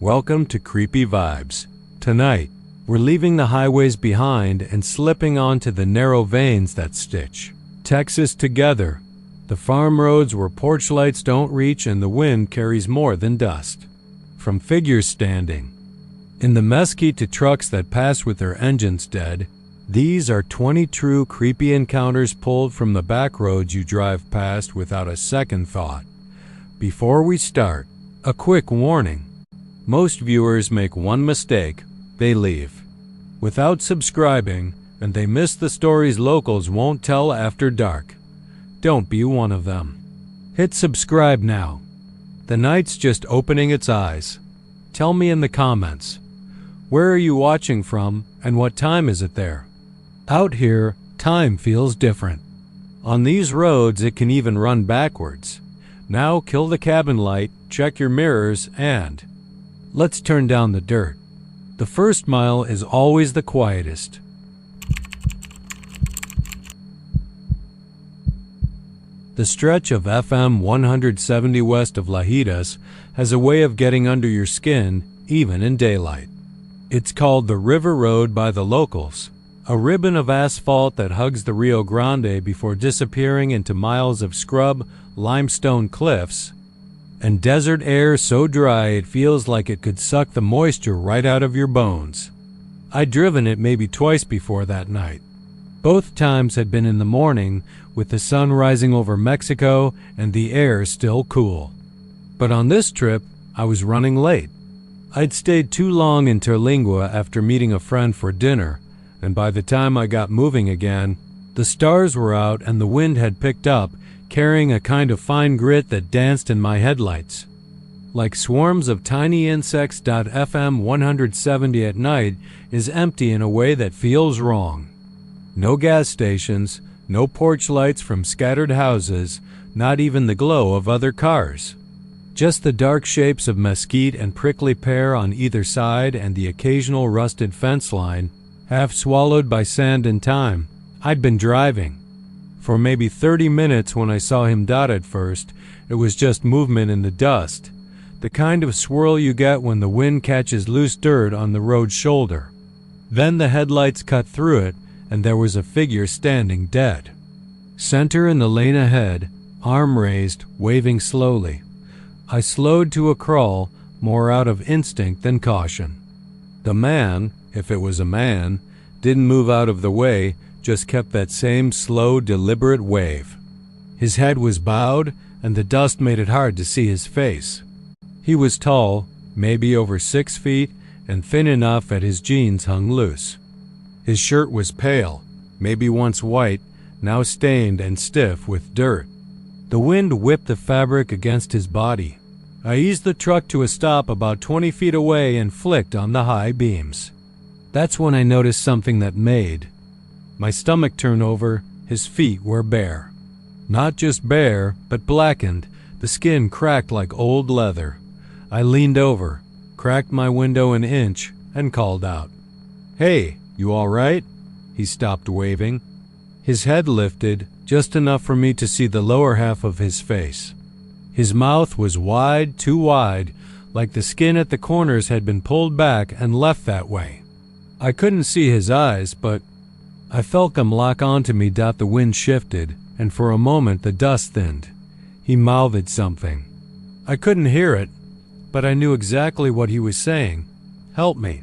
Welcome to Creepy Vibes. Tonight, we're leaving the highways behind and slipping onto the narrow veins that stitch Texas together. The farm roads where porch lights don't reach and the wind carries more than dust. From figures standing in the mesquite to trucks that pass with their engines dead, these are 20 true creepy encounters pulled from the back roads you drive past without a second thought. Before we start, a quick warning. Most viewers make one mistake: they leave without subscribing, and they miss the stories locals won't tell after dark. Don't be one of them. Hit subscribe now. The night's just opening its eyes. Tell me in the comments, where are you watching from and what time is it there? Out here, time feels different. On these roads, it can even run backwards. Now kill the cabin light, check your mirrors, and let's turn down the dirt. The first mile is always the quietest. The stretch of FM 170 west of Lajitas has a way of getting under your skin, even in daylight. It's called the River Road by the locals, a ribbon of asphalt that hugs the Rio Grande before disappearing into miles of scrub, limestone cliffs, and desert air so dry it feels like it could suck the moisture right out of your bones. I'd driven it maybe twice before that night. Both times had been in the morning, with the sun rising over Mexico and the air still cool. But on this trip, I was running late. I'd stayed too long in Terlingua after meeting a friend for dinner, and by the time I got moving again, the stars were out and the wind had picked up, carrying a kind of fine grit that danced in my headlights. Like swarms of tiny insects. FM 170 at night is empty in a way that feels wrong. No gas stations, no porch lights from scattered houses, not even the glow of other cars. Just the dark shapes of mesquite and prickly pear on either side and the occasional rusted fence line, half swallowed by sand and time. I'd been driving for maybe 30 minutes when I saw him dot at first. It was just movement in the dust, the kind of swirl you get when the wind catches loose dirt on the road's shoulder. Then the headlights cut through it, and there was a figure standing dead. Center in the lane ahead, arm raised, waving slowly. I slowed to a crawl, more out of instinct than caution. The man, if it was a man, didn't move out of the way, just kept that same slow, deliberate wave. His head was bowed, and the dust made it hard to see his face. He was tall, maybe over 6 feet, and thin enough that his jeans hung loose. His shirt was pale, maybe once white, now stained and stiff with dirt. The wind whipped the fabric against his body. I eased the truck to a stop about 20 feet away and flicked on the high beams. That's when I noticed something that made my stomach turn over. His feet were bare. Not just bare, but blackened, the skin cracked like old leather. I leaned over, cracked my window an inch, and called out, "Hey, you all right?" He stopped waving. His head lifted, just enough for me to see the lower half of his face. His mouth was wide, too wide, like the skin at the corners had been pulled back and left that way. I couldn't see his eyes, but I felt them lock onto me. The wind shifted, and for a moment the dust thinned. He mouthed something. I couldn't hear it, but I knew exactly what he was saying. "Help me."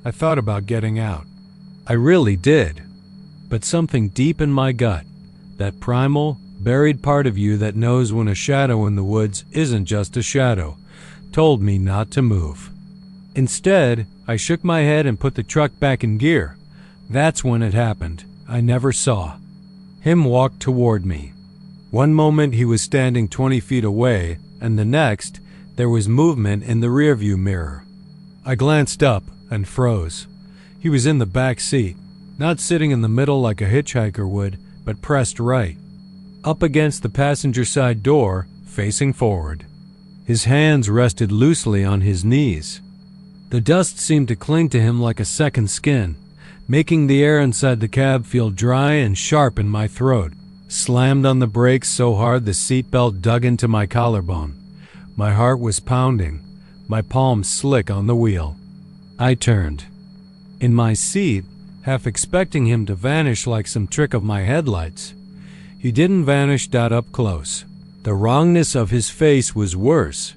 I thought about getting out. I really did. But something deep in my gut, that primal, buried part of you that knows when a shadow in the woods isn't just a shadow, told me not to move. Instead, I shook my head and put the truck back in gear. That's when it happened. I never saw him walk toward me. One moment he was standing 20 feet away, and the next, there was movement in the rearview mirror. I glanced up and froze. He was in the back seat, not sitting in the middle like a hitchhiker would, but pressed right, up against the passenger side door, facing forward. His hands rested loosely on his knees. The dust seemed to cling to him like a second skin, making the air inside the cab feel dry and sharp in my throat. Slammed on the brakes so hard the seatbelt dug into my collarbone. My heart was pounding. my palms slick on the wheel. I turned. In my seat, half expecting him to vanish like some trick of my headlights. He didn't vanish that up close. The wrongness of his face was worse.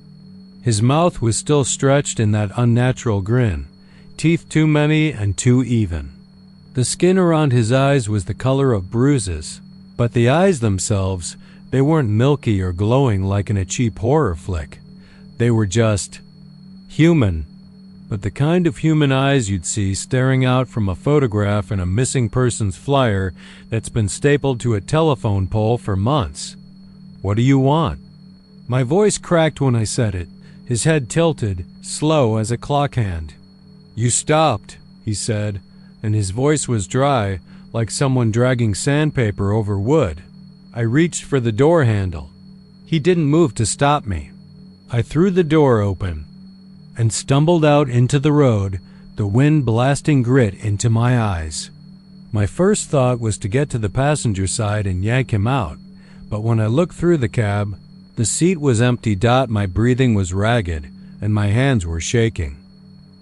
His mouth was still stretched in that unnatural grin, teeth too many and too even. The skin around his eyes was the color of bruises, but the eyes themselves, they weren't milky or glowing like in a cheap horror flick. They were just human, but the kind of human eyes you'd see staring out from a photograph in a missing person's flyer that's been stapled to a telephone pole for months. What do you want? My voice cracked when I said it, his head tilted, slow as a clock hand. You stopped, he said, and his voice was dry, like someone dragging sandpaper over wood. I reached for the door handle. He didn't move to stop me. I threw the door open and stumbled out into the road, the wind blasting grit into my eyes. My first thought was to get to the passenger side and yank him out, but when I looked through the cab, the seat was empty. My breathing was ragged, and my hands were shaking.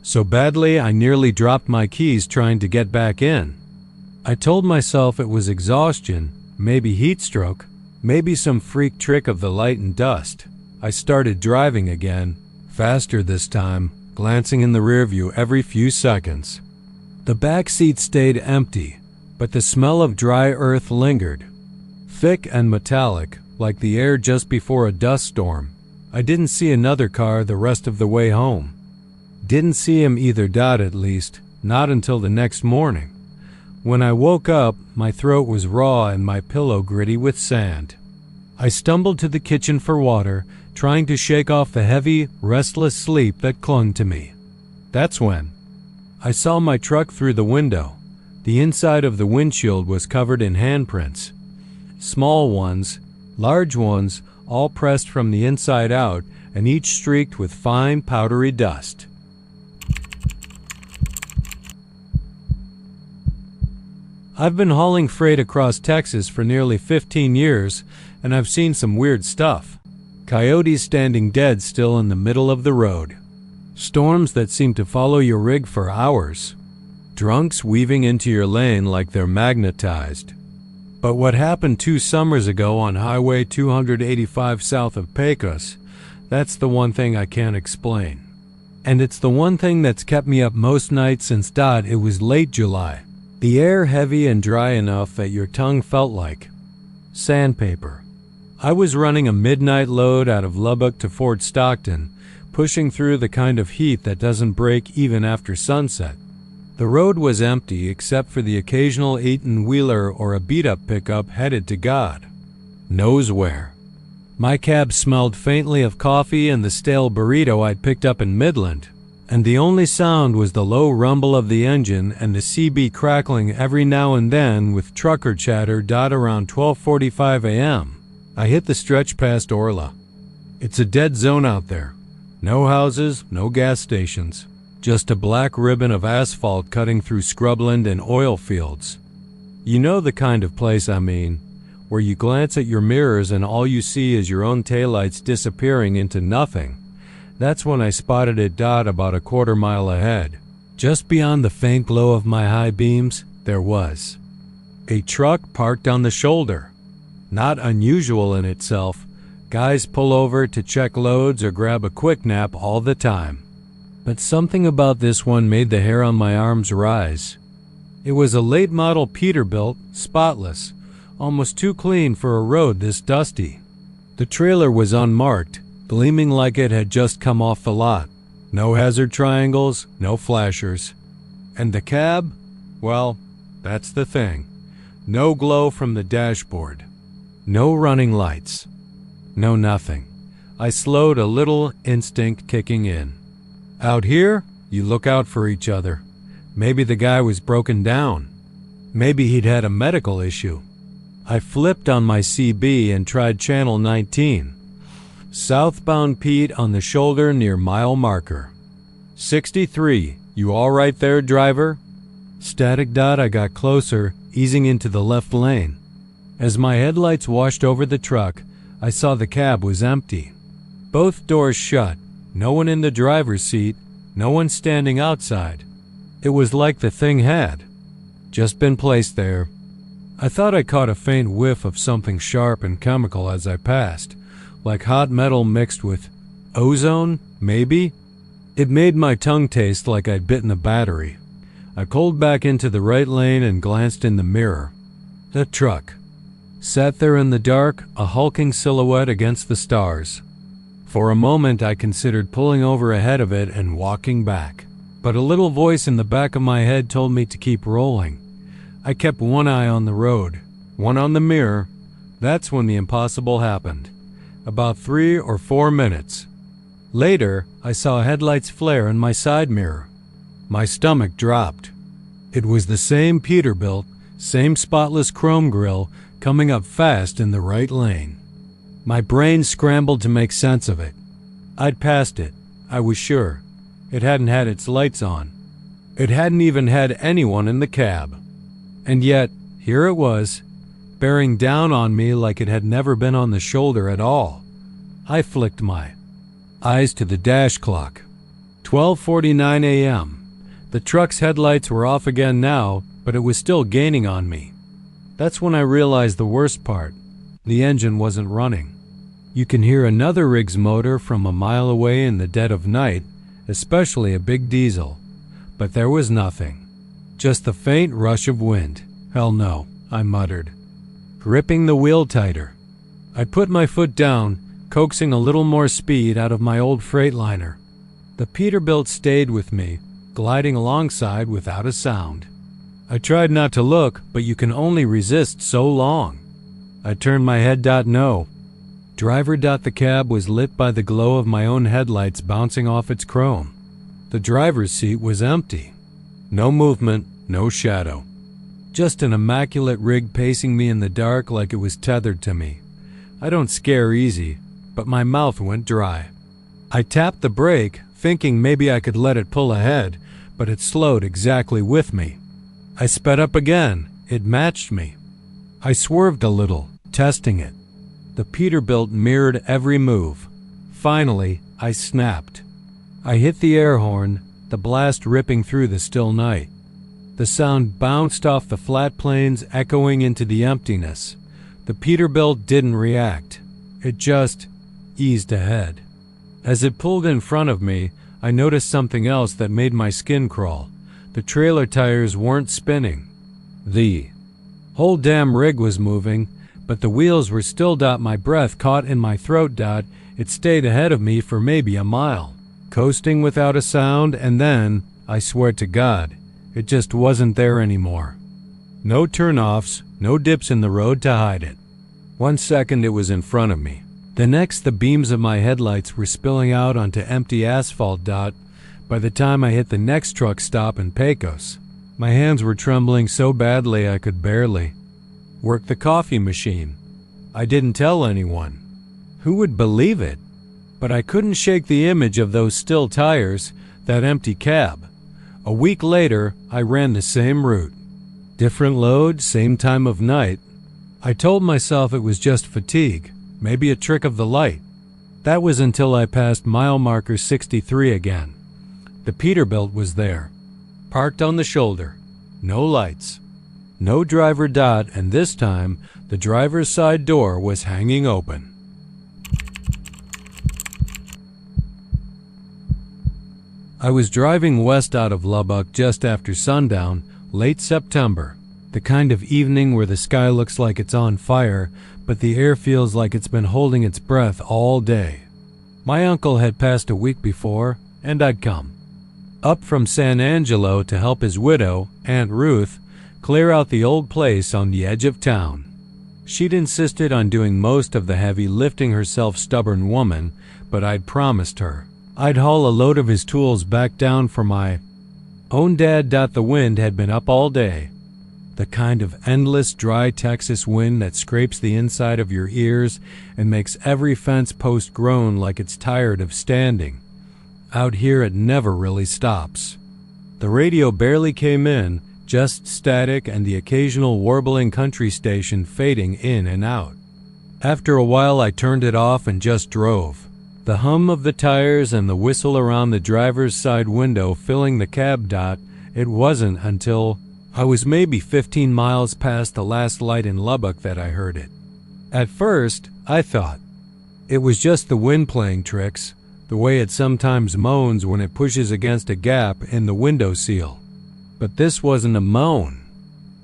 So badly I nearly dropped my keys trying to get back in. I told myself it was exhaustion, maybe heat stroke, maybe some freak trick of the light and dust. I started driving again, faster this time, glancing in the rearview every few seconds. The back seat stayed empty, but the smell of dry earth lingered, thick and metallic, like the air just before a dust storm. I didn't see another car the rest of the way home. Didn't see him either. At least, not until the next morning. When I woke up, my throat was raw and my pillow gritty with sand. I stumbled to the kitchen for water, trying to shake off the heavy, restless sleep that clung to me. That's when I saw my truck through the window. The inside of the windshield was covered in handprints. Small ones, large ones, all pressed from the inside out, and each streaked with fine, powdery dust. I've been hauling freight across Texas for nearly 15 years, and I've seen some weird stuff. Coyotes standing dead still in the middle of the road. Storms that seem to follow your rig for hours. Drunks weaving into your lane like they're magnetized. But what happened 2 summers ago on Highway 285 south of Pecos, that's the one thing I can't explain. And it's the one thing that's kept me up most nights since it was late July. The air heavy and dry enough that your tongue felt like sandpaper. I was running a midnight load out of Lubbock to Fort Stockton, pushing through the kind of heat that doesn't break even after sunset. The road was empty except for the occasional 18-wheeler or a beat-up pickup headed to God knows where. My cab smelled faintly of coffee and the stale burrito I'd picked up in Midland, and the only sound was the low rumble of the engine and the CB crackling every now and then with trucker chatter. Around 12:45 a.m., I hit the stretch past Orla. It's a dead zone out there. No houses, no gas stations. Just a black ribbon of asphalt cutting through scrubland and oil fields. You know the kind of place I mean, where you glance at your mirrors and all you see is your own taillights disappearing into nothing. That's when I spotted it. About a quarter mile ahead. Just beyond the faint glow of my high beams, there was a truck parked on the shoulder. Not unusual in itself. Guys pull over to check loads or grab a quick nap all the time. But something about this one made the hair on my arms rise. It was a late model Peterbilt, spotless, almost too clean for a road this dusty. The trailer was unmarked, gleaming like it had just come off the lot. No hazard triangles, no flashers. And the cab? Well, that's the thing. No glow from the dashboard. No running lights. No nothing. I slowed, a little, instinct kicking in. Out here, you look out for each other. Maybe the guy was broken down. Maybe he'd had a medical issue. I flipped on my CB and tried channel 19. Southbound Pete on the shoulder near mile marker. 63, you all right there, driver? Static. I got closer, easing into the left lane. As my headlights washed over the truck, I saw the cab was empty. Both doors shut, No one in the driver's seat, no one standing outside. It was like the thing had just been placed there. I thought I caught a faint whiff of something sharp and chemical as I passed, like hot metal mixed with ozone, maybe? It made my tongue taste like I'd bitten a battery. I pulled back into the right lane and glanced in the mirror. The truck sat there in the dark, a hulking silhouette against the stars. For a moment I considered pulling over ahead of it and walking back, but a little voice in the back of my head told me to keep rolling. I kept one eye on the road, one on the mirror. That's when the impossible happened. About 3 or 4 minutes later, I saw headlights flare in my side mirror. My stomach dropped. It was the same Peterbilt, same spotless chrome grille, coming up fast in the right lane. My brain scrambled to make sense of it. I'd passed it, I was sure. It hadn't had its lights on. It hadn't even had anyone in the cab. And yet, here it was, bearing down on me like it had never been on the shoulder at all. I flicked my eyes to the dash clock. 12:49 a.m. The truck's headlights were off again now, but it was still gaining on me. That's when I realized the worst part. The engine wasn't running. You can hear another rig's motor from a mile away in the dead of night, especially a big diesel. But there was nothing. Just the faint rush of wind. Hell no, I muttered, gripping the wheel tighter. I put my foot down, coaxing a little more speed out of my old Freightliner. The Peterbilt stayed with me, gliding alongside without a sound. I tried not to look, but you can only resist so long. I turned my head. No. Driver. The cab was lit by the glow of my own headlights bouncing off its chrome. The driver's seat was empty. No movement, no shadow. Just an immaculate rig pacing me in the dark like it was tethered to me. I don't scare easy, but my mouth went dry. I tapped the brake, thinking maybe I could let it pull ahead, but it slowed exactly with me. I sped up again. It matched me. I swerved a little, testing it. The Peterbilt mirrored every move. Finally, I snapped. I hit the air horn, the blast ripping through the still night. The sound bounced off the flat plains, echoing into the emptiness. The Peterbilt didn't react. It just eased ahead. As it pulled in front of me, I noticed something else that made my skin crawl. The trailer tires weren't spinning. The whole damn rig was moving, but the wheels were still. My breath caught in my throat. It stayed ahead of me for maybe a mile, coasting without a sound, and then, I swear to God, it just wasn't there anymore. No turnoffs, no dips in the road to hide it. 1 second it was in front of me. The next, the beams of my headlights were spilling out onto empty asphalt. By the time I hit the next truck stop in Pecos, my hands were trembling so badly I could barely work the coffee machine. I didn't tell anyone. Who would believe it? But I couldn't shake the image of those still tires, that empty cab. A week later, I ran the same route. Different load, same time of night. I told myself it was just fatigue, maybe a trick of the light. That was until I passed mile marker 63 again. The Peterbilt was there, parked on the shoulder. No lights. No driver. And this time, the driver's side door was hanging open. I was driving west out of Lubbock just after sundown, late September. The kind of evening where the sky looks like it's on fire, but the air feels like it's been holding its breath all day. My uncle had passed a week before, and I'd come up from San Angelo to help his widow, Aunt Ruth, clear out the old place on the edge of town. She'd insisted on doing most of the heavy lifting herself, stubborn woman, but I'd promised her I'd haul a load of his tools back down for my own dad. The wind had been up all day. The kind of endless, dry Texas wind that scrapes the inside of your ears and makes every fence post groan like it's tired of standing. Out here it never really stops. The radio barely came in, just static and the occasional warbling country station fading in and out. After a while I turned it off and just drove. The hum of the tires and the whistle around the driver's side window filling the cab. It wasn't until I was maybe 15 miles past the last light in Lubbock that I heard it. At first, I thought it was just the wind playing tricks, the way it sometimes moans when it pushes against a gap in the window seal. But this wasn't a moan.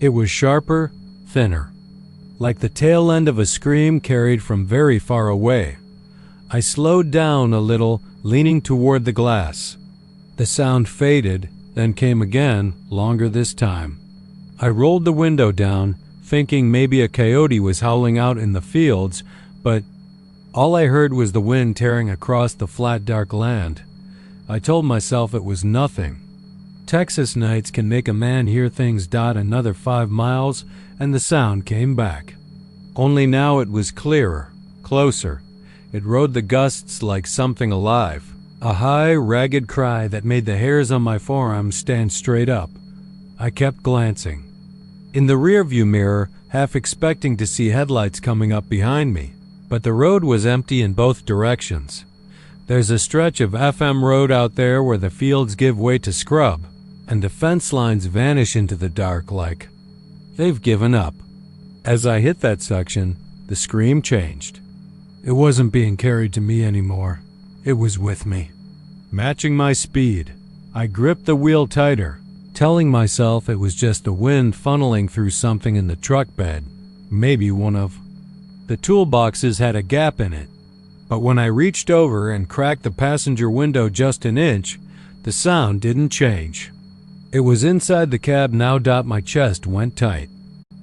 It was sharper, thinner, like the tail end of a scream carried from very far away. I slowed down a little, leaning toward the glass. The sound faded, then came again, longer this time. I rolled the window down, thinking maybe a coyote was howling out in the fields, but all I heard was the wind tearing across the flat, dark land. I told myself it was nothing. Texas nights can make a man hear things. Another 5 miles, and the sound came back. Only now it was clearer, closer. It rode the gusts like something alive. A high, ragged cry that made the hairs on my forearms stand straight up. I kept glancing in the rearview mirror, half expecting to see headlights coming up behind me, but the road was empty in both directions. There's a stretch of FM road out there where the fields give way to scrub, and the fence lines vanish into the dark like they've given up. As I hit that section, the scream changed. It wasn't being carried to me anymore. It was with me. Matching my speed, I gripped the wheel tighter, telling myself it was just the wind funneling through something in the truck bed. Maybe one of the toolboxes had a gap in it. But when I reached over and cracked the passenger window just an inch, the sound didn't change. It was inside the cab now. My chest went tight.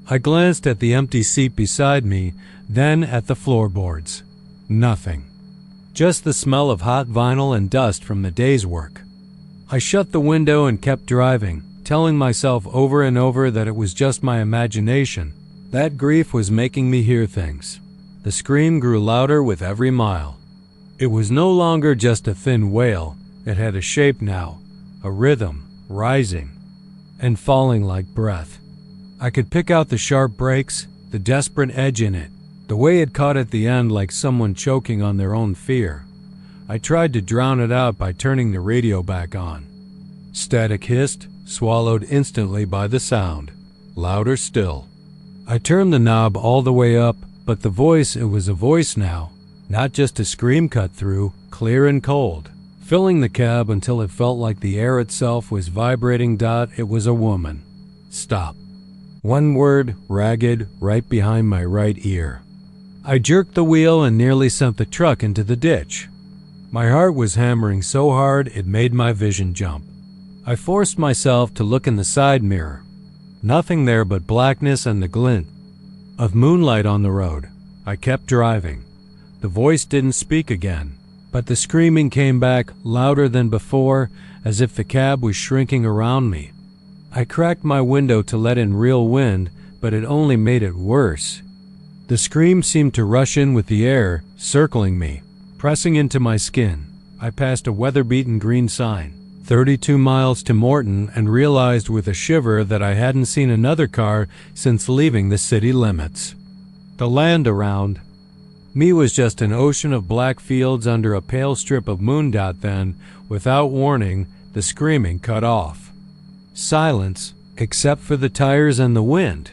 I glanced at the empty seat beside me, then at the floorboards. Nothing. Just the smell of hot vinyl and dust from the day's work. I shut the window and kept driving, telling myself over and over that it was just my imagination. That grief was making me hear things. The scream grew louder with every mile. It was no longer just a thin wail. It had a shape now, a rhythm, rising and falling like breath. I could pick out the sharp breaks, the desperate edge in it, the way it caught at the end like someone choking on their own fear. I tried to drown it out by turning the radio back on. Static hissed, swallowed instantly by the sound. Louder still. I turned the knob all the way up, but the voice, it was a voice now, not just a scream cut through, clear and cold, filling the cab until it felt like the air itself was vibrating. It was a woman. Stop. One word, ragged, right behind my right ear. I jerked the wheel and nearly sent the truck into the ditch. My heart was hammering so hard it made my vision jump. I forced myself to look in the side mirror. Nothing there but blackness and the glint of moonlight on the road. I kept driving. The voice didn't speak again, but the screaming came back louder than before, as if the cab was shrinking around me. I cracked my window to let in real wind, but it only made it worse. The scream seemed to rush in with the air, circling me, pressing into my skin. I passed a weather-beaten green sign, 32 miles to Morton, and realized with a shiver that I hadn't seen another car since leaving the city limits. The land around me was just an ocean of black fields under a pale strip of moon. Then, without warning, the screaming cut off. Silence, except for the tires and the wind.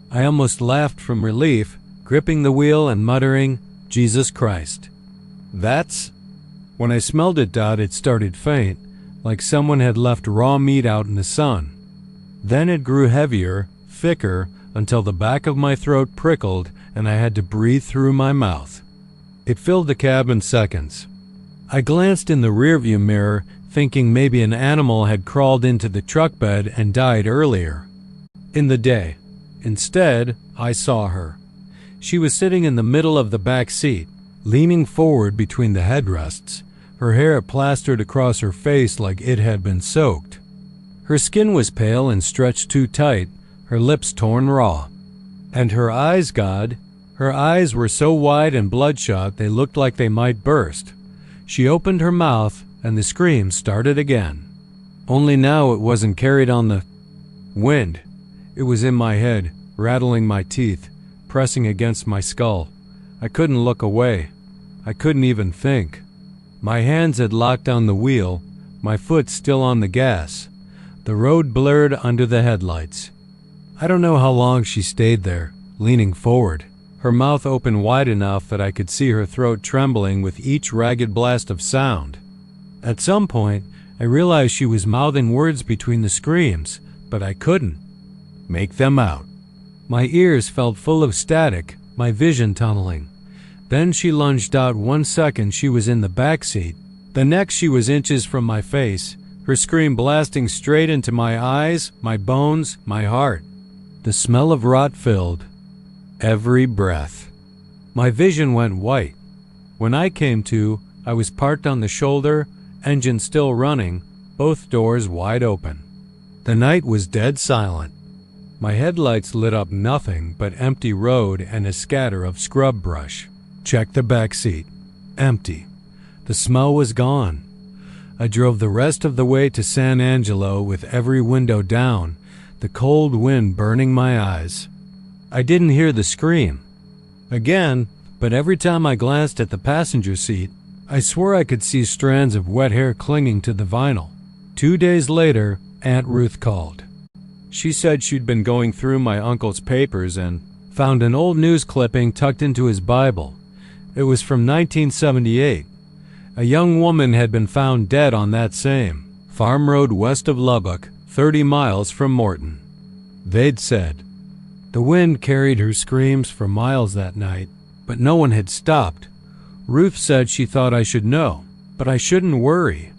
I almost laughed from relief, gripping the wheel and muttering, "Jesus Christ." That's when I smelled it. It started faint, like someone had left raw meat out in the sun. Then it grew heavier, thicker, until the back of my throat prickled and I had to breathe through my mouth. It filled the cab in seconds. I glanced in the rearview mirror, thinking maybe an animal had crawled into the truck bed and died earlier in the day. Instead, I saw her. She was sitting in the middle of the back seat, leaning forward between the headrests, her hair plastered across her face like it had been soaked. Her skin was pale and stretched too tight, her lips torn raw. And her eyes, her eyes were so wide and bloodshot they looked like they might burst. She opened her mouth, and the scream started again. Only now it wasn't carried on the wind. It was in my head, rattling my teeth, pressing against my skull. I couldn't look away. I couldn't even think. My hands had locked on the wheel, my foot still on the gas. The road blurred under the headlights. I don't know how long she stayed there, leaning forward, her mouth open wide enough that I could see her throat trembling with each ragged blast of sound. At some point, I realized she was mouthing words between the screams, but I couldn't make them out. My ears felt full of static, my vision tunneling. Then she lunged out. 1 second she was in the back seat. The next she was inches from my face, her scream blasting straight into my eyes, my bones, my heart. The smell of rot filled every breath. My vision went white. When I came to, I was parked on the shoulder, engine still running, both doors wide open. The night was dead silent. My headlights lit up nothing but empty road and a scatter of scrub brush. Checked the back seat. Empty. The smell was gone. I drove the rest of the way to San Angelo with every window down, the cold wind burning my eyes. I didn't hear the scream again, but every time I glanced at the passenger seat, I swore I could see strands of wet hair clinging to the vinyl. 2 days later, Aunt Ruth called. She said she'd been going through my uncle's papers and found an old news clipping tucked into his Bible. It was from 1978. A young woman had been found dead on that same farm road west of Lubbock, 30 miles from Morton. They'd said the wind carried her screams for miles that night, but no one had stopped. Ruth said she thought I should know, but I shouldn't worry.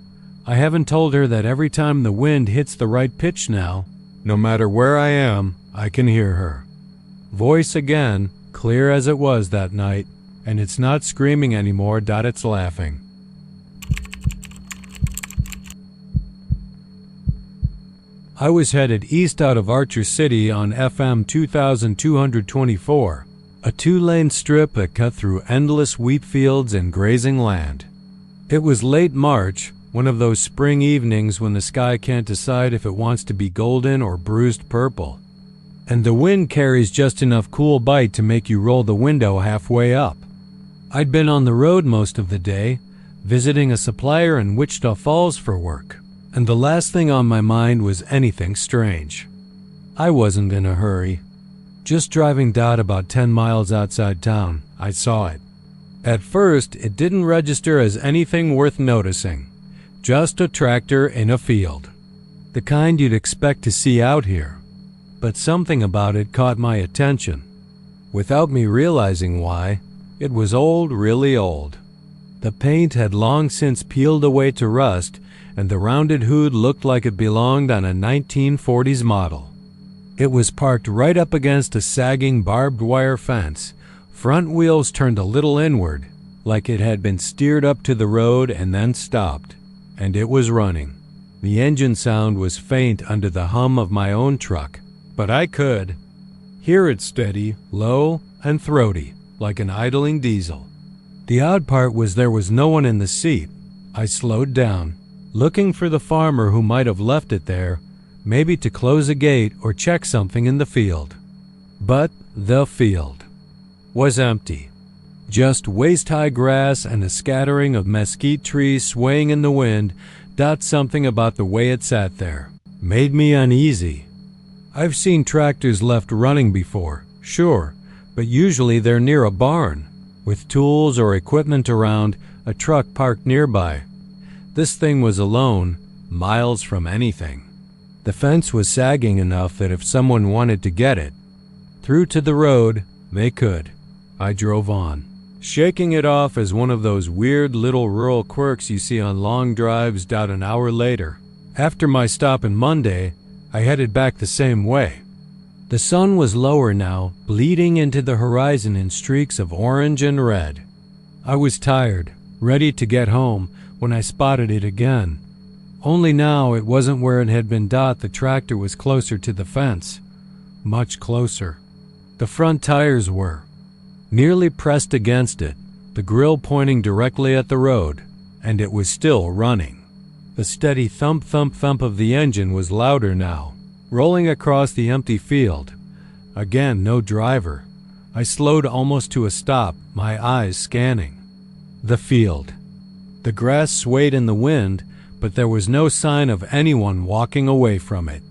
I haven't told her that every time the wind hits the right pitch now, no matter where I am, I can hear her voice again, clear as it was that night, and it's not screaming anymore. It's laughing. I was headed east out of Archer City on FM 2224, a 2-lane strip that cut through endless wheat fields and grazing land. It was late March, one of those spring evenings when the sky can't decide if it wants to be golden or bruised purple, and the wind carries just enough cool bite to make you roll the window halfway up. I'd been on the road most of the day, visiting a supplier in Wichita Falls for work, and the last thing on my mind was anything strange. I wasn't in a hurry. Just driving about 10 miles outside town, I saw it. At first, it didn't register as anything worth noticing. Just a tractor in a field. The kind you'd expect to see out here. But something about it caught my attention. Without me realizing why, it was old, really old. The paint had long since peeled away to rust, and the rounded hood looked like it belonged on a 1940s model. It was parked right up against a sagging barbed wire fence, front wheels turned a little inward, like it had been steered up to the road and then stopped. And it was running. The engine sound was faint under the hum of my own truck, but I could hear it steady, low, and throaty, like an idling diesel. The odd part was there was no one in the seat. I slowed down, looking for the farmer who might have left it there, maybe to close a gate or check something in the field. But the field was empty. Just waist-high grass and a scattering of mesquite trees swaying in the wind. Something about the way it sat there made me uneasy. I've seen tractors left running before, sure, but usually they're near a barn, with tools or equipment around, a truck parked nearby. This thing was alone, miles from anything. The fence was sagging enough that if someone wanted to get it through to the road, they could. I drove on, shaking it off as one of those weird little rural quirks you see on long drives. An hour later, after my stop on Monday, I headed back the same way. The sun was lower now, bleeding into the horizon in streaks of orange and red. I was tired, ready to get home, when I spotted it again. Only now it wasn't where it had been. The tractor was closer to the fence. Much closer. The front tires were nearly pressed against it, the grill pointing directly at the road, and it was still running. The steady thump, thump, thump of the engine was louder now, rolling across the empty field. Again, no driver. I slowed almost to a stop, my eyes scanning the field. The grass swayed in the wind, but there was no sign of anyone walking away from it.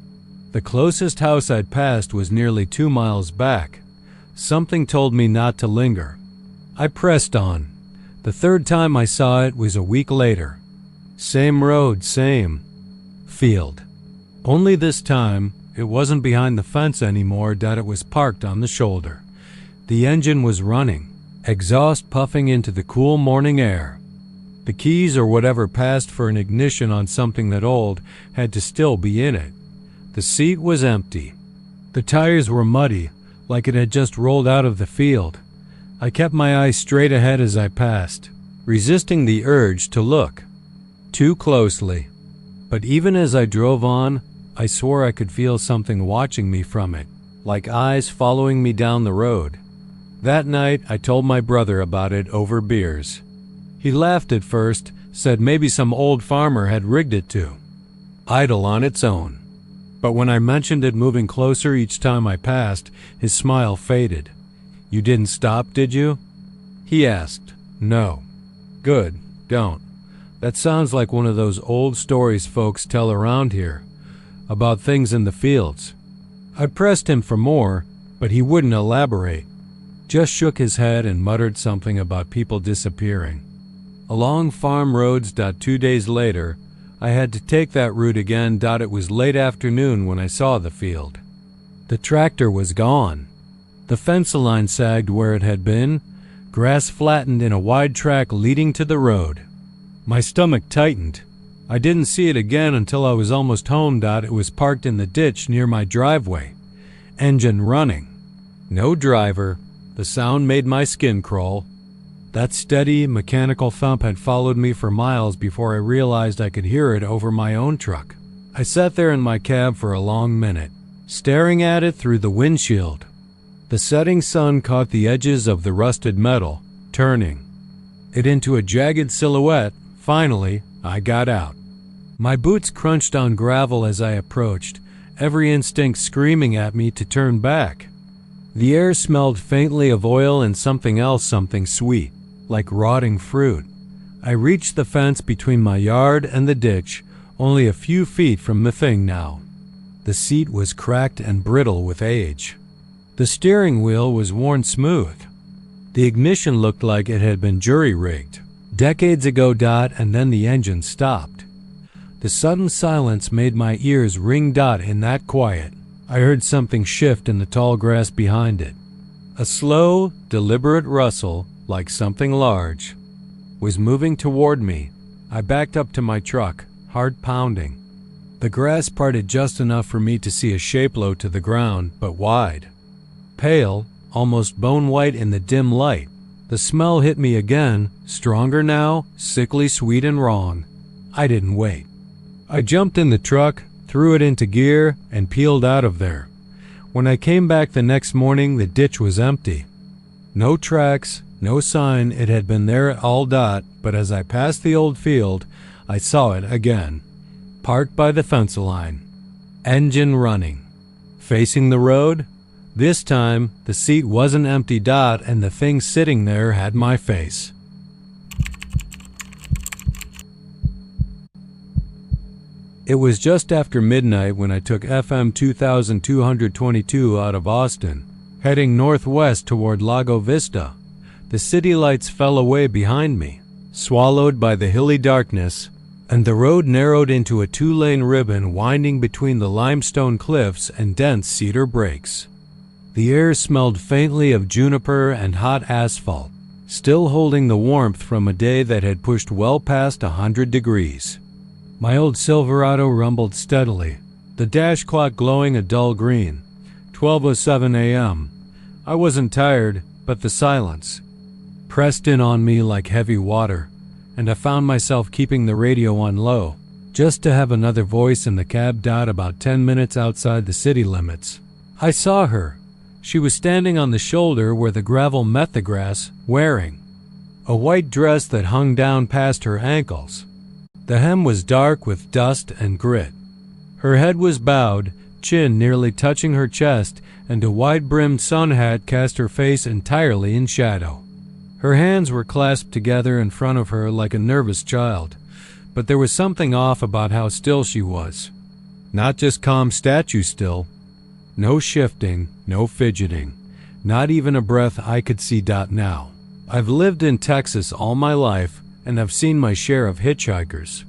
The closest house I'd passed was nearly 2 miles back. Something told me not to linger. I pressed on. The third time I saw it was a week later. Same road, same field. Only this time, it wasn't behind the fence anymore, that it was parked on the shoulder. The engine was running, exhaust puffing into the cool morning air. The keys or whatever passed for an ignition on something that old had to still be in it. The seat was empty. The tires were muddy, like it had just rolled out of the field. I kept my eyes straight ahead as I passed, resisting the urge to look too closely. But even as I drove on, I swore I could feel something watching me from it, like eyes following me down the road. That night, I told my brother about it over beers. He laughed at first, said maybe some old farmer had rigged it to idle on its own. But when I mentioned it moving closer each time I passed, his smile faded. "You didn't stop, did you?" he asked. "No." "Good, don't. That sounds like one of those old stories folks tell around here, about things in the fields." I pressed him for more, but he wouldn't elaborate. Just shook his head and muttered something about people disappearing. Along farm roads. 2 days later, I had to take that route again. It was late afternoon when I saw the field. The tractor was gone. The fence line sagged where it had been, grass flattened in a wide track leading to the road. My stomach tightened. I didn't see it again until I was almost home. It was parked in the ditch near my driveway. Engine running. No driver. The sound made my skin crawl. That steady, mechanical thump had followed me for miles before I realized I could hear it over my own truck. I sat there in my cab for a long minute, staring at it through the windshield. The setting sun caught the edges of the rusted metal, turning it into a jagged silhouette. Finally, I got out. My boots crunched on gravel as I approached, every instinct screaming at me to turn back. The air smelled faintly of oil and something else, something sweet, like rotting fruit. I reached the fence between my yard and the ditch, only a few feet from the thing now. The seat was cracked and brittle with age. The steering wheel was worn smooth. The ignition looked like it had been jury-rigged decades ago. And then the engine stopped. The sudden silence made my ears ring. In that quiet, I heard something shift in the tall grass behind it. A slow, deliberate rustle, like something large, was moving toward me. I backed up to my truck, heart pounding. The grass parted just enough for me to see a shape low to the ground, but wide. Pale, almost bone-white in the dim light. The smell hit me again, stronger now, sickly sweet and wrong. I didn't wait. I jumped in the truck, threw it into gear, and peeled out of there. When I came back the next morning, the ditch was empty. No tracks, no sign it had been there at all. But as I passed the old field, I saw it again. Parked by the fence line. Engine running. Facing the road. This time, the seat wasn't empty. And the thing sitting there had my face. It was just after midnight when I took FM 2222 out of Austin, heading northwest toward Lago Vista. The city lights fell away behind me, swallowed by the hilly darkness, and the road narrowed into a 2-lane ribbon winding between the limestone cliffs and dense cedar brakes. The air smelled faintly of juniper and hot asphalt, still holding the warmth from a day that had pushed well past 100 degrees. My old Silverado rumbled steadily, the dash clock glowing a dull green. 12:07 a.m. I wasn't tired, but the silence pressed in on me like heavy water, and I found myself keeping the radio on low, just to have another voice in the cab. About 10 minutes outside the city limits, I saw her. She was standing on the shoulder where the gravel met the grass, wearing a white dress that hung down past her ankles. The hem was dark with dust and grit. Her head was bowed, chin nearly touching her chest, and a wide-brimmed sun hat cast her face entirely in shadow. Her hands were clasped together in front of her like a nervous child, but there was something off about how still she was. Not just calm statue still. No shifting, no fidgeting, not even a breath I could see. Now. I've lived in Texas all my life and have seen my share of hitchhikers.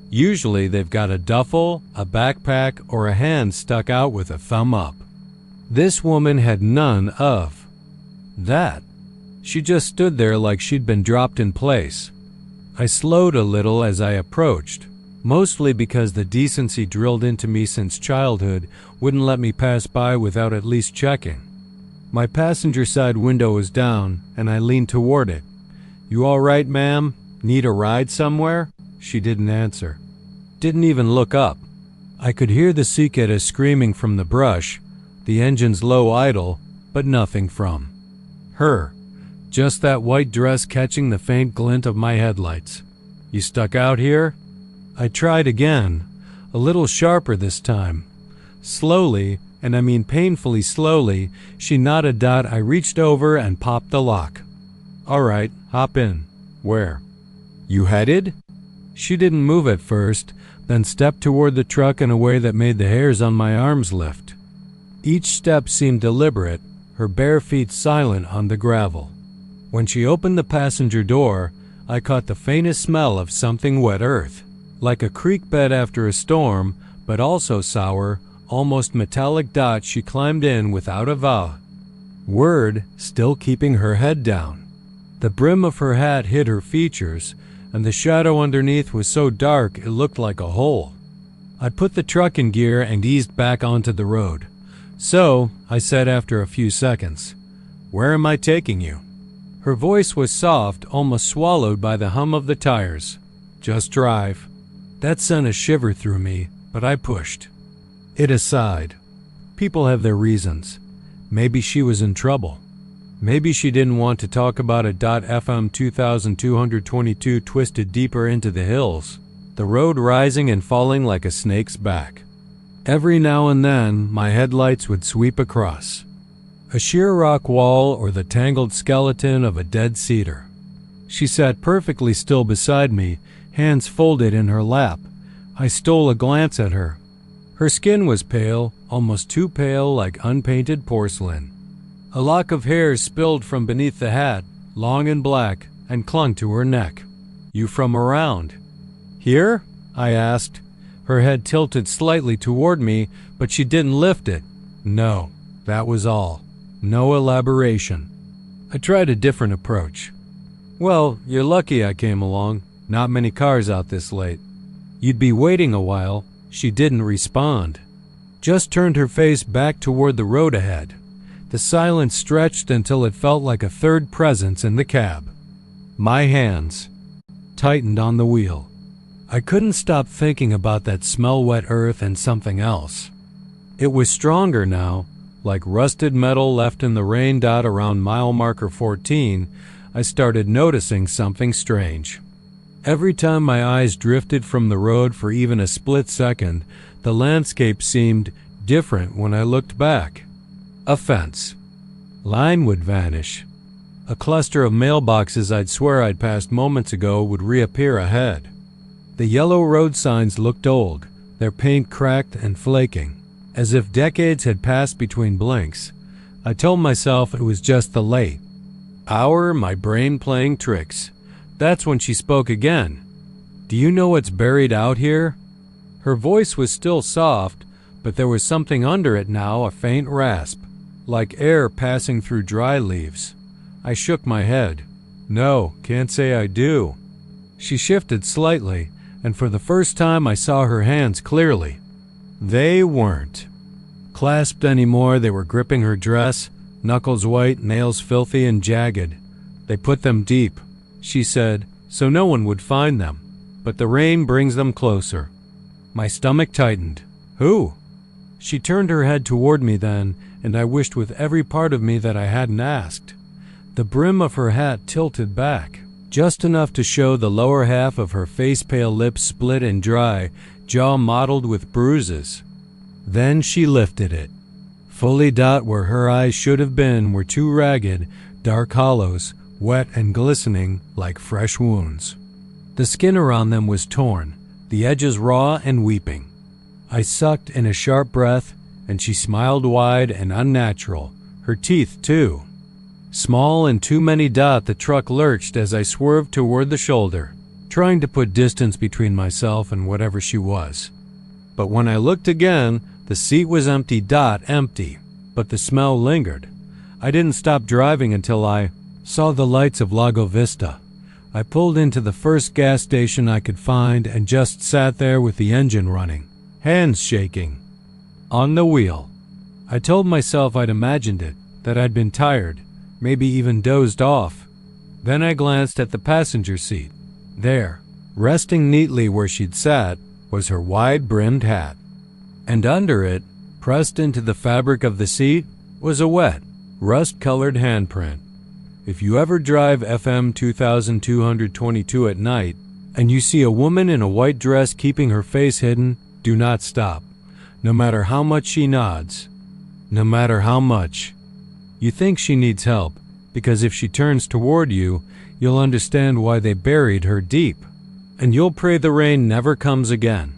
Usually they've got a duffel, a backpack, or a hand stuck out with a thumb up. This woman had none of that. She just stood there like she'd been dropped in place. I slowed a little as I approached, mostly because the decency drilled into me since childhood wouldn't let me pass by without at least checking. My passenger side window was down, and I leaned toward it. "You all right, ma'am? Need a ride somewhere?" She didn't answer. Didn't even look up. I could hear the cicada screaming from the brush, the engine's low idle, but nothing from her. Just that white dress catching the faint glint of my headlights. "You stuck out here?" I tried again, a little sharper this time. Slowly, and I mean painfully slowly, she nodded. I reached over and popped the lock. "All right, hop in." "Where?" "You headed?" She didn't move at first, then stepped toward the truck in a way that made the hairs on my arms lift. Each step seemed deliberate, her bare feet silent on the gravel. When she opened the passenger door, I caught the faintest smell of something wet earth, like a creek bed after a storm, but also sour, almost metallic. She climbed in without a word, still keeping her head down. The brim of her hat hid her features, and the shadow underneath was so dark it looked like a hole. I put the truck in gear and eased back onto the road. "So," I said after a few seconds, "where am I taking you?" Her voice was soft, almost swallowed by the hum of the tires. "Just drive." That sent a shiver through me, but I pushed it aside. People have their reasons. Maybe she was in trouble. Maybe she didn't want to talk about it. FM 2222 twisted deeper into the hills, the road rising and falling like a snake's back. Every now and then, my headlights would sweep across a sheer rock wall or the tangled skeleton of a dead cedar. She sat perfectly still beside me, hands folded in her lap. I stole a glance at her. Her skin was pale, almost too pale, like unpainted porcelain. A lock of hair spilled from beneath the hat, long and black, and clung to her neck. "You from around here?" I asked. Her head tilted slightly toward me, but she didn't lift it. No, that was all. No elaboration. I tried a different approach. "Well, you're lucky I came along. Not many cars out this late." "You'd be waiting a while." She didn't respond. Just turned her face back toward the road ahead. The silence stretched until it felt like a third presence in the cab. My hands tightened on the wheel. I couldn't stop thinking about that smell-wet earth and something else. It was stronger now, like rusted metal left in the rain. Around mile marker 14, I started noticing something strange. Every time my eyes drifted from the road for even a split second, the landscape seemed different when I looked back. A fence line would vanish. A cluster of mailboxes I'd swear I'd passed moments ago would reappear ahead. The yellow road signs looked old, their paint cracked and flaking, as if decades had passed between blinks. I told myself it was just the late hour, my brain playing tricks. That's when she spoke again. "Do you know what's buried out here?" Her voice was still soft, but there was something under it now, a faint rasp, like air passing through dry leaves. I shook my head. "No, can't say I do." She shifted slightly, and for the first time I saw her hands clearly. They weren't clasped anymore. They were gripping her dress, knuckles white, nails filthy and jagged. "They put them deep," she said, "so no one would find them. But the rain brings them closer." My stomach tightened. "Who?" She turned her head toward me then, and I wished with every part of me that I hadn't asked. The brim of her hat tilted back, just enough to show the lower half of her face-pale lips split and dry, jaw mottled with bruises. Then she lifted it. Fully. Where her eyes should have been were two ragged, dark hollows, wet and glistening like fresh wounds. The skin around them was torn, the edges raw and weeping. I sucked in a sharp breath, and she smiled wide and unnatural, her teeth too. Small and too many. The truck lurched as I swerved toward the shoulder, trying to put distance between myself and whatever she was. But when I looked again, the seat was empty. Empty, but the smell lingered. I didn't stop driving until I saw the lights of Lago Vista. I pulled into the first gas station I could find and just sat there with the engine running, hands shaking, on the wheel. I told myself I'd imagined it, that I'd been tired, maybe even dozed off. Then I glanced at the passenger seat. There, resting neatly where she'd sat, was her wide-brimmed hat. And under it, pressed into the fabric of the seat, was a wet, rust-colored handprint. If you ever drive FM 2222 at night, and you see a woman in a white dress keeping her face hidden, do not stop, no matter how much she nods. No matter how much. You think she needs help, because if she turns toward you, you'll understand why they buried her deep, and you'll pray the rain never comes again.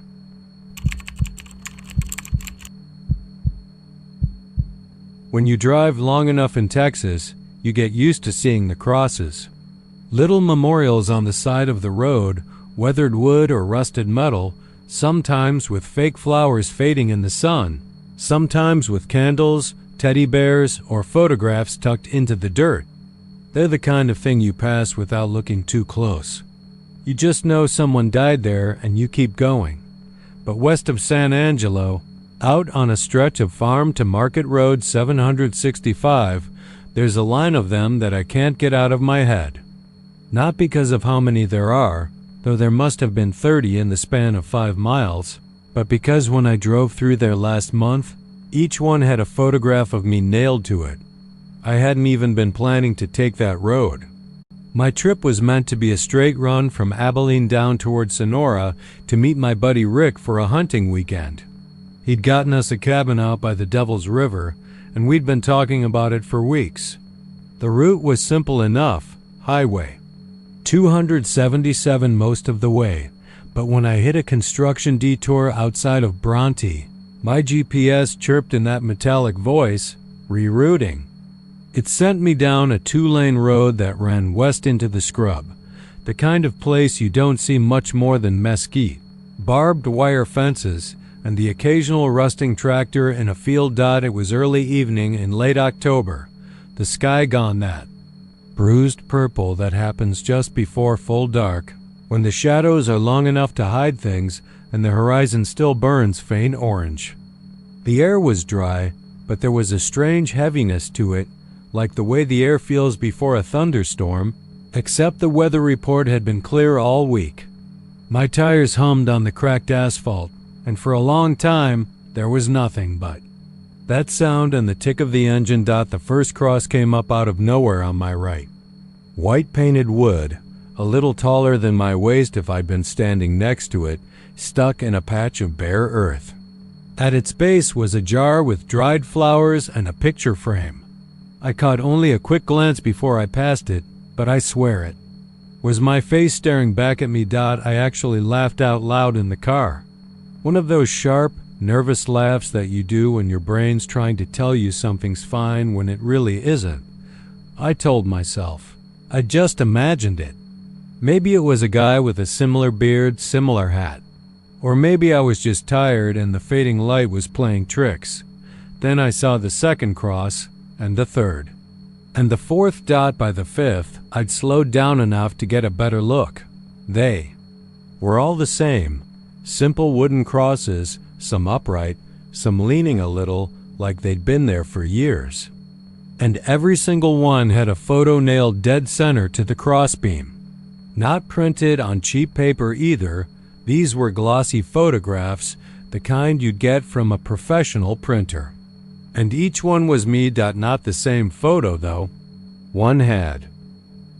When you drive long enough in Texas, you get used to seeing the crosses. Little memorials on the side of the road, weathered wood or rusted metal, sometimes with fake flowers fading in the sun, sometimes with candles, teddy bears, or photographs tucked into the dirt. They're the kind of thing you pass without looking too close. You just know someone died there and you keep going. But west of San Angelo, out on a stretch of Farm to Market Road 765, there's a line of them that I can't get out of my head. Not because of how many there are, though there must have been 30 in the span of 5 miles, but because when I drove through there last month, each one had a photograph of me nailed to it. I hadn't even been planning to take that road. My trip was meant to be a straight run from Abilene down toward Sonora to meet my buddy Rick for a hunting weekend. He'd gotten us a cabin out by the Devil's River, and we'd been talking about it for weeks. The route was simple enough, highway. 277 most of the way, but when I hit a construction detour outside of Bronte, my GPS chirped in that metallic voice, rerouting. It sent me down a 2-lane road that ran west into the scrub, the kind of place you don't see much more than mesquite, barbed wire fences, and the occasional rusting tractor in a field. It was early evening in late October, the sky gone that bruised purple that happens just before full dark, when the shadows are long enough to hide things and the horizon still burns faint orange. The air was dry, but there was a strange heaviness to it, like the way the air feels before a thunderstorm, except the weather report had been clear all week. My tires hummed on the cracked asphalt, and for a long time there was nothing but that sound and the tick of the engine. The first cross came up out of nowhere on my right. White painted wood, a little taller than my waist if I'd been standing next to it, stuck in a patch of bare earth. At its base was a jar with dried flowers and a picture frame. I caught only a quick glance before I passed it, but I swear it was my face staring back at me. I actually laughed out loud in the car. One of those sharp, nervous laughs that you do when your brain's trying to tell you something's fine when it really isn't. I told myself. I just imagined it. Maybe it was a guy with a similar beard, similar hat. Or maybe I was just tired and the fading light was playing tricks. Then I saw the second cross, and the third. And the fourth. By the fifth, I'd slowed down enough to get a better look. They were all the same. Simple wooden crosses, some upright, some leaning a little, like they'd been there for years. And every single one had a photo nailed dead center to the crossbeam. Not printed on cheap paper either. These were glossy photographs, the kind you'd get from a professional printer. And each one was me. Not the same photo, though. One had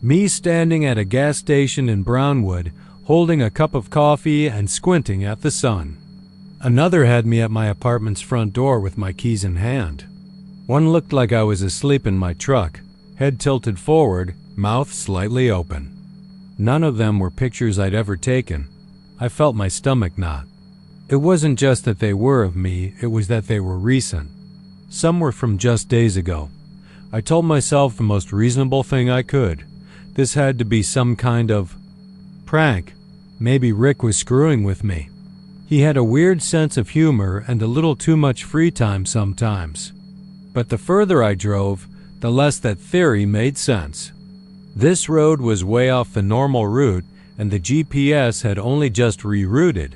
me standing at a gas station in Brownwood, holding a cup of coffee and squinting at the sun. Another had me at my apartment's front door with my keys in hand. One looked like I was asleep in my truck, head tilted forward, mouth slightly open. None of them were pictures I'd ever taken. I felt my stomach knot. It wasn't just that they were of me, it was that they were recent. Some were from just days ago. I told myself the most reasonable thing I could. This had to be some kind of prank. Maybe Rick was screwing with me. He had a weird sense of humor and a little too much free time sometimes. But the further I drove, the less that theory made sense. This road was way off the normal route, and the GPS had only just rerouted.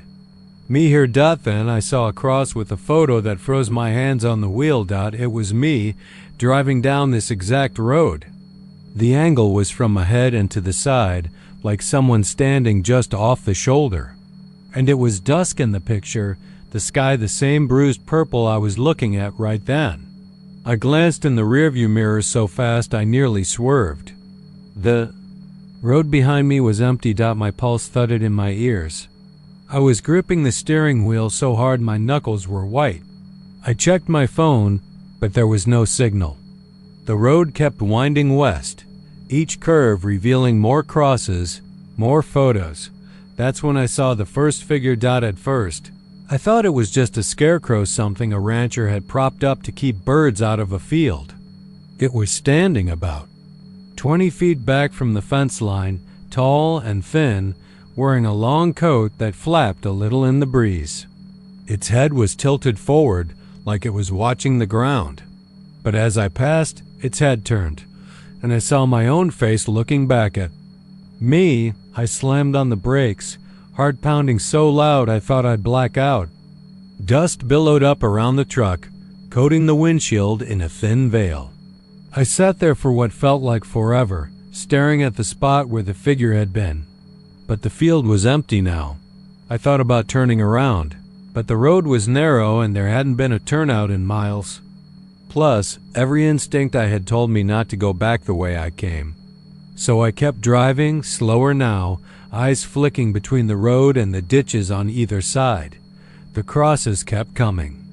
Me here. Then I saw a cross with a photo that froze my hands on the wheel. It was me driving down this exact road. The angle was from ahead and to the side, like someone standing just off the shoulder. And it was dusk in the picture, the sky the same bruised purple I was looking at right then. I glanced in the rearview mirror so fast I nearly swerved. The road behind me was empty. My pulse thudded in my ears. I was gripping the steering wheel so hard my knuckles were white. I checked my phone, but there was no signal. The road kept winding west, each curve revealing more crosses, more photos. That's when I saw the first figure. At first, I thought it was just a scarecrow, something a rancher had propped up to keep birds out of a field. It was standing about 20 feet back from the fence line, tall and thin, wearing a long coat that flapped a little in the breeze. Its head was tilted forward, like it was watching the ground. But as I passed, its head turned, and I saw my own face looking back at me. I slammed on the brakes, heart pounding so loud I thought I'd black out. Dust billowed up around the truck, coating the windshield in a thin veil. I sat there for what felt like forever, staring at the spot where the figure had been. But the field was empty now. I thought about turning around, but the road was narrow and there hadn't been a turnout in miles. Plus, every instinct I had told me not to go back the way I came. So I kept driving, slower now, eyes flicking between the road and the ditches on either side. The crosses kept coming.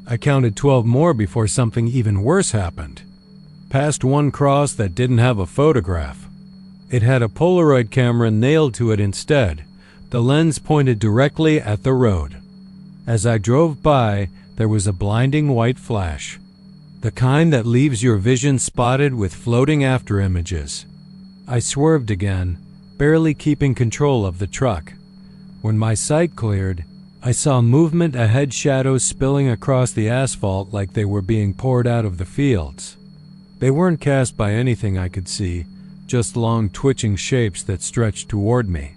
I counted 12 more before something even worse happened. Past one cross that didn't have a photograph. It had a Polaroid camera nailed to it instead. The lens pointed directly at the road. As I drove by, there was a blinding white flash. The kind that leaves your vision spotted with floating after images. I swerved again, barely keeping control of the truck. When my sight cleared, I saw movement ahead, shadows spilling across the asphalt like they were being poured out of the fields. They weren't cast by anything I could see, just long twitching shapes that stretched toward me.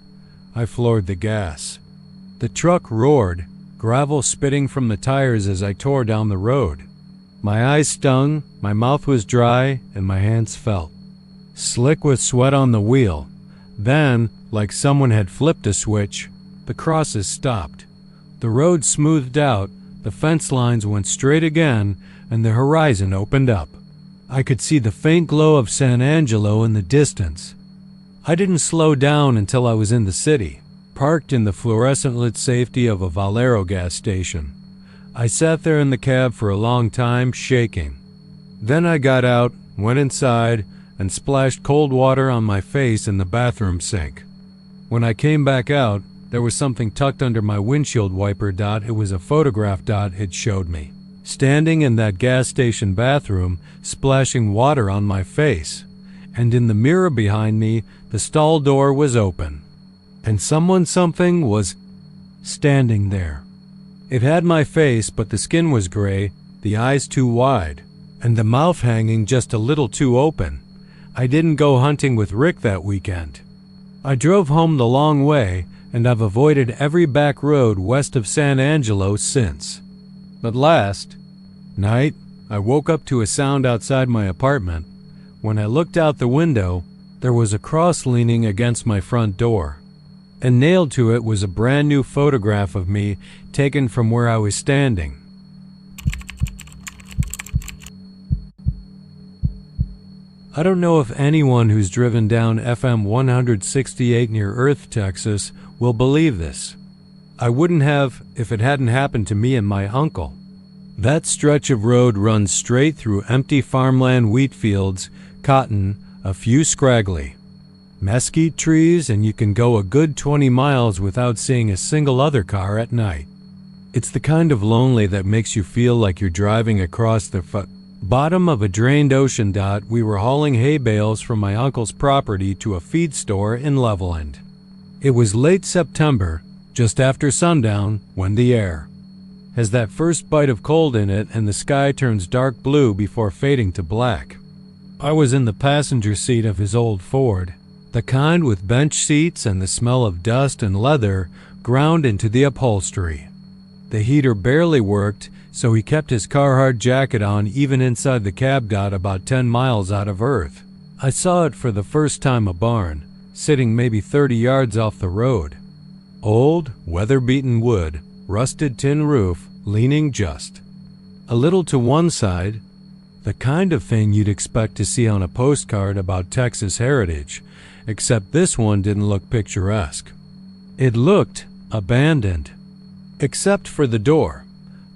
I floored the gas. The truck roared, gravel spitting from the tires as I tore down the road. My eyes stung, my mouth was dry, and my hands felt slick with sweat on the wheel. Then, like someone had flipped a switch, the crosses stopped. The road smoothed out, the fence lines went straight again, and the horizon opened up. I could see the faint glow of San Angelo in the distance. I didn't slow down until I was in the city, parked in the fluorescent-lit safety of a Valero gas station. I sat there in the cab for a long time, shaking. Then I got out, went inside, and splashed cold water on my face in the bathroom sink. When I came back out, there was something tucked under my windshield wiper. It was a photograph it showed me, standing in that gas station bathroom, splashing water on my face. And in the mirror behind me, the stall door was open. And something was standing there. It had my face, but the skin was gray, the eyes too wide, and the mouth hanging just a little too open. I didn't go hunting with Rick that weekend. I drove home the long way, and I've avoided every back road west of San Angelo since. But last night, I woke up to a sound outside my apartment. When I looked out the window, there was a cross leaning against my front door. And nailed to it was a brand new photograph of me taken from where I was standing. I don't know if anyone who's driven down FM 168 near Earth, Texas, will believe this. I wouldn't have if it hadn't happened to me and my uncle. That stretch of road runs straight through empty farmland, wheat fields, cotton, a few scraggly mesquite trees, and you can go a good 20 miles without seeing a single other car at night. It's the kind of lonely that makes you feel like you're driving across the bottom of a drained ocean. We were hauling hay bales from my uncle's property to a feed store in Leveland. It was late September, just after sundown, when the air has that first bite of cold in it and the sky turns dark blue before fading to black. I was in the passenger seat of his old Ford, the kind with bench seats and the smell of dust and leather ground into the upholstery. The heater barely worked, so he kept his Carhartt jacket on even inside the cab. About 10 miles out of Earth, I saw it for the first time, a barn, sitting maybe 30 yards off the road. Old, weather-beaten wood, rusted tin roof, leaning just a little to one side, the kind of thing you'd expect to see on a postcard about Texas heritage, except this one didn't look picturesque. It looked abandoned, except for the door.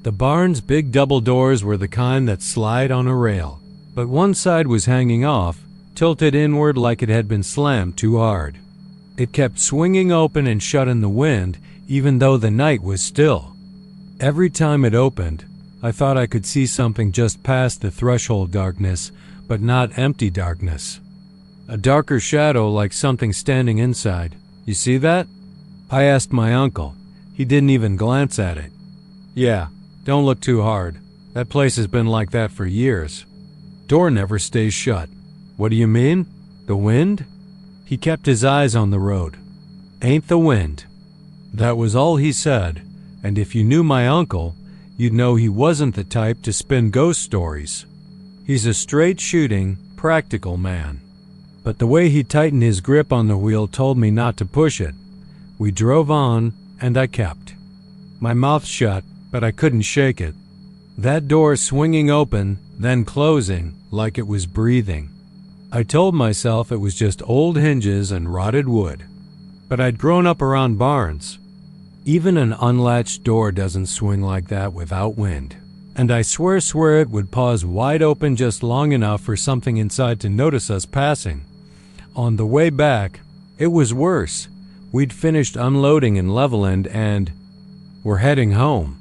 The barn's big double doors were the kind that slide on a rail, but one side was hanging off, tilted inward like it had been slammed too hard. It kept swinging open and shut in the wind, even though the night was still. Every time it opened, I thought I could see something just past the threshold darkness, but not empty darkness. A darker shadow, like something standing inside. You see that? I asked my uncle. He didn't even glance at it. Yeah, don't look too hard. That place has been like that for years. Door never stays shut. What do you mean? The wind? He kept his eyes on the road. Ain't the wind. That was all he said, and if you knew my uncle, you'd know he wasn't the type to spin ghost stories. He's a straight-shooting, practical man. But the way he tightened his grip on the wheel told me not to push it. We drove on, and I kept my mouth shut, but I couldn't shake it. That door swinging open, then closing, like it was breathing. I told myself it was just old hinges and rotted wood. But I'd grown up around barns. Even an unlatched door doesn't swing like that without wind. And I swear it would pause wide open just long enough for something inside to notice us passing. On the way back, it was worse. We'd finished unloading in Leveland and were heading home.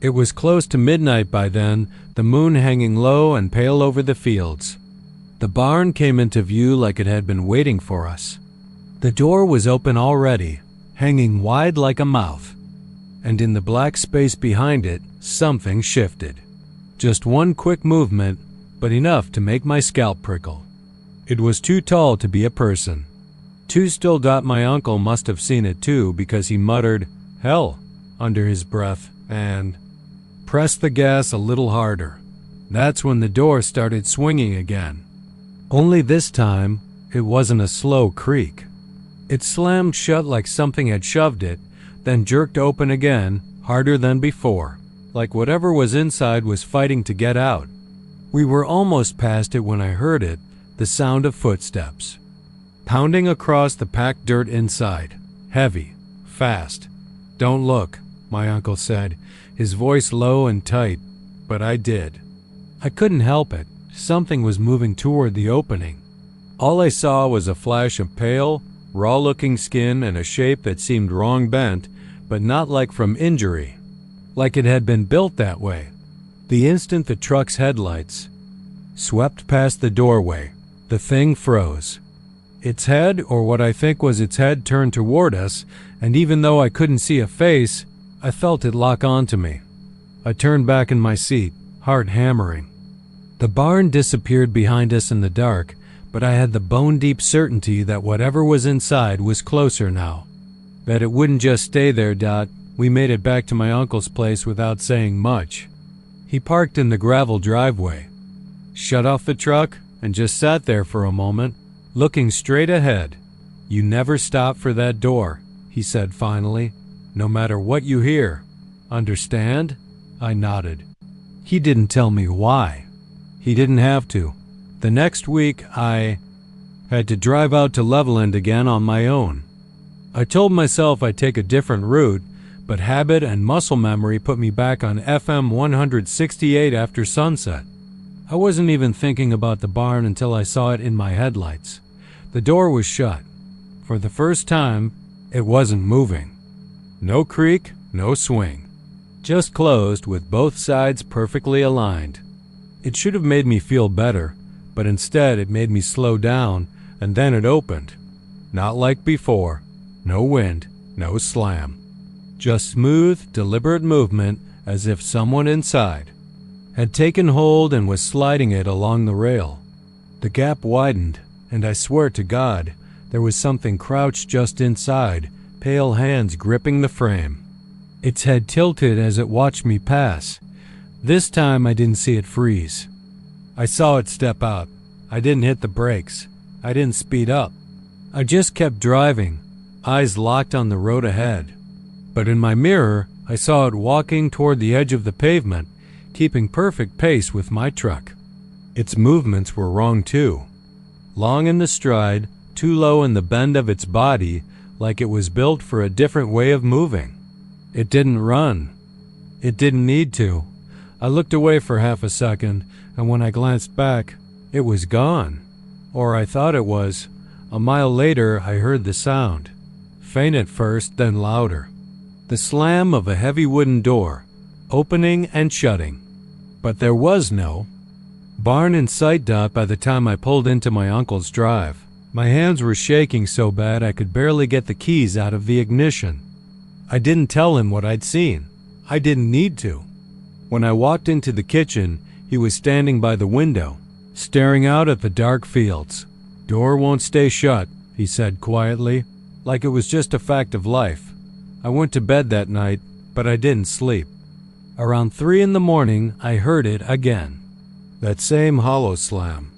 It was close to midnight by then, the moon hanging low and pale over the fields. The barn came into view like it had been waiting for us. The door was open already, hanging wide like a mouth, and in the black space behind it, something shifted. Just one quick movement, but enough to make my scalp prickle. It was too tall to be a person. Too still. My uncle must have seen it too, because he muttered, "Hell," under his breath, and pressed the gas a little harder. That's when the door started swinging again. Only this time, it wasn't a slow creak. It slammed shut like something had shoved it, then jerked open again, harder than before, like whatever was inside was fighting to get out. We were almost past it when I heard it, the sound of footsteps, pounding across the packed dirt inside, heavy, fast. "Don't look," my uncle said, his voice low and tight, but I did. I couldn't help it. Something was moving toward the opening. All I saw was a flash of pale, raw-looking skin and a shape that seemed wrong bent, but not like from injury. Like it had been built that way. The instant the truck's headlights swept past the doorway, the thing froze. Its head, or what I think was its head, turned toward us, and even though I couldn't see a face, I felt it lock onto me. I turned back in my seat, heart hammering. The barn disappeared behind us in the dark, but I had the bone-deep certainty that whatever was inside was closer now. That it wouldn't just stay there. We made it back to my uncle's place without saying much. He parked in the gravel driveway, shut off the truck, and just sat there for a moment, looking straight ahead. "You never stop for that door," he said finally, "no matter what you hear. Understand?" I nodded. He didn't tell me why. He didn't have to. The next week, I had to drive out to Leveland again on my own. I told myself I'd take a different route, but habit and muscle memory put me back on FM 168 after sunset. I wasn't even thinking about the barn until I saw it in my headlights. The door was shut. For the first time, it wasn't moving. No creak, no swing. Just closed with both sides perfectly aligned. It should have made me feel better, but instead it made me slow down, and then it opened. Not like before. No wind, no slam. Just smooth, deliberate movement as if someone inside had taken hold and was sliding it along the rail. The gap widened, and I swear to God, there was something crouched just inside, pale hands gripping the frame. Its head tilted as it watched me pass. This time I didn't see it freeze. I saw it step out. I didn't hit the brakes. I didn't speed up. I just kept driving, eyes locked on the road ahead. But in my mirror, I saw it walking toward the edge of the pavement, keeping perfect pace with my truck. Its movements were wrong too. Long in the stride, too low in the bend of its body, like it was built for a different way of moving. It didn't run. It didn't need to. I looked away for half a second, and when I glanced back, it was gone. Or I thought it was. A mile later, I heard the sound. Faint at first, then louder. The slam of a heavy wooden door, opening and shutting. But there was no barn in sight. By the time I pulled into my uncle's drive, my hands were shaking so bad I could barely get the keys out of the ignition. I didn't tell him what I'd seen. I didn't need to. When I walked into the kitchen, he was standing by the window, staring out at the dark fields. "Door won't stay shut," he said quietly, like it was just a fact of life. I went to bed that night, but I didn't sleep. Around 3 in the morning, I heard it again. That same hollow slam.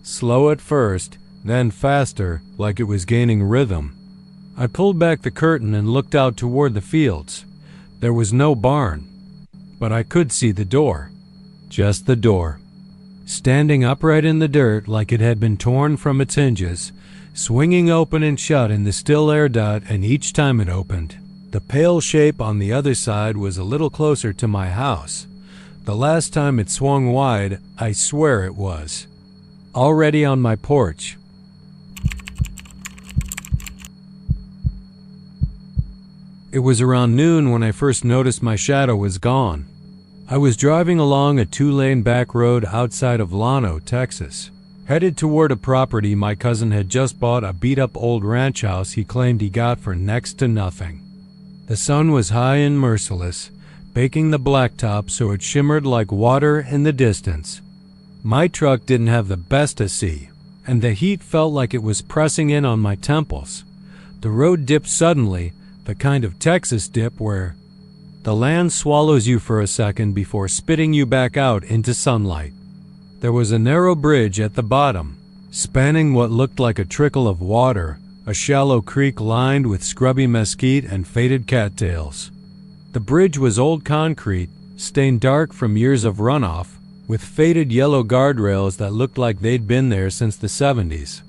Slow at first, then faster, like it was gaining rhythm. I pulled back the curtain and looked out toward the fields. There was no barn, but I could see the door. Just the door. Standing upright in the dirt like it had been torn from its hinges, swinging open and shut in the still air. And each time it opened, the pale shape on the other side was a little closer to my house. The last time it swung wide, I swear it was. Already on my porch. It was around noon when I first noticed my shadow was gone. I was driving along a 2-lane back road outside of Llano, Texas, headed toward a property my cousin had just bought, a beat-up old ranch house he claimed he got for next to nothing. The sun was high and merciless, baking the blacktop so it shimmered like water in the distance. My truck didn't have the best of see, and the heat felt like it was pressing in on my temples. The road dipped suddenly, the kind of Texas dip where the land swallows you for a second before spitting you back out into sunlight. There was a narrow bridge at the bottom, spanning what looked like a trickle of water, a shallow creek lined with scrubby mesquite and faded cattails. The bridge was old concrete, stained dark from years of runoff, with faded yellow guardrails that looked like they'd been there since the 70s.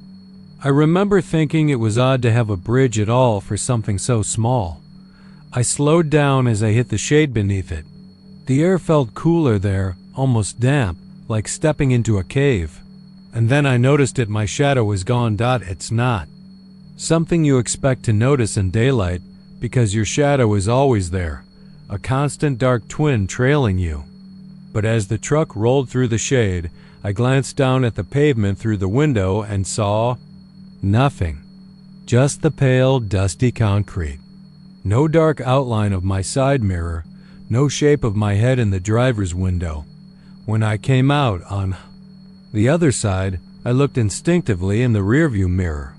I remember thinking it was odd to have a bridge at all for something so small. I slowed down as I hit the shade beneath it. The air felt cooler there, almost damp, like stepping into a cave. And then I noticed it. My shadow was gone. It's not something you expect to notice in daylight, because your shadow is always there, a constant dark twin trailing you. But as the truck rolled through the shade, I glanced down at the pavement through the window and saw nothing. Just the pale, dusty concrete. No dark outline of my side mirror, no shape of my head in the driver's window. When I came out on the other side, I looked instinctively in the rearview mirror.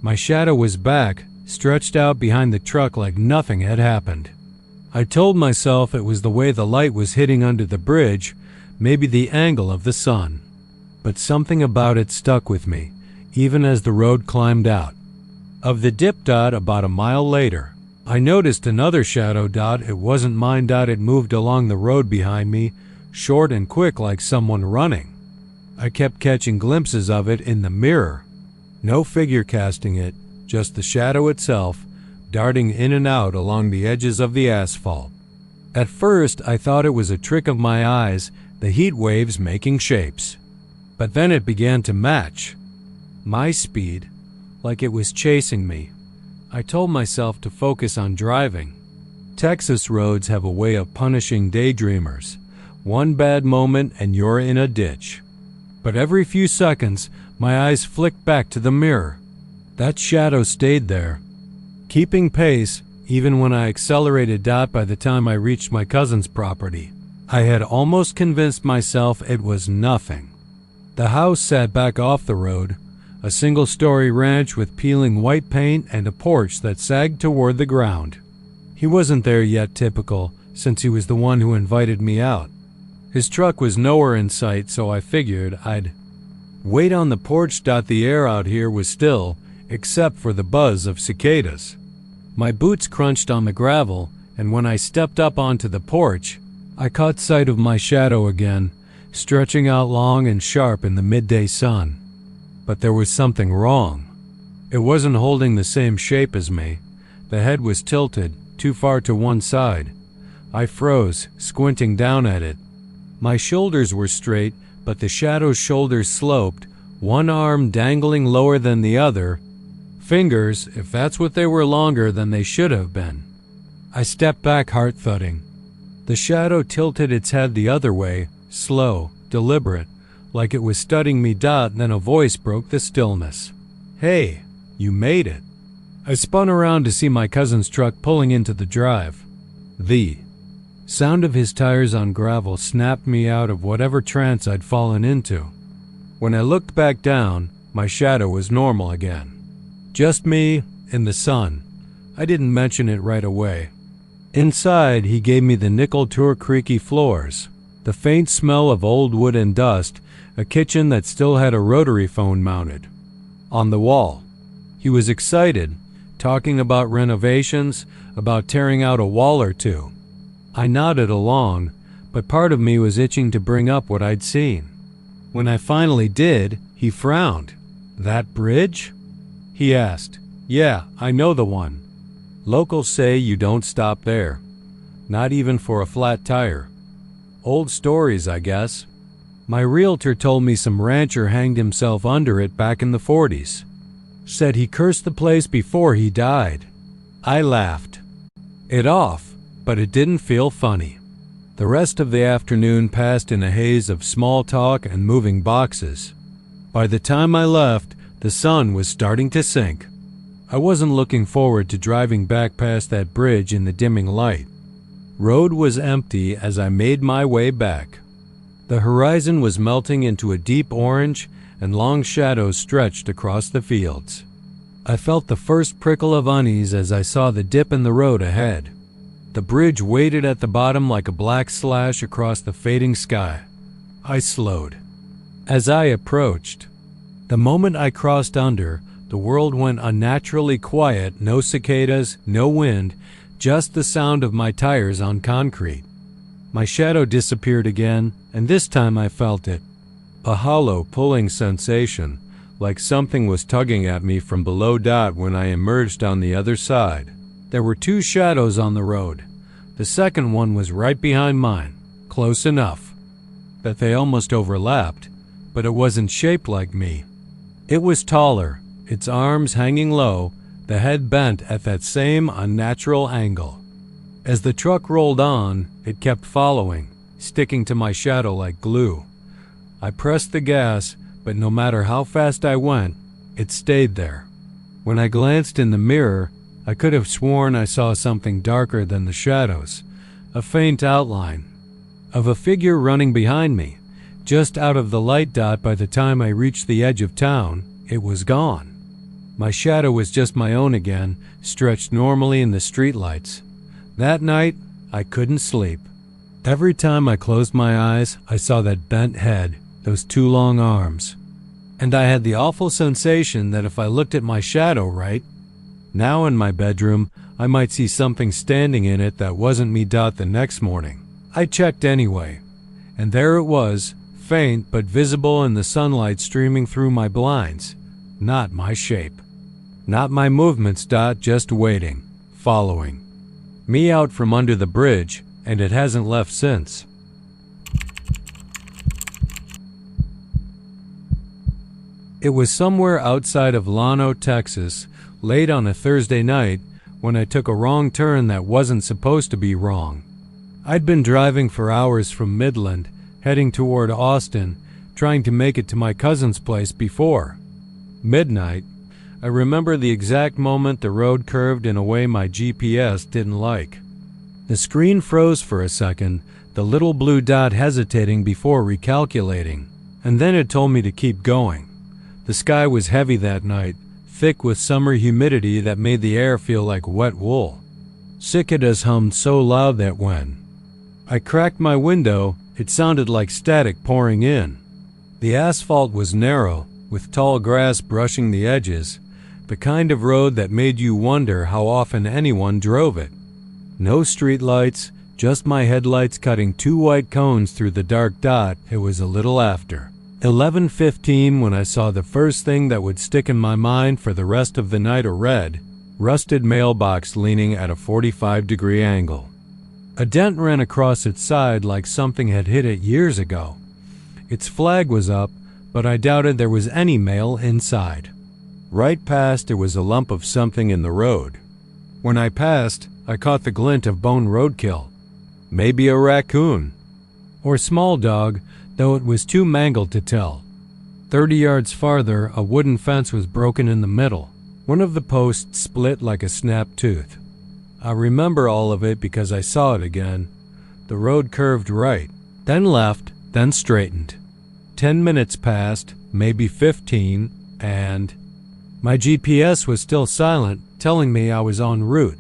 My shadow was back, stretched out behind the truck like nothing had happened. I told myself it was the way the light was hitting under the bridge, maybe the angle of the sun. But something about it stuck with me, even as the road climbed out. Of the dip. About a mile later, I noticed another shadow. It wasn't mine. It moved along the road behind me, short and quick like someone running. I kept catching glimpses of it in the mirror. No figure casting it, just the shadow itself, darting in and out along the edges of the asphalt. At first, I thought it was a trick of my eyes, the heat waves making shapes. But then it began to match my speed, like it was chasing me. I told myself to focus on driving. Texas roads have a way of punishing daydreamers. One bad moment and you're in a ditch. But every few seconds, my eyes flicked back to the mirror. That shadow stayed there, keeping pace even when I accelerated. By the time I reached my cousin's property, I had almost convinced myself it was nothing. The house sat back off the road, a single-story ranch with peeling white paint and a porch that sagged toward the ground. He wasn't there yet, typical, since he was the one who invited me out. His truck was nowhere in sight, so I figured I'd wait on the porch. The air out here was still, except for the buzz of cicadas. My boots crunched on the gravel, and when I stepped up onto the porch, I caught sight of my shadow again, stretching out long and sharp in the midday sun. But there was something wrong. It wasn't holding the same shape as me. The head was tilted, too far to one side. I froze, squinting down at it. My shoulders were straight, but the shadow's shoulders sloped, one arm dangling lower than the other. Fingers, if that's what they were, longer than they should have been. I stepped back, heart thudding. The shadow tilted its head the other way, slow, deliberate, like it was studying me. Then a voice broke the stillness. "Hey, you made it." I spun around to see my cousin's truck pulling into the drive. The sound of his tires on gravel snapped me out of whatever trance I'd fallen into. When I looked back down, my shadow was normal again. Just me, in the sun. I didn't mention it right away. Inside, he gave me the nickel-tour creaky floors, the faint smell of old wood and dust, a kitchen that still had a rotary phone mounted on the wall. He was excited, talking about renovations, about tearing out a wall or two. I nodded along, but part of me was itching to bring up what I'd seen. When I finally did, he frowned. "That bridge?" he asked. "Yeah, I know the one. Locals say you don't stop there. Not even for a flat tire. Old stories, I guess. My realtor told me some rancher hanged himself under it back in the 40s. Said he cursed the place before he died." I laughed it off, but it didn't feel funny. The rest of the afternoon passed in a haze of small talk and moving boxes. By the time I left, the sun was starting to sink. I wasn't looking forward to driving back past that bridge in the dimming light. Road was empty as I made my way back. The horizon was melting into a deep orange, and long shadows stretched across the fields. I felt the first prickle of unease as I saw the dip in the road ahead. The bridge waited at the bottom like a black slash across the fading sky. I slowed. As I approached, the moment I crossed under, the world went unnaturally quiet. No cicadas, no wind, just the sound of my tires on concrete. My shadow disappeared again, and this time I felt it. A hollow, pulling sensation, like something was tugging at me from below. When I emerged on the other side, there were two shadows on the road. The second one was right behind mine, close enough that they almost overlapped, but it wasn't shaped like me. It was taller, its arms hanging low, the head bent at that same unnatural angle. As the truck rolled on, it kept following, sticking to my shadow like glue. I pressed the gas, but no matter how fast I went, it stayed there. When I glanced in the mirror, I could have sworn I saw something darker than the shadows, a faint outline of a figure running behind me, just out of the light. By the time I reached the edge of town, it was gone. My shadow was just my own again, stretched normally in the streetlights. That night, I couldn't sleep. Every time I closed my eyes, I saw that bent head, those two long arms. And I had the awful sensation that if I looked at my shadow right, now in my bedroom, I might see something standing in it that wasn't me. The next morning, I checked anyway, and there it was, faint but visible in the sunlight streaming through my blinds. Not my shape. Not my movements. Just waiting, following me out from under the bridge, and it hasn't left since. It was somewhere outside of Llano, Texas, late on a Thursday night when I took a wrong turn that wasn't supposed to be wrong. I'd been driving for hours from Midland, heading toward Austin, trying to make it to my cousin's place before midnight. I remember the exact moment the road curved in a way my GPS didn't like. The screen froze for a second, the little blue dot hesitating before recalculating, and then it told me to keep going. The sky was heavy that night, thick with summer humidity that made the air feel like wet wool. Cicadas hummed so loud that when I cracked my window, it sounded like static pouring in. The asphalt was narrow, with tall grass brushing the edges, the kind of road that made you wonder how often anyone drove it. No streetlights, just my headlights cutting two white cones through the dark dot. It was a little after 11:15 when I saw the first thing that would stick in my mind for the rest of the night: a red, rusted mailbox leaning at a 45-degree angle. A dent ran across its side like something had hit it years ago. Its flag was up, but I doubted there was any mail inside. Right past it was a lump of something in the road. When I passed, I caught the glint of bone roadkill. Maybe a raccoon. Or small dog, though it was too mangled to tell. 30 yards farther, a wooden fence was broken in the middle. One of the posts split like a snapped tooth. I remember all of it because I saw it again. The road curved right, then left, then straightened. 10 minutes passed, maybe 15, and my GPS was still silent, telling me I was en route.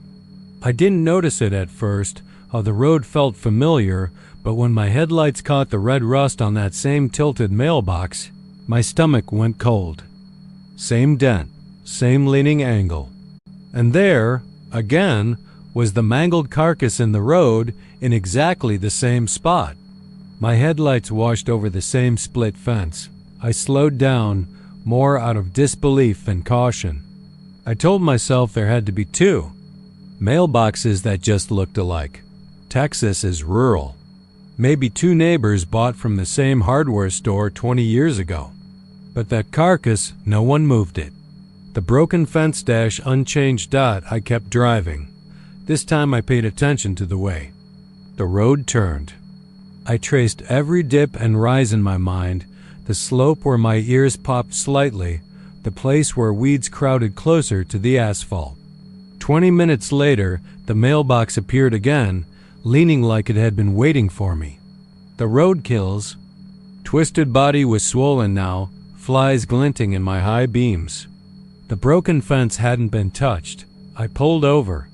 I didn't notice it at first, how the road felt familiar, but when my headlights caught the red rust on that same tilted mailbox, my stomach went cold. Same dent, same leaning angle. And there, again, was the mangled carcass in the road in exactly the same spot. My headlights washed over the same split fence. I slowed down, more out of disbelief than caution. I told myself there had to be two mailboxes that just looked alike. Texas is rural. Maybe two neighbors bought from the same hardware store 20 years ago. But that carcass, no one moved it. The broken fence dash unchanged dot. I kept driving. This time I paid attention to the way the road turned. I traced every dip and rise in my mind, the slope where my ears popped slightly, the place where weeds crowded closer to the asphalt. 20 minutes later, the mailbox appeared again, leaning like it had been waiting for me. The roadkill's twisted body was swollen now, flies glinting in my high beams. The broken fence hadn't been touched. I pulled over.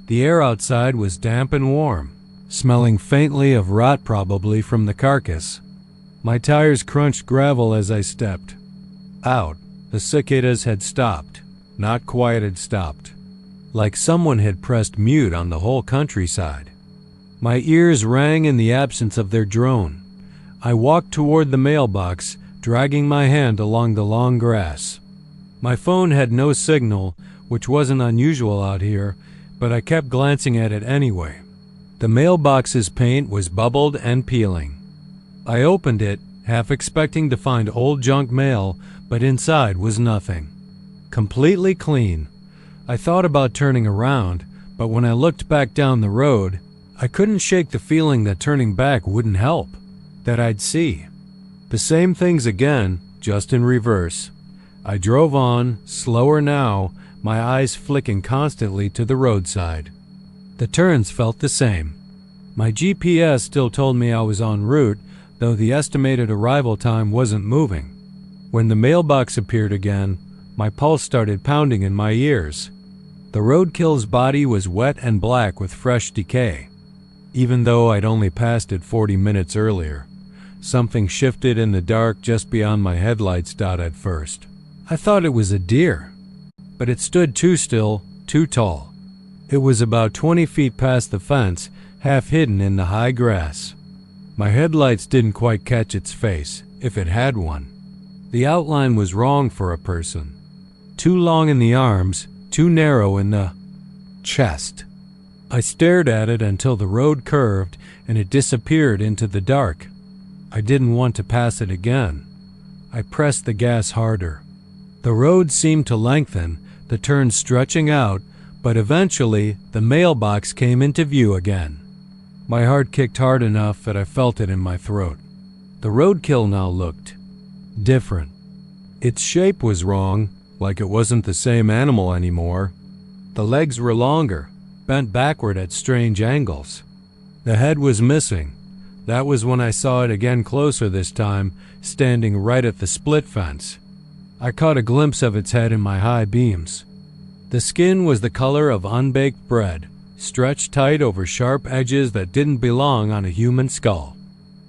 The air outside was damp and warm, smelling faintly of rot probably from the carcass. My tires crunched gravel as I stepped out. The cicadas had stopped. Not quite had stopped. Like someone had pressed mute on the whole countryside. My ears rang in the absence of their drone. I walked toward the mailbox, dragging my hand along the long grass. My phone had no signal, which wasn't unusual out here, but I kept glancing at it anyway. The mailbox's paint was bubbled and peeling. I opened it, half expecting to find old junk mail, but inside was nothing. Completely clean. I thought about turning around, but when I looked back down the road, I couldn't shake the feeling that turning back wouldn't help, that I'd see the same things again, just in reverse. I drove on, slower now, my eyes flicking constantly to the roadside. The turns felt the same. My GPS still told me I was en route, though the estimated arrival time wasn't moving. When the mailbox appeared again, my pulse started pounding in my ears. The roadkill's body was wet and black with fresh decay. Even though I'd only passed it 40 minutes earlier, something shifted in the dark just beyond my headlights dot at first. I thought it was a deer, but it stood too still, too tall. It was about 20 feet past the fence, half hidden in the high grass. My headlights didn't quite catch its face, if it had one. The outline was wrong for a person. Too long in the arms, too narrow in the chest. I stared at it until the road curved and it disappeared into the dark. I didn't want to pass it again. I pressed the gas harder. The road seemed to lengthen, the turn stretching out, but eventually the mailbox came into view again. My heart kicked hard enough that I felt it in my throat. The roadkill now looked different. Its shape was wrong, like it wasn't the same animal anymore. The legs were longer, bent backward at strange angles. The head was missing. That was when I saw it again closer this time, standing right at the split fence. I caught a glimpse of its head in my high beams. The skin was the color of unbaked bread, stretched tight over sharp edges that didn't belong on a human skull.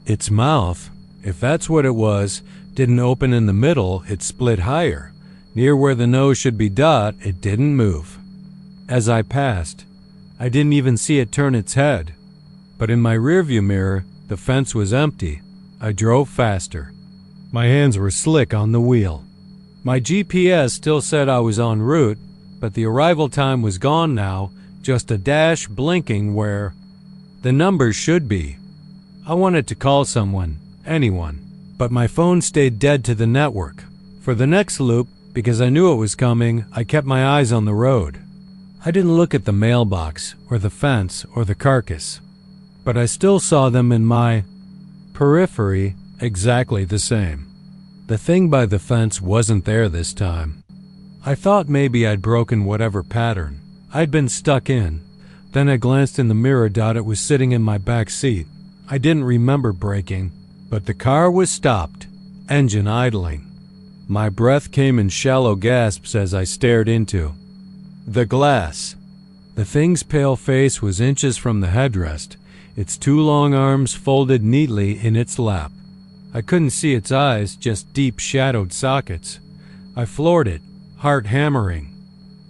Its mouth, if that's what it was, didn't open in the middle, it split higher. Near where the nose should be, it didn't move. As I passed, I didn't even see it turn its head. But in my rearview mirror, the fence was empty. I drove faster. My hands were slick on the wheel. My GPS still said I was en route, but the arrival time was gone now, just a dash blinking where the numbers should be. I wanted to call someone, anyone, but my phone stayed dead to the network. For the next loop, because I knew it was coming, I kept my eyes on the road. I didn't look at the mailbox, or the fence, or the carcass, but I still saw them in my periphery exactly the same. The thing by the fence wasn't there this time. I thought maybe I'd broken whatever pattern I'd been stuck in. Then I glanced in the mirror. It was sitting in my back seat. I didn't remember braking, but the car was stopped, engine idling. My breath came in shallow gasps as I stared into the glass. The thing's pale face was inches from the headrest, its two long arms folded neatly in its lap. I couldn't see its eyes, just deep shadowed sockets. I floored it, heart hammering.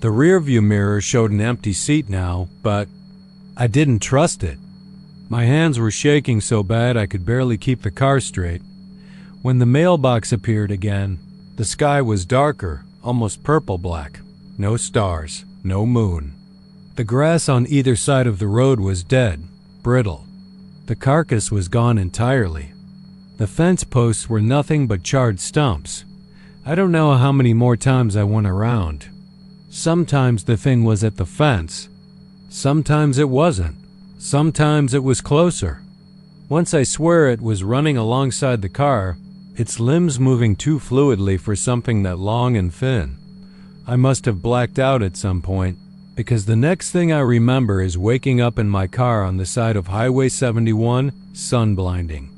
The rearview mirror showed an empty seat now, but I didn't trust it. My hands were shaking so bad I could barely keep the car straight. When the mailbox appeared again, the sky was darker, almost purple-black. No stars, no moon. The grass on either side of the road was dead, brittle. The carcass was gone entirely. The fence posts were nothing but charred stumps. I don't know how many more times I went around. Sometimes the thing was at the fence. Sometimes it wasn't. Sometimes it was closer. Once I swear it was running alongside the car, its limbs moving too fluidly for something that long and thin. I must have blacked out at some point, because the next thing I remember is waking up in my car on the side of Highway 71, sun blinding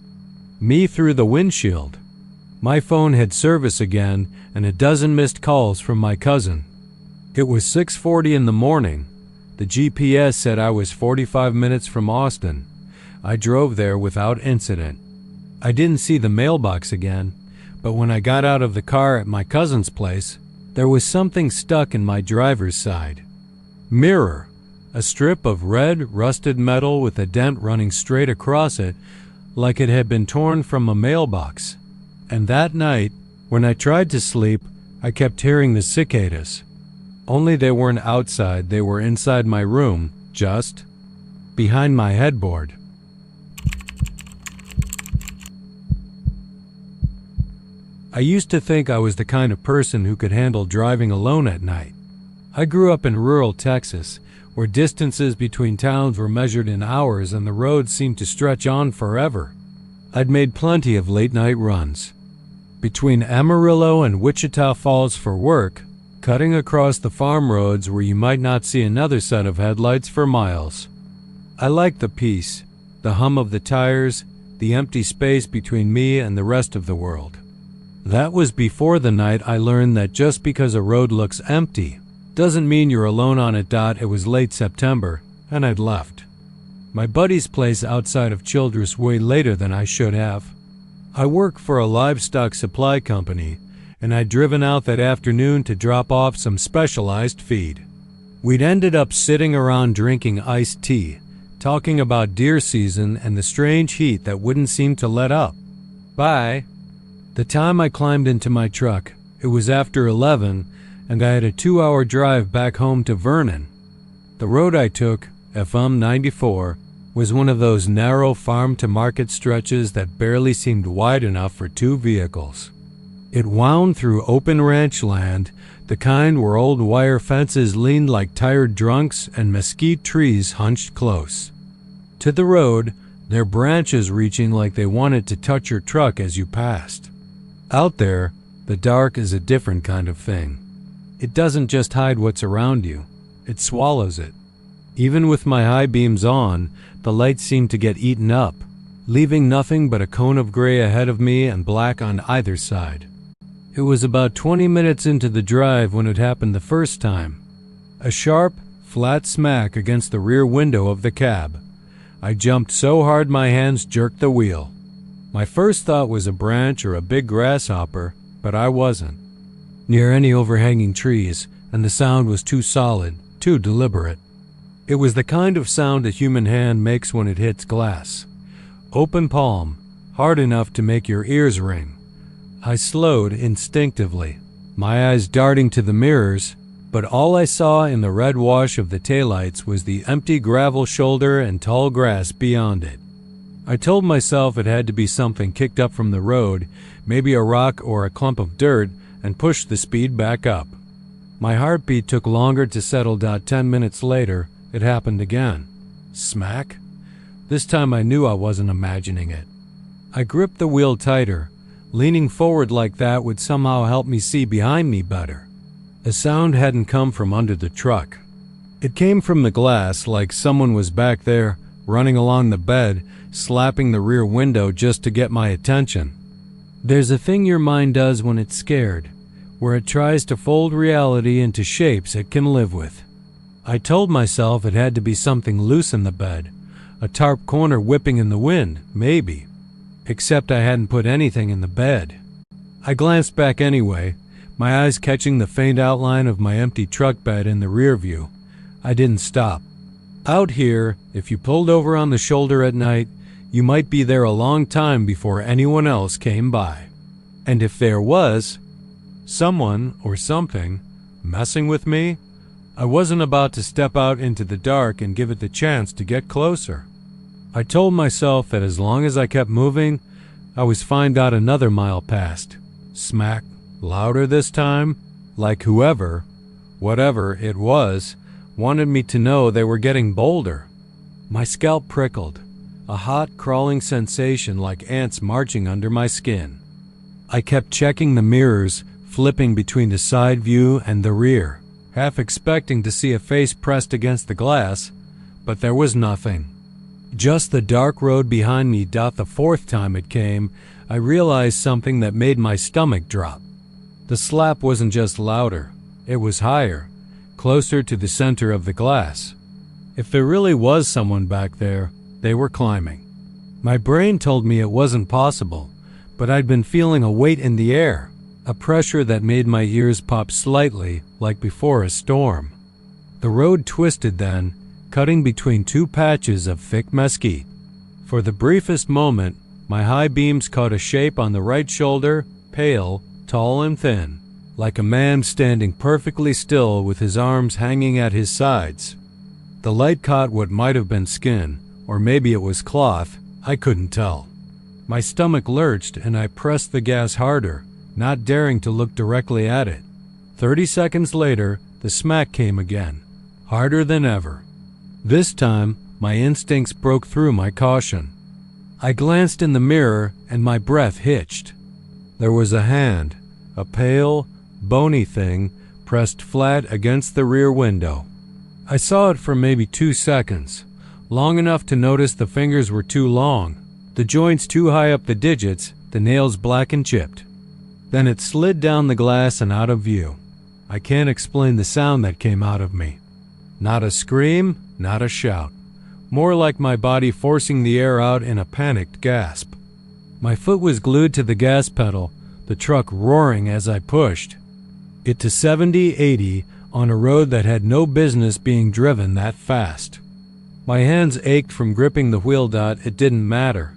me through the windshield. My phone had service again and a dozen missed calls from my cousin. It was 6:40 in the morning. The GPS said I was 45 minutes from Austin. I drove there without incident. I didn't see the mailbox again, but when I got out of the car at my cousin's place, there was something stuck in my driver's side mirror, a strip of red, rusted metal with a dent running straight across it like it had been torn from a mailbox. And that night, when I tried to sleep, I kept hearing the cicadas. Only they weren't outside, they were inside my room, just behind my headboard. I used to think I was the kind of person who could handle driving alone at night. I grew up in rural Texas, where distances between towns were measured in hours and the roads seemed to stretch on forever. I'd made plenty of late-night runs between Amarillo and Wichita Falls for work, cutting across the farm roads where you might not see another set of headlights for miles. I liked the peace, the hum of the tires, the empty space between me and the rest of the world. That was before the night I learned that just because a road looks empty doesn't mean you're alone on it. It was late September, and I'd left my buddy's place outside of Childress way later than I should have. I work for a livestock supply company, and I'd driven out that afternoon to drop off some specialized feed. We'd ended up sitting around drinking iced tea, talking about deer season and the strange heat that wouldn't seem to let up. By the time I climbed into my truck, it was after 11, and I had a 2-hour drive back home to Vernon. The road I took, FM 94, was one of those narrow farm-to-market stretches that barely seemed wide enough for two vehicles. It wound through open ranch land, the kind where old wire fences leaned like tired drunks and mesquite trees hunched close to the road, their branches reaching like they wanted to touch your truck as you passed. Out there, the dark is a different kind of thing. It doesn't just hide what's around you, it swallows it. Even with my high beams on, the light seemed to get eaten up, leaving nothing but a cone of gray ahead of me and black on either side. It was about 20 minutes into the drive when it happened the first time. A sharp, flat smack against the rear window of the cab. I jumped so hard my hands jerked the wheel. My first thought was a branch or a big grasshopper, but I wasn't near any overhanging trees, and the sound was too solid, too deliberate. It was the kind of sound a human hand makes when it hits glass. Open palm, hard enough to make your ears ring. I slowed instinctively, my eyes darting to the mirrors, but all I saw in the red wash of the taillights was the empty gravel shoulder and tall grass beyond it. I told myself it had to be something kicked up from the road, maybe a rock or a clump of dirt, and pushed the speed back up. My heartbeat took longer to settle. 10 minutes later, it happened again. Smack? This time I knew I wasn't imagining it. I gripped the wheel tighter. Leaning forward like that would somehow help me see behind me better. The sound hadn't come from under the truck. It came from the glass, like someone was back there, running along the bed, slapping the rear window just to get my attention. There's a thing your mind does when it's scared, where it tries to fold reality into shapes it can live with. I told myself it had to be something loose in the bed, a tarp corner whipping in the wind, maybe. Except I hadn't put anything in the bed. I glanced back anyway, my eyes catching the faint outline of my empty truck bed in the rear view. I didn't stop. Out here, if you pulled over on the shoulder at night, you might be there a long time before anyone else came by. And if there was someone or something messing with me, I wasn't about to step out into the dark and give it the chance to get closer. I told myself that as long as I kept moving, I was fine. Another mile passed. Smack, louder this time, like whoever, whatever it was, wanted me to know they were getting bolder. My scalp prickled, a hot, crawling sensation like ants marching under my skin. I kept checking the mirrors, flipping between the side view and the rear, half expecting to see a face pressed against the glass, but there was nothing. Just the dark road behind me. The fourth time it came, I realized something that made my stomach drop. The slap wasn't just louder, it was higher, closer to the center of the glass. If there really was someone back there, they were climbing. My brain told me it wasn't possible, but I'd been feeling a weight in the air, a pressure that made my ears pop slightly, like before a storm. The road twisted then, cutting between two patches of thick mesquite. For the briefest moment, my high beams caught a shape on the right shoulder, pale, tall and thin, like a man standing perfectly still with his arms hanging at his sides. The light caught what might have been skin, or maybe it was cloth, I couldn't tell. My stomach lurched and I pressed the gas harder, not daring to look directly at it. 30 seconds later, the smack came again, harder than ever. This time, my instincts broke through my caution. I glanced in the mirror and my breath hitched. There was a hand, a pale, bony thing, pressed flat against the rear window. I saw it for maybe 2 seconds, long enough to notice the fingers were too long, the joints too high up the digits, the nails black and chipped. Then it slid down the glass and out of view. I can't explain the sound that came out of me. Not a scream, not a shout. More like my body forcing the air out in a panicked gasp. My foot was glued to the gas pedal, the truck roaring as I pushed it to 70, 80 on a road that had no business being driven that fast. My hands ached from gripping the wheel. It didn't matter.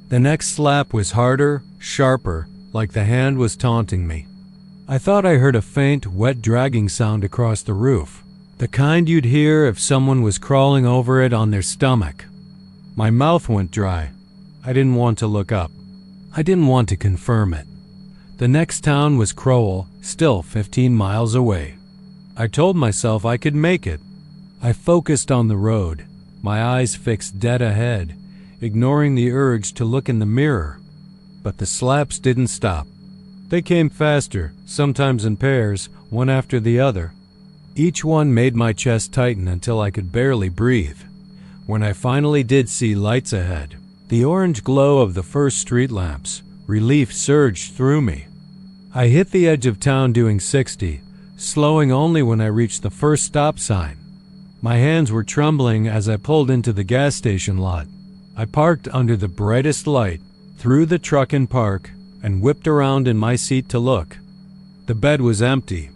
The next slap was harder, sharper, like the hand was taunting me. I thought I heard a faint, wet dragging sound across the roof. The kind you'd hear if someone was crawling over it on their stomach. My mouth went dry. I didn't want to look up. I didn't want to confirm it. The next town was Crowell, still 15 miles away. I told myself I could make it. I focused on the road, my eyes fixed dead ahead, ignoring the urge to look in the mirror. But the slaps didn't stop. They came faster, sometimes in pairs, one after the other. Each one made my chest tighten until I could barely breathe. When I finally did see lights ahead, the orange glow of the first street lamps, relief surged through me. I hit the edge of town doing 60, slowing only when I reached the first stop sign. My hands were trembling as I pulled into the gas station lot. I parked under the brightest light, threw the truck in park, and whipped around in my seat to look. The bed was empty.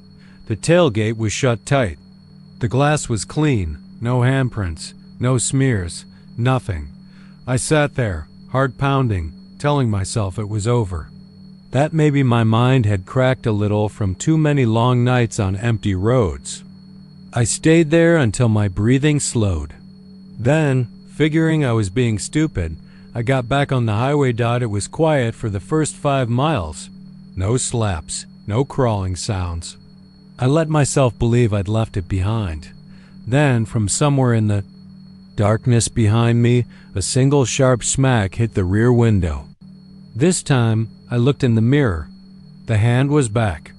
The tailgate was shut tight. The glass was clean, no handprints, no smears, nothing. I sat there, heart pounding, telling myself it was over. That maybe my mind had cracked a little from too many long nights on empty roads. I stayed there until my breathing slowed. Then, figuring I was being stupid, I got back on the highway. It was quiet for the first 5 miles. No slaps, no crawling sounds. I let myself believe I'd left it behind. Then, from somewhere in the darkness behind me, a single sharp smack hit the rear window. This time, I looked in the mirror. The hand was back.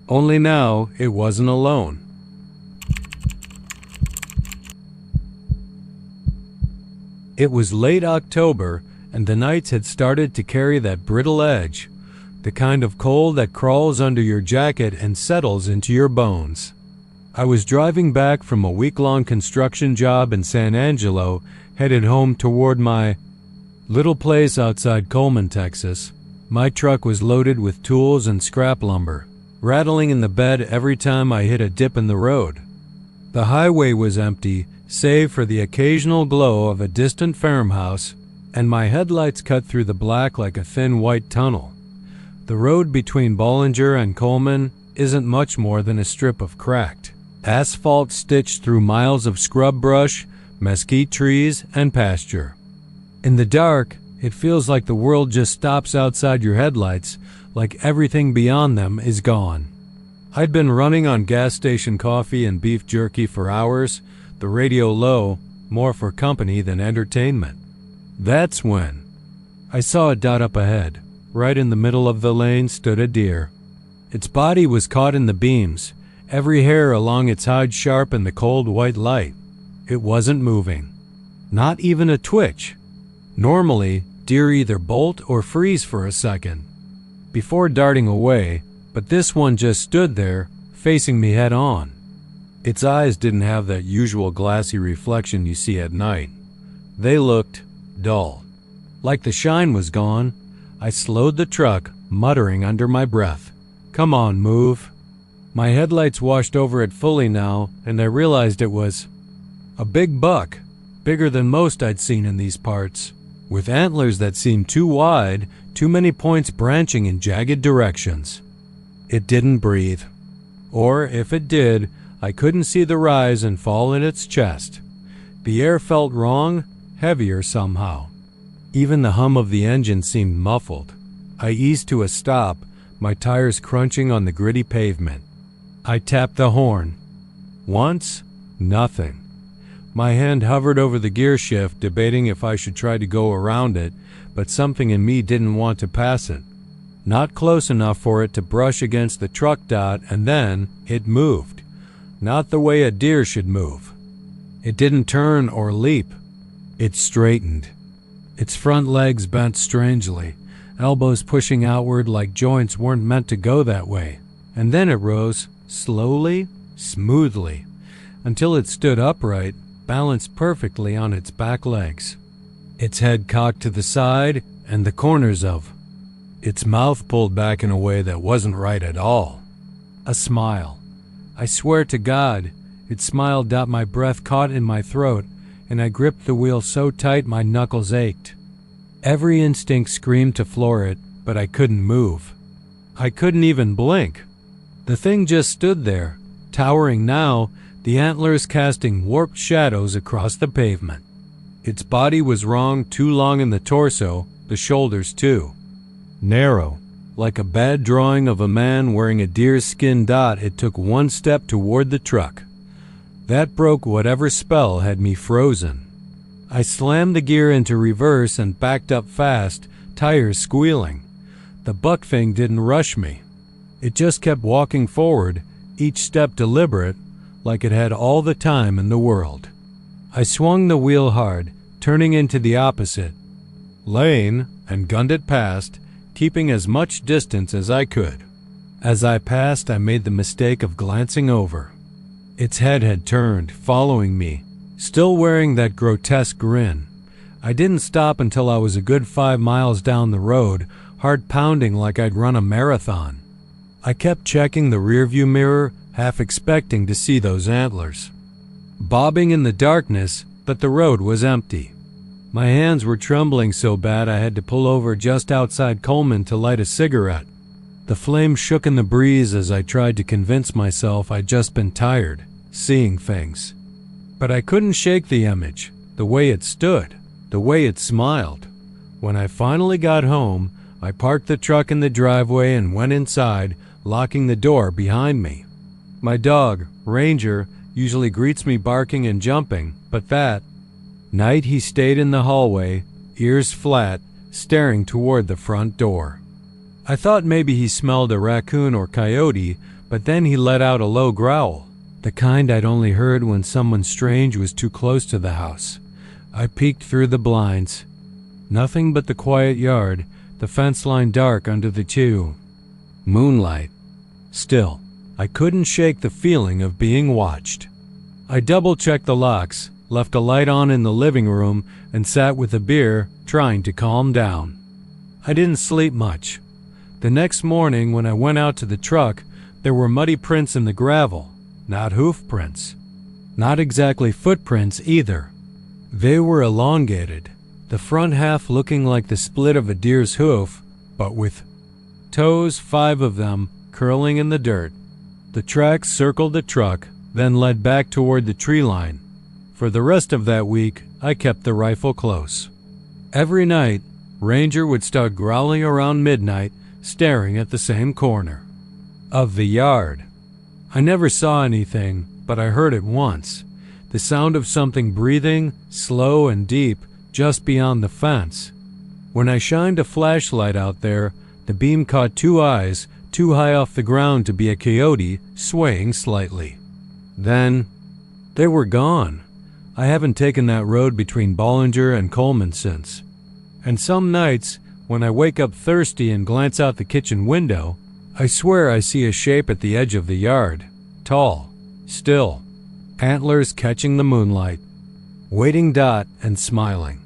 Only now, it wasn't alone. It was late October, and the nights had started to carry that brittle edge, the kind of cold that crawls under your jacket and settles into your bones. I was driving back from a week-long construction job in San Angelo, headed home toward my little place outside Coleman, Texas. My truck was loaded with tools and scrap lumber, rattling in the bed every time I hit a dip in the road. The highway was empty, save for the occasional glow of a distant farmhouse, and my headlights cut through the black like a thin white tunnel. The road between Bollinger and Coleman isn't much more than a strip of cracked asphalt stitched through miles of scrub brush, mesquite trees, and pasture. In the dark, it feels like the world just stops outside your headlights, like everything beyond them is gone. I'd been running on gas station coffee and beef jerky for hours, the radio low, more for company than entertainment. That's when I saw a dot up ahead. Right in the middle of the lane stood a deer. Its body was caught in the beams, every hair along its hide sharp in the cold white light. It wasn't moving. Not even a twitch. Normally, deer either bolt or freeze for a second before darting away, but this one just stood there, facing me head on. Its eyes didn't have that usual glassy reflection you see at night. They looked dull. Like the shine was gone, I slowed the truck, muttering under my breath, "Come on, move." My headlights washed over it fully now, and I realized it was a big buck, bigger than most I'd seen in these parts, with antlers that seemed too wide, too many points branching in jagged directions. It didn't breathe. Or, if it did, I couldn't see the rise and fall in its chest. The air felt wrong, heavier somehow. Even the hum of the engine seemed muffled. I eased to a stop, my tires crunching on the gritty pavement. I tapped the horn. Once, nothing. My hand hovered over the gear shift, debating if I should try to go around it, but something in me didn't want to pass it. Not close enough for it to brush against the truck dot, and then it moved. Not the way a deer should move. It didn't turn or leap. It straightened. Its front legs bent strangely, elbows pushing outward like joints weren't meant to go that way. And then it rose, slowly, smoothly, until it stood upright, balanced perfectly on its back legs. Its head cocked to the side, and the corners of its mouth pulled back in a way that wasn't right at all. A smile. I swear to God, it smiled. My breath caught in my throat, and I gripped the wheel so tight my knuckles ached. Every instinct screamed to floor it, but I couldn't move. I couldn't even blink. The thing just stood there, towering now, the antlers casting warped shadows across the pavement. Its body was wrong, too long in the torso, the shoulders too narrow. Like a bad drawing of a man wearing a deerskin dot, it took one step toward the truck. That broke whatever spell had me frozen. I slammed the gear into reverse and backed up fast, tires squealing. The buck thing didn't rush me. It just kept walking forward, each step deliberate, like it had all the time in the world. I swung the wheel hard, turning into the opposite lane, and gunned it past, keeping as much distance as I could. As I passed, I made the mistake of glancing over. Its head had turned, following me, still wearing that grotesque grin. I didn't stop until I was a good 5 miles down the road, heart pounding like I'd run a marathon. I kept checking the rearview mirror, half expecting to see those antlers bobbing in the darkness, but the road was empty. My hands were trembling so bad I had to pull over just outside Coleman to light a cigarette. The flame shook in the breeze as I tried to convince myself I'd just been tired, seeing things. But I couldn't shake the image, the way it stood, the way it smiled. When I finally got home, I parked the truck in the driveway and went inside, locking the door behind me. My dog, Ranger, usually greets me barking and jumping, but that night he stayed in the hallway, ears flat, staring toward the front door. I thought maybe he smelled a raccoon or coyote, but then he let out a low growl, the kind I'd only heard when someone strange was too close to the house. I peeked through the blinds. Nothing but the quiet yard, the fence line dark under the moonlight. Still, I couldn't shake the feeling of being watched. I double-checked the locks, left a light on in the living room, and sat with a beer, trying to calm down. I didn't sleep much. The next morning, when I went out to the truck, there were muddy prints in the gravel, not hoof prints. Not exactly footprints either. They were elongated, the front half looking like the split of a deer's hoof, but with toes, 5 of them, curling in the dirt. The tracks circled the truck, then led back toward the tree line. For the rest of that week, I kept the rifle close. Every night, Ranger would start growling around midnight, staring at the same corner of the yard. I never saw anything, but I heard it once. The sound of something breathing, slow and deep, just beyond the fence. When I shined a flashlight out there, the beam caught 2 eyes, too high off the ground to be a coyote, swaying slightly. Then, they were gone. I haven't taken that road between Bollinger and Coleman since. And some nights, when I wake up thirsty and glance out the kitchen window, I swear I see a shape at the edge of the yard, tall, still, antlers catching the moonlight, waiting dot and smiling.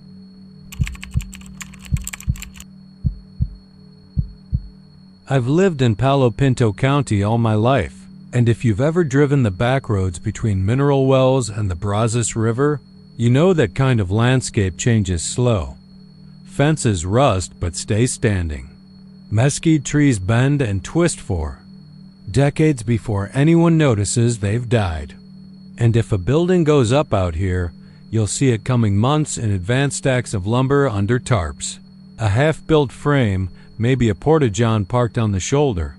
I've lived in Palo Pinto County all my life, and if you've ever driven the backroads between Mineral Wells and the Brazos River, you know that kind of landscape changes slow. Fences rust but stay standing. Mesquite trees bend and twist for decades before anyone notices they've died. And if a building goes up out here, you'll see it coming months in advance, stacks of lumber under tarps. A half-built frame, maybe a porta-john parked on the shoulder.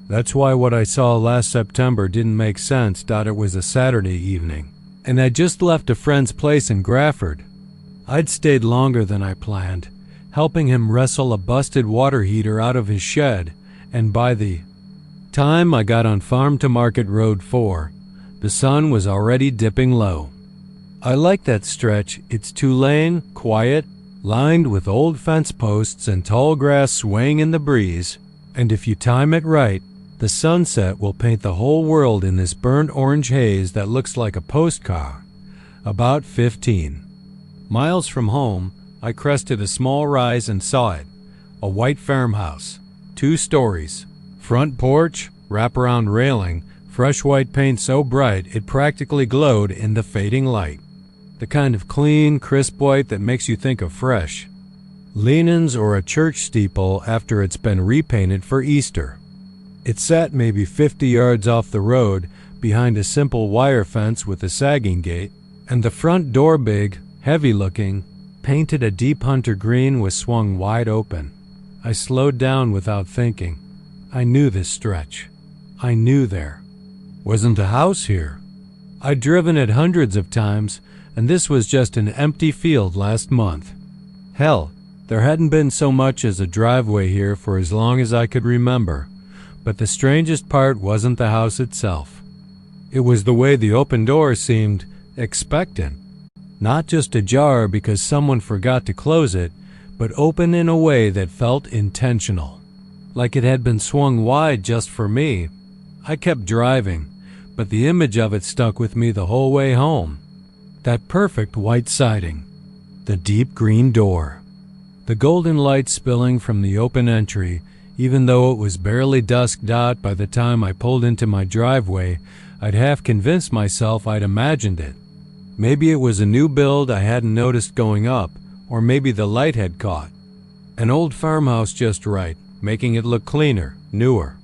That's why what I saw last September didn't make sense. It was a Saturday evening, and I just left a friend's place in Grafford. I'd stayed longer than I planned, helping him wrestle a busted water heater out of his shed, and by the time I got on Farm to Market Road 4, the sun was already dipping low. I like that stretch. It's 2-lane, quiet, lined with old fence posts and tall grass swaying in the breeze, and if you time it right, the sunset will paint the whole world in this burnt orange haze that looks like a postcard. About 15 miles from home, I crested a small rise and saw it, a white farmhouse, 2 stories, front porch, wraparound railing, fresh white paint so bright it practically glowed in the fading light. The kind of clean, crisp white that makes you think of fresh linens or a church steeple after it's been repainted for Easter. It sat maybe 50 yards off the road, behind a simple wire fence with a sagging gate, and the front door, big, heavy-looking, painted a deep hunter green, was swung wide open. I slowed down without thinking. I knew this stretch. I knew there wasn't a house here. I'd driven it hundreds of times, and this was just an empty field last month. Hell, there hadn't been so much as a driveway here for as long as I could remember. But the strangest part wasn't the house itself. It was the way the open door seemed expectant. Not just ajar because someone forgot to close it, but open in a way that felt intentional. Like it had been swung wide just for me. I kept driving, but the image of it stuck with me the whole way home. That perfect white siding. The deep green door. The golden light spilling from the open entry. Even though it was barely dusk by the time I pulled into my driveway, I'd half convinced myself I'd imagined it. Maybe it was a new build I hadn't noticed going up, or maybe the light had caught. An old farmhouse just right, making it look cleaner, newer.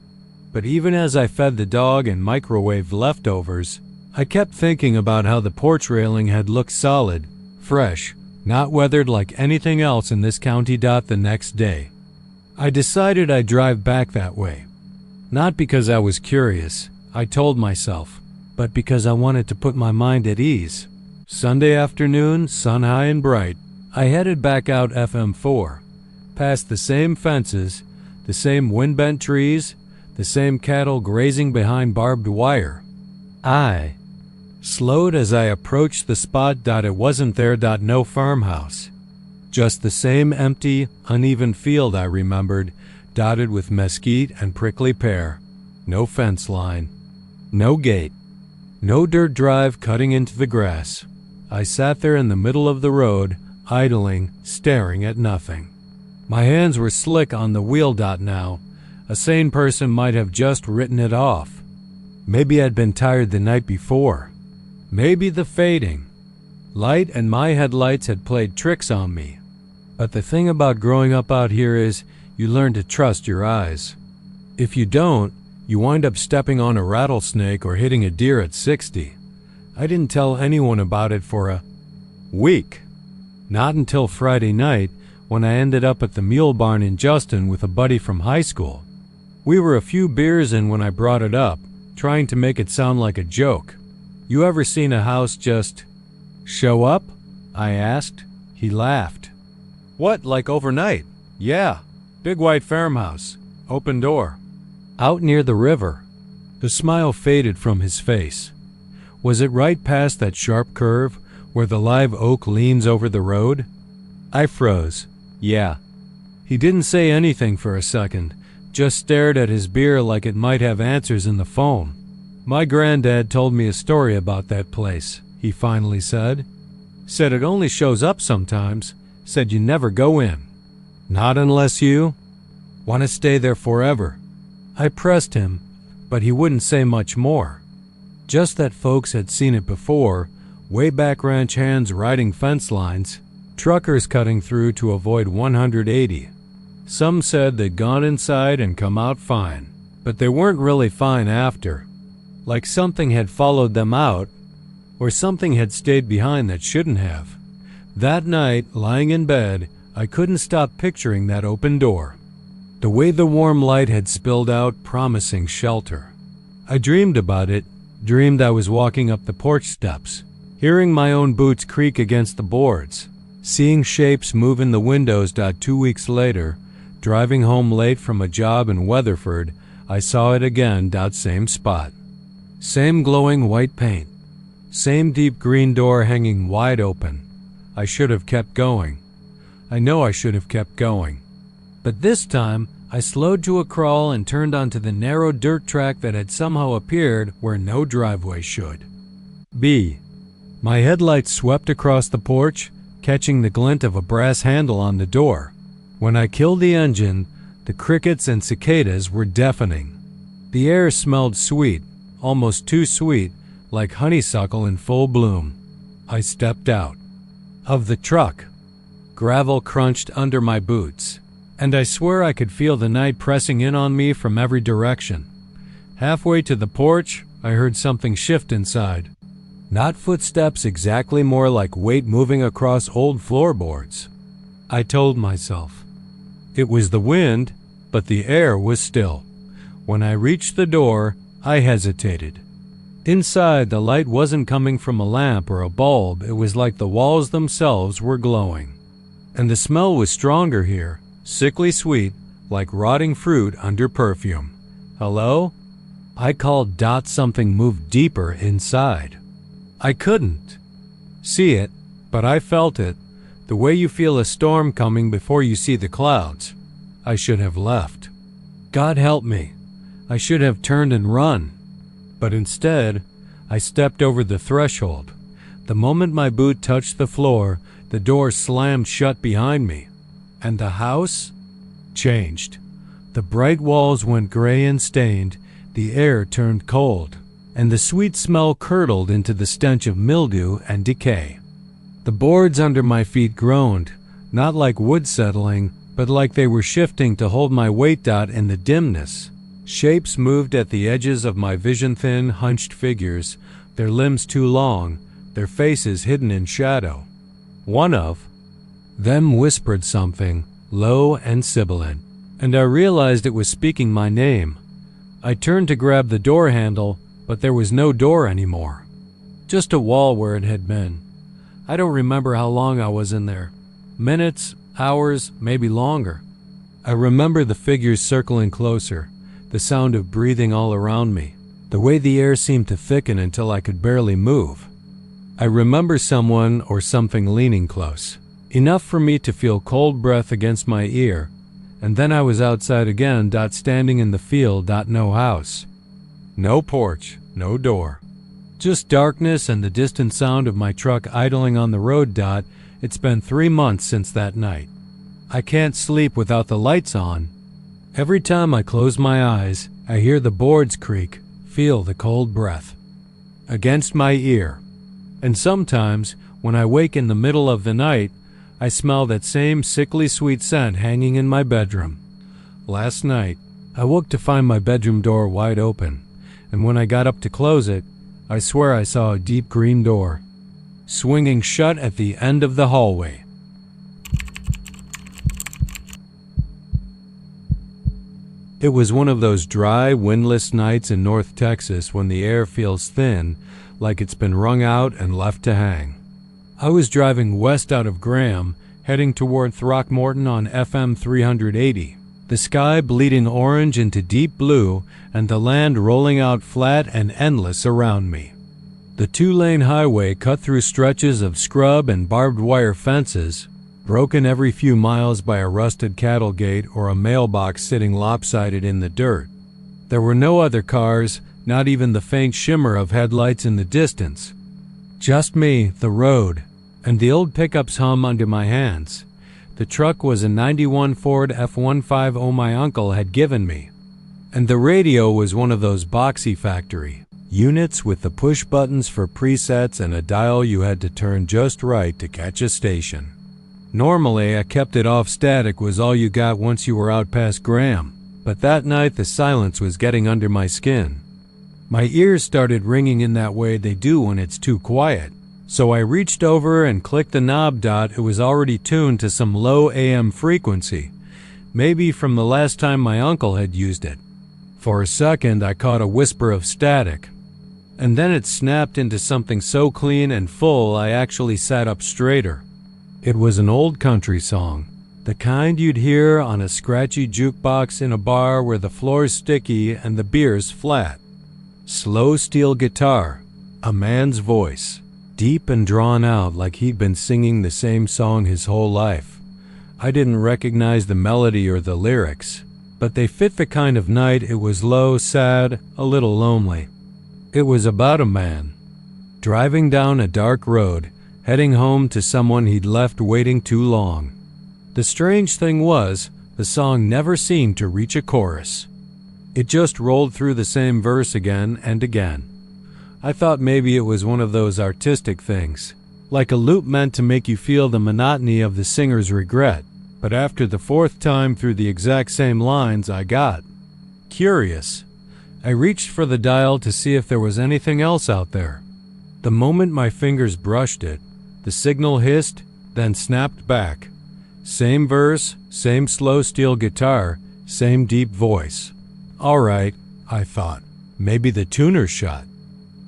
But even as I fed the dog and microwaved leftovers, I kept thinking about how the porch railing had looked solid, fresh, not weathered like anything else in this county. The next day, I decided I'd drive back that way. Not because I was curious, I told myself, but because I wanted to put my mind at ease. Sunday afternoon, sun high and bright, I headed back out FM4, past the same fences, the same wind-bent trees, the same cattle grazing behind barbed wire. I slowed as I approached the spot. It wasn't there. No farmhouse. Just the same empty, uneven field I remembered, dotted with mesquite and prickly pear. No fence line. No gate. No dirt drive cutting into the grass. I sat there in the middle of the road, idling, staring at nothing. My hands were slick on the wheel. Now, a sane person might have just written it off. Maybe I'd been tired the night before. Maybe the fading light and my headlights had played tricks on me. But the thing about growing up out here is you learn to trust your eyes. If you don't, you wind up stepping on a rattlesnake or hitting a deer at 60. I didn't tell anyone about it for a week. Not until Friday night, when I ended up at the mule barn in Justin with a buddy from high school. We were a few beers in when I brought it up, trying to make it sound like a joke. You ever seen a house just show up? I asked. He laughed. What, like overnight? Yeah, big white farmhouse, open door. Out near the river. The smile faded from his face. Was it right past that sharp curve where the live oak leans over the road? I froze. Yeah. He didn't say anything for a second, just stared at his beer like it might have answers in the phone. My granddad told me a story about that place, he finally said. Said it only shows up sometimes, said you never go in. Not unless you want to stay there forever. I pressed him, but he wouldn't say much more. Just that folks had seen it before, way back ranch hands riding fence lines, truckers cutting through to avoid 180. Some said they'd gone inside and come out fine, but they weren't really fine after. Like something had followed them out, or something had stayed behind that shouldn't have. That night, lying in bed, I couldn't stop picturing that open door. The way the warm light had spilled out, promising shelter. I dreamed about it, dreamed I was walking up the porch steps, hearing my own boots creak against the boards, seeing shapes move in the windows. 2 weeks later, driving home late from a job in Weatherford, I saw it again. Same spot. Same glowing white paint. Same deep green door hanging wide open. I should have kept going. I know I should have kept going. But this time, I slowed to a crawl and turned onto the narrow dirt track that had somehow appeared where no driveway should. My headlights swept across the porch, catching the glint of a brass handle on the door. When I killed the engine, the crickets and cicadas were deafening. The air smelled sweet, almost too sweet, like honeysuckle in full bloom. I stepped out of the truck. Gravel crunched under my boots, and I swear I could feel the night pressing in on me from every direction. Halfway to the porch, I heard something shift inside. Not footsteps exactly, more like weight moving across old floorboards. I told myself. It was the wind, but the air was still. When I reached the door, I hesitated. Inside, the light wasn't coming from a lamp or a bulb. It was like the walls themselves were glowing. And the smell was stronger here, sickly sweet, like rotting fruit under perfume. Hello? I called. Something moved deeper inside. I couldn't see it, but I felt it, the way you feel a storm coming before you see the clouds. I should have left. God help me. I should have turned and run. But instead, I stepped over the threshold. The moment my boot touched the floor, the door slammed shut behind me. And the house changed. The bright walls went gray and stained, the air turned cold, and the sweet smell curdled into the stench of mildew and decay. The boards under my feet groaned, not like wood settling, but like they were shifting to hold my weight. In the dimness, shapes moved at the edges of my vision, thin, hunched figures, their limbs too long, their faces hidden in shadow. One of them whispered something, low and sibilant, and I realized it was speaking my name. I turned to grab the door handle, but there was no door anymore. Just a wall where it had been. I don't remember how long I was in there. Minutes, hours, maybe longer. I remember the figures circling closer, the sound of breathing all around me, the way the air seemed to thicken until I could barely move. I remember someone or something leaning close, enough for me to feel cold breath against my ear, and then I was outside again. Standing in the field. No house. No porch, no door. Just darkness and the distant sound of my truck idling on the road. It's been 3 months since that night. I can't sleep without the lights on. Every time I close my eyes, I hear the boards creak, feel the cold breath against my ear. And sometimes, when I wake in the middle of the night, I smell that same sickly sweet scent hanging in my bedroom. Last night, I woke to find my bedroom door wide open, and when I got up to close it, I swear I saw a deep green door swinging shut at the end of the hallway. It was one of those dry, windless nights in North Texas when the air feels thin, like it's been wrung out and left to hang. I was driving west out of Graham, heading toward Throckmorton on FM 380, the sky bleeding orange into deep blue and the land rolling out flat and endless around me. The 2-lane highway cut through stretches of scrub and barbed wire fences, broken every few miles by a rusted cattle gate or a mailbox sitting lopsided in the dirt. There were no other cars, not even the faint shimmer of headlights in the distance. Just me, the road, and the old pickup's hum under my hands. The truck was a '91 Ford F-150 my uncle had given me, and the radio was one of those boxy factory units with the push buttons for presets and a dial you had to turn just right to catch a station. Normally, I kept it off. Static was all you got once you were out past Graham, but that night the silence was getting under my skin. My ears started ringing in that way they do when it's too quiet. So I reached over and clicked the knob. It was already tuned to some low AM frequency, maybe from the last time my uncle had used it. For a second I caught a whisper of static, and then it snapped into something so clean and full I actually sat up straighter. It was an old country song, the kind you'd hear on a scratchy jukebox in a bar where the floor's sticky and the beer's flat. Slow steel guitar, a man's voice, deep and drawn out like he'd been singing the same song his whole life. I didn't recognize the melody or the lyrics, but they fit the kind of night. It was low, sad, a little lonely. It was about a man driving down a dark road, heading home to someone he'd left waiting too long. The strange thing was, the song never seemed to reach a chorus. It just rolled through the same verse again and again. I thought maybe it was one of those artistic things, like a loop meant to make you feel the monotony of the singer's regret. But after the 4th time through the exact same lines, I got curious. I reached for the dial to see if there was anything else out there. The moment my fingers brushed it, the signal hissed, then snapped back. Same verse, same slow steel guitar, same deep voice. All right, I thought. Maybe the tuner's shot.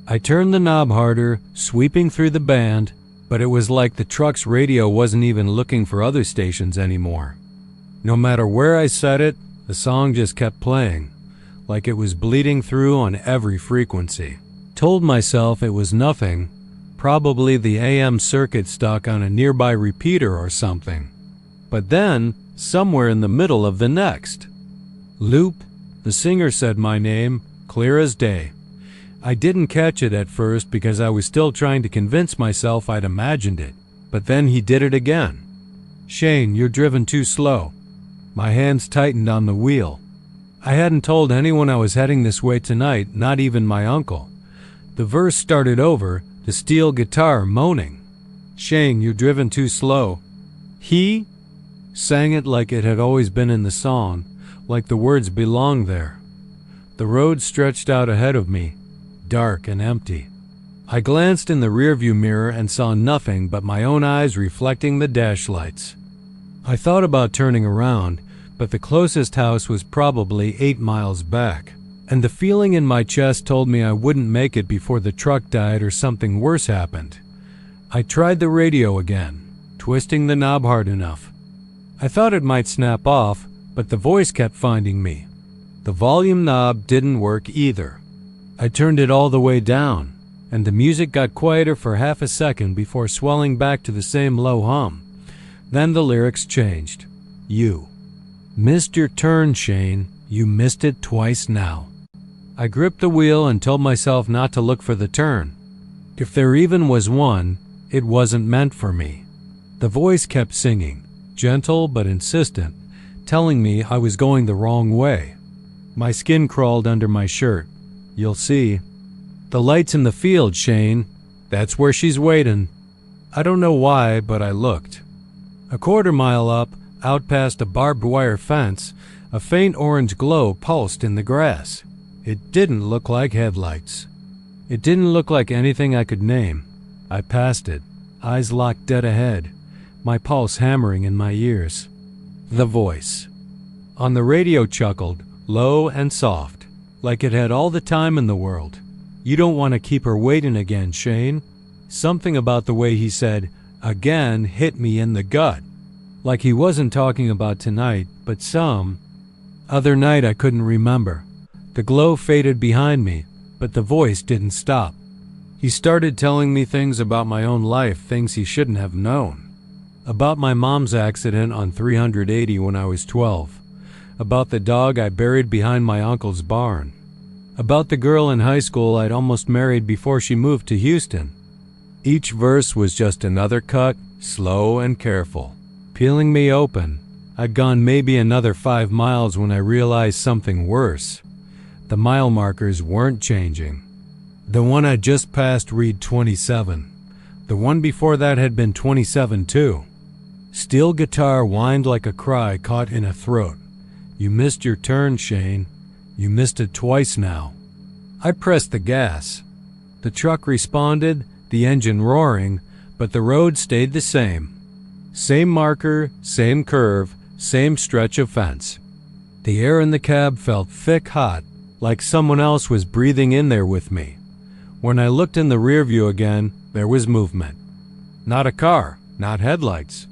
I turned the knob harder, sweeping through the band, but it was like the truck's radio wasn't even looking for other stations anymore. No matter where I set it, the song just kept playing, like it was bleeding through on every frequency. Told myself it was nothing, probably the AM circuit stuck on a nearby repeater or something. But then, somewhere in the middle of the next loop, the singer said my name, clear as day. I didn't catch it at first because I was still trying to convince myself I'd imagined it, but then he did it again. Shane, you're driven too slow. My hands tightened on the wheel. I hadn't told anyone I was heading this way tonight, not even my uncle. The verse started over, the steel guitar moaning. Shane, you're driven too slow. He sang it like it had always been in the song, like the words belonged there. The road stretched out ahead of me, dark and empty. I glanced in the rearview mirror and saw nothing but my own eyes reflecting the dash lights. I thought about turning around, but the closest house was probably 8 miles back, and the feeling in my chest told me I wouldn't make it before the truck died or something worse happened. I tried the radio again, twisting the knob hard enough. I thought it might snap off, but the voice kept finding me. The volume knob didn't work either. I turned it all the way down, and the music got quieter for half a second before swelling back to the same low hum. Then the lyrics changed. You missed your turn, Shane. You missed it twice now. I gripped the wheel and told myself not to look for the turn. If there even was one, it wasn't meant for me. The voice kept singing, gentle but insistent, telling me I was going the wrong way. My skin crawled under my shirt. You'll see. The light's in the field, Shane. That's where she's waiting. I don't know why, but I looked. A quarter mile up, out past a barbed wire fence, a faint orange glow pulsed in the grass. It didn't look like headlights. It didn't look like anything I could name. I passed it, eyes locked dead ahead, my pulse hammering in my ears. The voice on the radio chuckled, low and soft, like it had all the time in the world. You don't want to keep her waiting again, Shane. Something about the way he said, again, hit me in the gut. Like he wasn't talking about tonight, but some other night I couldn't remember. The glow faded behind me, but the voice didn't stop. He started telling me things about my own life, things he shouldn't have known. About my mom's accident on 380 when I was 12. About the dog I buried behind my uncle's barn. About the girl in high school I'd almost married before she moved to Houston. Each verse was just another cut, slow and careful, peeling me open. I'd gone maybe another 5 miles when I realized something worse. The mile markers weren't changing. The one I'd just passed read 27. The one before that had been 27 too. Steel guitar whined like a cry caught in a throat. You missed your turn, Shane. You missed it twice now. I pressed the gas. The truck responded, the engine roaring, but the road stayed the same. Same marker, same curve, same stretch of fence. The air in the cab felt thick hot, like someone else was breathing in there with me. When I looked in the rearview again, there was movement. Not a car, not headlights.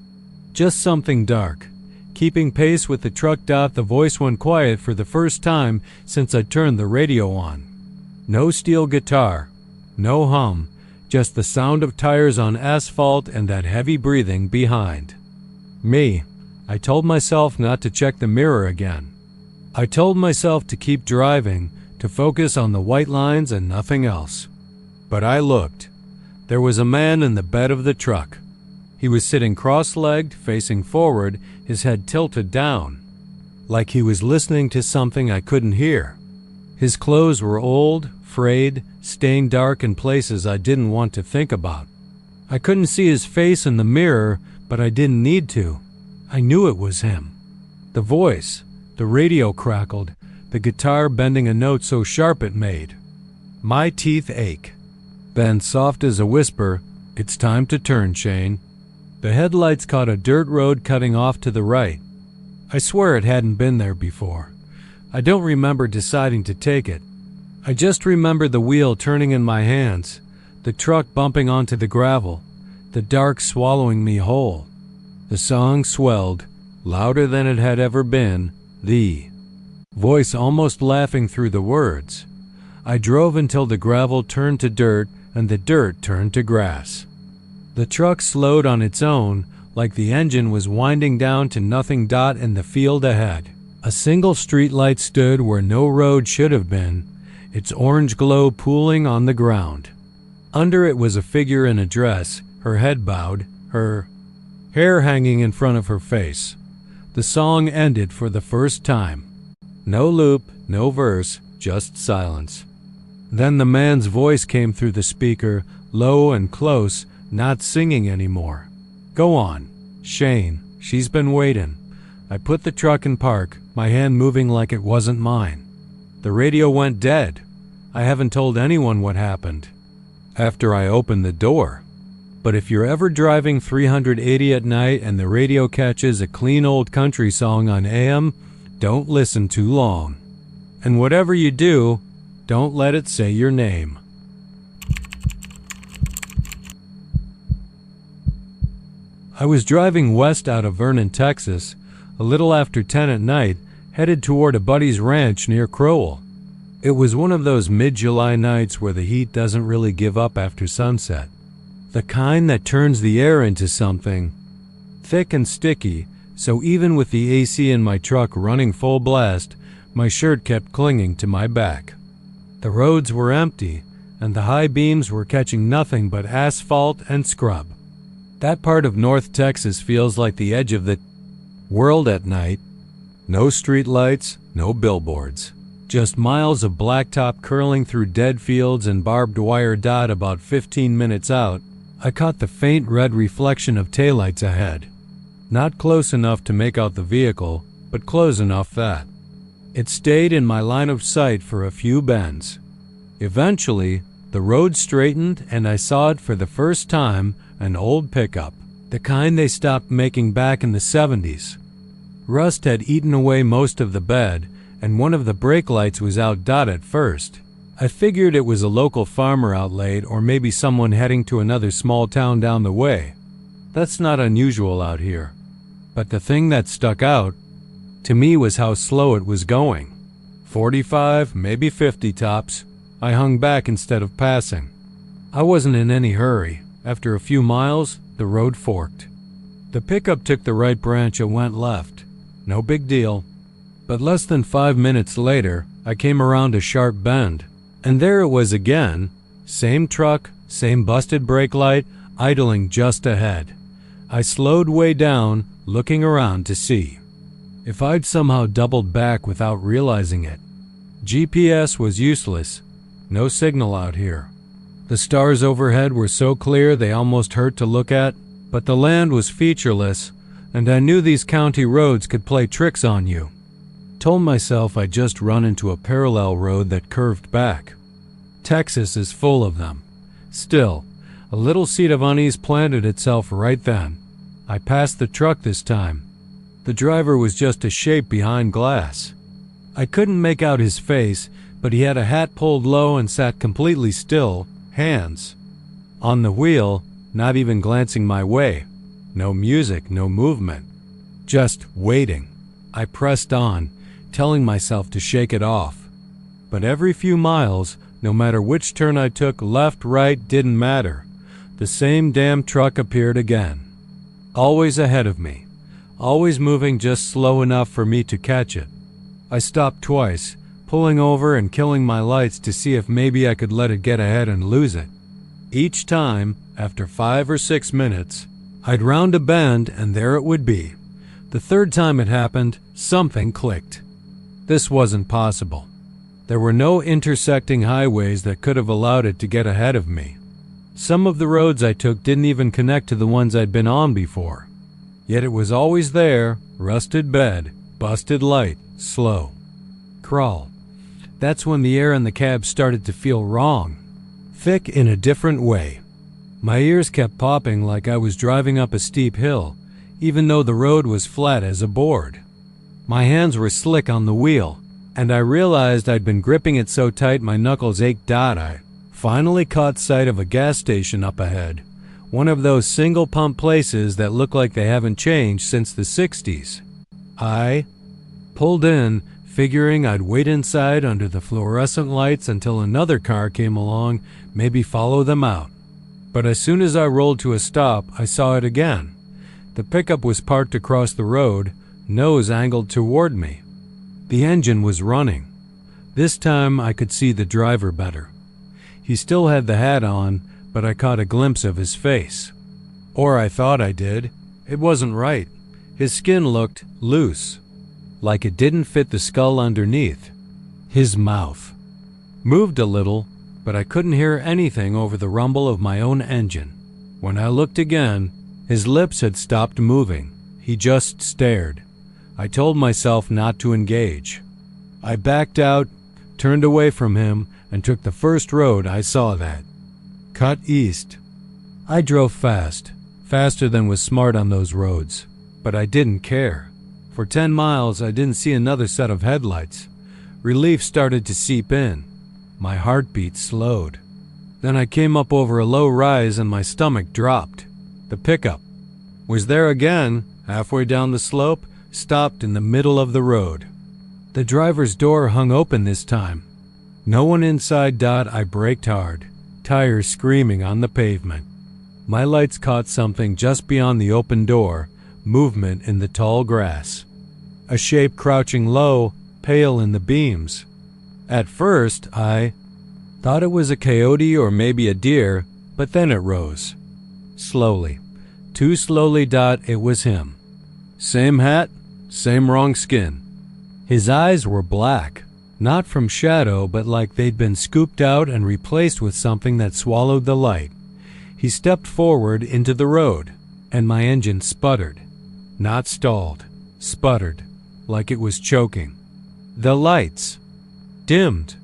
Just something dark. Keeping pace with the truck. The voice went quiet for the first time since I turned the radio on. No steel guitar, no hum, just the sound of tires on asphalt and that heavy breathing behind. Me. I told myself not to check the mirror again. I told myself to keep driving, to focus on the white lines and nothing else. But I looked. There was a man in the bed of the truck. He was sitting cross-legged, facing forward, his head tilted down, like he was listening to something I couldn't hear. His clothes were old, frayed, stained dark in places I didn't want to think about. I couldn't see his face in the mirror, but I didn't need to. I knew it was him. The voice, the radio crackled. the guitar bending a note so sharp it made my teeth ache. Then, soft as a whisper, "It's time to turn, Shane." The headlights caught a dirt road cutting off to the right. I swear it hadn't been there before. I don't remember deciding to take it. I just remember the wheel turning in my hands, the truck bumping onto the gravel, the dark swallowing me whole. The song swelled, louder than it had ever been, the voice almost laughing through the words. I drove until the gravel turned to dirt and the dirt turned to grass. The truck slowed on its own, like the engine was winding down to nothing. In the field ahead, a single street light stood where no road should have been, its orange glow pooling on the ground. Under it was a figure in a dress, her head bowed, her hair hanging in front of her face. The song ended for the first time. No loop, no verse, just silence. Then the man's voice came through the speaker, low and close, not singing anymore. "Go on, Shane, she's been waiting." I put the truck in park, my hand moving like it wasn't mine. The radio went dead. I haven't told anyone what happened after I opened the door. But if you're ever driving 380 at night and the radio catches a clean old country song on AM, don't listen too long. And whatever you do, don't let it say your name. I was driving west out of Vernon, Texas, a little after 10 at night, headed toward a buddy's ranch near Crowell. It was one of those mid-July nights where the heat doesn't really give up after sunset. The kind that turns the air into something thick and sticky, so even with the AC in my truck running full blast, my shirt kept clinging to my back. The roads were empty, and the high beams were catching nothing but asphalt and scrub. That part of North Texas feels like the edge of the world at night. No street lights, no billboards. Just miles of blacktop curling through dead fields and barbed wire. About 15 minutes out, I caught the faint red reflection of taillights ahead. Not close enough to make out the vehicle, but close enough that it stayed in my line of sight for a few bends. Eventually, the road straightened and I saw it for the first time, an old pickup, the kind they stopped making back in the 70s. Rust had eaten away most of the bed, and one of the brake lights was out. At first, I figured it was a local farmer out late or maybe someone heading to another small town down the way. That's not unusual out here. But the thing that stuck out to me was how slow it was going. 45, maybe 50 tops. I hung back instead of passing. I wasn't in any hurry. After a few miles, the road forked. The pickup took the right branch and went left. No big deal. But less than 5 minutes later, I came around a sharp bend, and there it was again. Same truck, same busted brake light, idling just ahead. I slowed way down, looking around to see if I'd somehow doubled back without realizing it. GPS was useless. No signal out here. The stars overhead were so clear they almost hurt to look at, but the land was featureless, and I knew these county roads could play tricks on you. Told myself I'd just run into a parallel road that curved back. Texas is full of them. Still, a little seed of unease planted itself right then. I passed the truck this time. The driver was just a shape behind glass. I couldn't make out his face, but he had a hat pulled low and sat completely still, hands on the wheel, not even glancing my way. No music, no movement. Just waiting. I pressed on, telling myself to shake it off. But every few miles, no matter which turn I took, left, right, didn't matter. The same damn truck appeared again. Always ahead of me. Always moving just slow enough for me to catch it. I stopped twice, pulling over and killing my lights to see if maybe I could let it get ahead and lose it. Each time, after 5 or 6 minutes, I'd round a bend and there it would be. The third time it happened, something clicked. This wasn't possible. There were no intersecting highways that could have allowed it to get ahead of me. Some of the roads I took didn't even connect to the ones I'd been on before. Yet it was always there, rusted bed, busted light, slow. crawl. That's when the air in the cab started to feel wrong. Thick in a different way. My ears kept popping like I was driving up a steep hill, even though the road was flat as a board. My hands were slick on the wheel, and I realized I'd been gripping it so tight my knuckles ached. I finally caught sight of a gas station up ahead, one of those single-pump places that look like they haven't changed since the 60s. I pulled in, figuring I'd wait inside under the fluorescent lights until another car came along, maybe follow them out. But as soon as I rolled to a stop, I saw it again. The pickup was parked across the road, nose angled toward me. The engine was running. This time I could see the driver better. He still had the hat on, but I caught a glimpse of his face. Or I thought I did. It wasn't right. His skin looked loose, like it didn't fit the skull underneath. His mouth moved a little, but I couldn't hear anything over the rumble of my own engine. When I looked again, his lips had stopped moving. He just stared. I told myself not to engage. I backed out, turned away from him, and took the first road I saw that. Cut east. I drove fast, faster than was smart on those roads, but I didn't care. For 10 miles, I didn't see another set of headlights. Relief started to seep in. My heartbeat slowed. Then I came up over a low rise and my stomach dropped. The pickup was there again, halfway down the slope, stopped in the middle of the road. The driver's door hung open this time. No one inside. I braked hard, tires screaming on the pavement. My lights caught something just beyond the open door, movement in the tall grass. A shape crouching low, pale in the beams. At first, I thought it was a coyote or maybe a deer, but then it rose. Slowly. Too slowly. It was him. Same hat, same wrong skin. His eyes were black, not from shadow, but like they'd been scooped out and replaced with something that swallowed the light. He stepped forward into the road, and my engine sputtered. Not stalled, sputtered, like it was choking. The lights dimmed,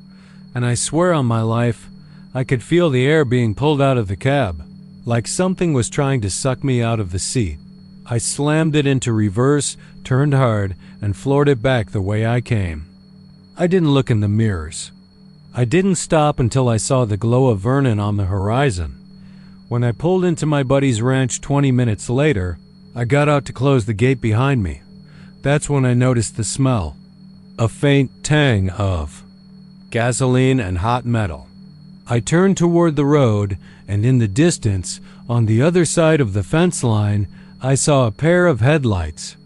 and I swear on my life, I could feel the air being pulled out of the cab, like something was trying to suck me out of the seat. I slammed it into reverse, turned hard, and floored it back the way I came. I didn't look in the mirrors. I didn't stop until I saw the glow of Vernon on the horizon. When I pulled into my buddy's ranch 20 minutes later, I got out to close the gate behind me. That's when I noticed the smell. A faint tang of gasoline and hot metal. I turned toward the road, and in the distance, on the other side of the fence line, I saw a pair of headlights,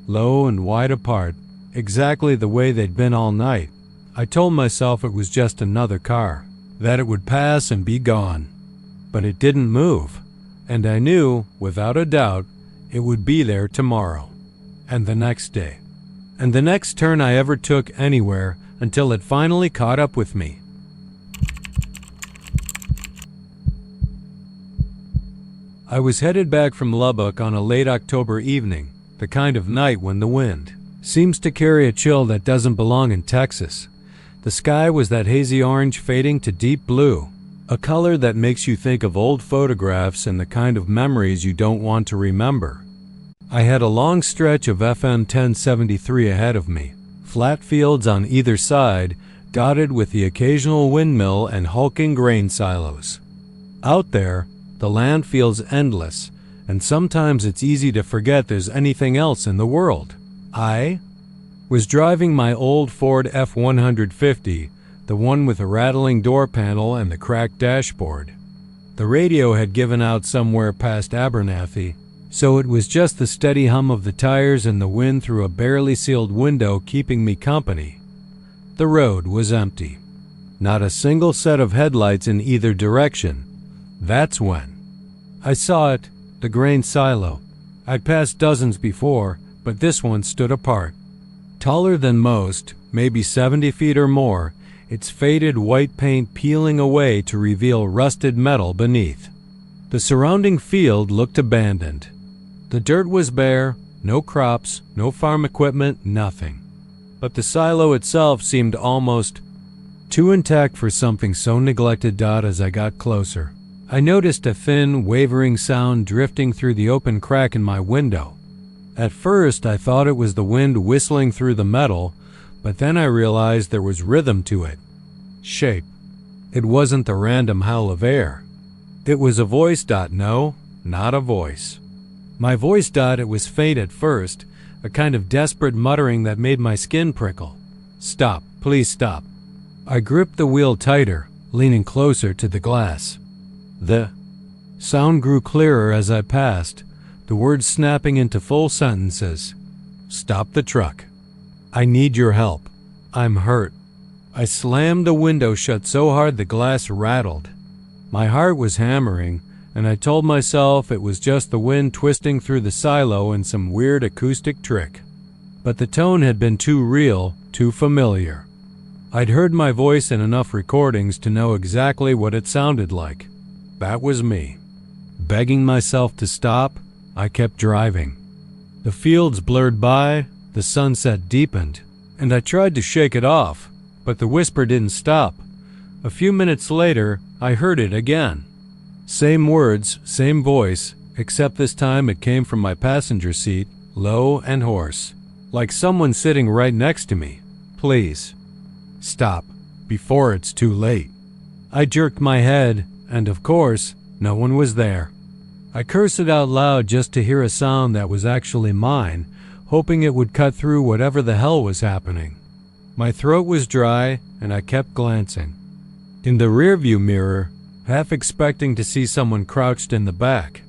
low and wide apart, exactly the way they'd been all night. I told myself it was just another car, that it would pass and be gone. But it didn't move, and I knew, without a doubt, it would be there tomorrow, and the next day, and the next turn I ever took anywhere until it finally caught up with me. I was headed back from Lubbock on a late October evening, the kind of night when the wind seems to carry a chill that doesn't belong in Texas. The sky was that hazy orange fading to deep blue, a color that makes you think of old photographs and the kind of memories you don't want to remember. I had a long stretch of FM 1073 ahead of me, flat fields on either side, dotted with the occasional windmill and hulking grain silos. Out there, the land feels endless, and sometimes it's easy to forget there's anything else in the world. I was driving my old Ford F-150, the one with a rattling door panel and the cracked dashboard. The radio had given out somewhere past Abernathy, so it was just the steady hum of the tires and the wind through a barely sealed window keeping me company. The road was empty. Not a single set of headlights in either direction. That's when I saw it, the grain silo. I'd passed dozens before, but this one stood apart. Taller than most, maybe 70 feet or more, its faded white paint peeling away to reveal rusted metal beneath. The surrounding field looked abandoned. The dirt was bare, no crops, no farm equipment, nothing. but the silo itself seemed almost too intact for something so neglected. As I got closer, I noticed a thin, wavering sound drifting through the open crack in my window. At first, I thought it was the wind whistling through the metal, but then I realized there was rhythm to it. Shape. It wasn't the random howl of air. It was a voice. No, not a voice. My voice. It was faint at first, a kind of desperate muttering that made my skin prickle. Stop, please stop. I gripped the wheel tighter, leaning closer to the glass. The sound grew clearer as I passed, the words snapping into full sentences. Stop the truck. I need your help. I'm hurt. I slammed the window shut so hard the glass rattled. My heart was hammering, and I told myself it was just the wind twisting through the silo in some weird acoustic trick. But the tone had been too real, too familiar. I'd heard my voice in enough recordings to know exactly what it sounded like. That was me. Begging myself to stop, I kept driving. The fields blurred by, the sunset deepened, and I tried to shake it off, but the whisper didn't stop. A few minutes later, I heard it again. Same words, same voice, except this time it came from my passenger seat, low and hoarse, like someone sitting right next to me. Please, stop, before it's too late. I jerked my head, and of course, no one was there. I cursed it out loud just to hear a sound that was actually mine, hoping it would cut through whatever the hell was happening. My throat was dry, and I kept glancing. In the rearview mirror, half expecting to see someone crouched in the back.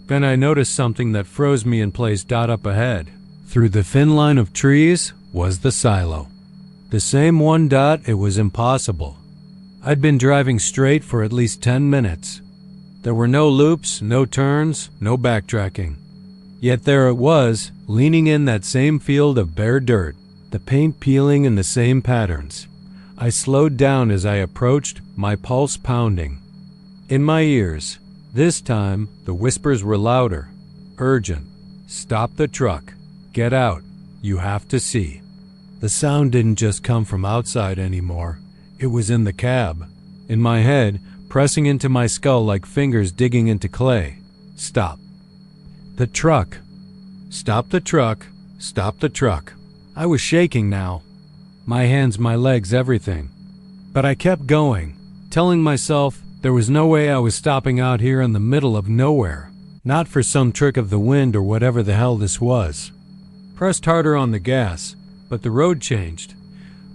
Then I noticed something that froze me in place. Up ahead, through the thin line of trees, was the silo. The same one. It was impossible. I'd been driving straight for at least 10 minutes. There were no loops, no turns, no backtracking. Yet there it was, leaning in that same field of bare dirt, the paint peeling in the same patterns. I slowed down as I approached, my pulse pounding. In my ears, this time, the whispers were louder, urgent. Stop the truck. Get out. You have to see. The sound didn't just come from outside anymore. It was in the cab, in my head, pressing into my skull like fingers digging into clay. Stop. The truck. Stop the truck. Stop the truck. I was shaking now. My hands, my legs, everything. But I kept going, telling myself there was no way I was stopping out here in the middle of nowhere. Not for some trick of the wind or whatever the hell this was. Pressed harder on the gas, but the road changed.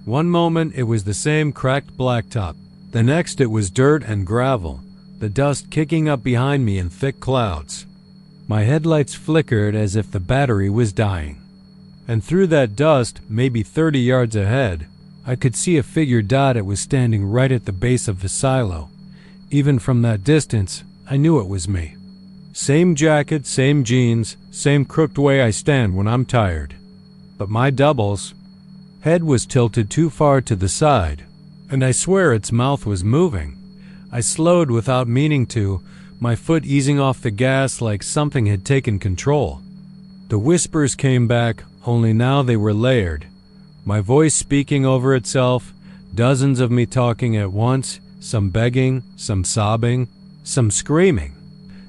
One moment it was the same cracked blacktop. The next it was dirt and gravel, the dust kicking up behind me in thick clouds. My headlights flickered as if the battery was dying. And through that dust, maybe 30 yards ahead, I could see a figure. It was standing right at the base of the silo. Even from that distance, I knew it was me. Same jacket, same jeans, same crooked way I stand when I'm tired. But my double's head was tilted too far to the side, and I swear its mouth was moving. I slowed without meaning to, my foot easing off the gas like something had taken control. The whispers came back, only now they were layered. My voice speaking over itself, dozens of me talking at once, some begging, some sobbing, some screaming.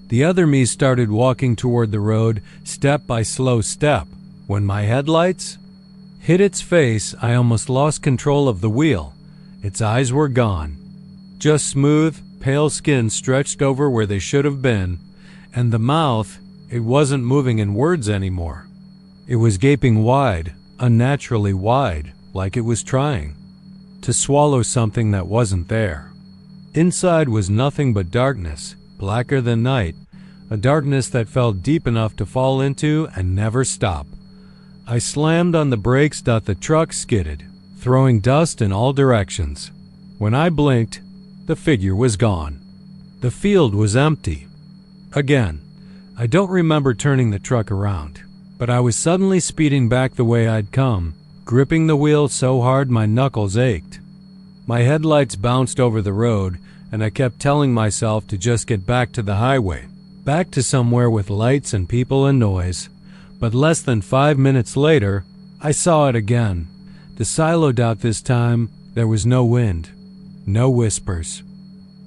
The other me started walking toward the road, step by slow step. When my headlights hit its face, I almost lost control of the wheel. Its eyes were gone. Just smooth, pale skin stretched over where they should have been, and the mouth, it wasn't moving in words anymore. It was gaping wide, unnaturally wide, like it was trying to swallow something that wasn't there. Inside was nothing but darkness, blacker than night, a darkness that felt deep enough to fall into and never stop. I slammed on the brakes. The truck skidded, throwing dust in all directions. When I blinked, the figure was gone. The field was empty. Again, I don't remember turning the truck around, but I was suddenly speeding back the way I'd come, gripping the wheel so hard my knuckles ached. My headlights bounced over the road, and I kept telling myself to just get back to the highway, back to somewhere with lights and people and noise. But less than 5 minutes later, I saw it again. The silo dot this time, there was no wind, no whispers,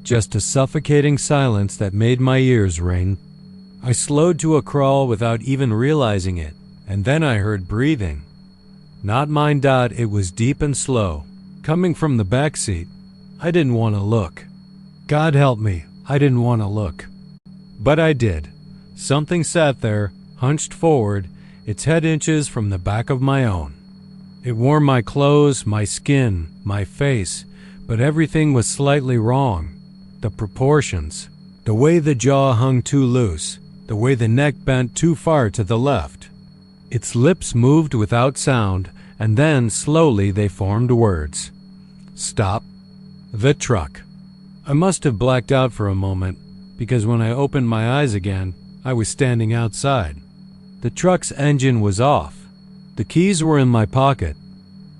just a suffocating silence that made my ears ring. I slowed to a crawl without even realizing it, and then I heard breathing. Not mine. It was deep and slow, coming from the back seat. I didn't want to look. God help me, I didn't want to look. But I did. Something sat there, hunched forward, its head inches from the back of my own. It wore my clothes, my skin, my face, but everything was slightly wrong. The proportions, the way the jaw hung too loose, the way the neck bent too far to the left. Its lips moved without sound, and then slowly they formed words. Stop. The truck. I must have blacked out for a moment, because when I opened my eyes again, I was standing outside. The truck's engine was off. The keys were in my pocket,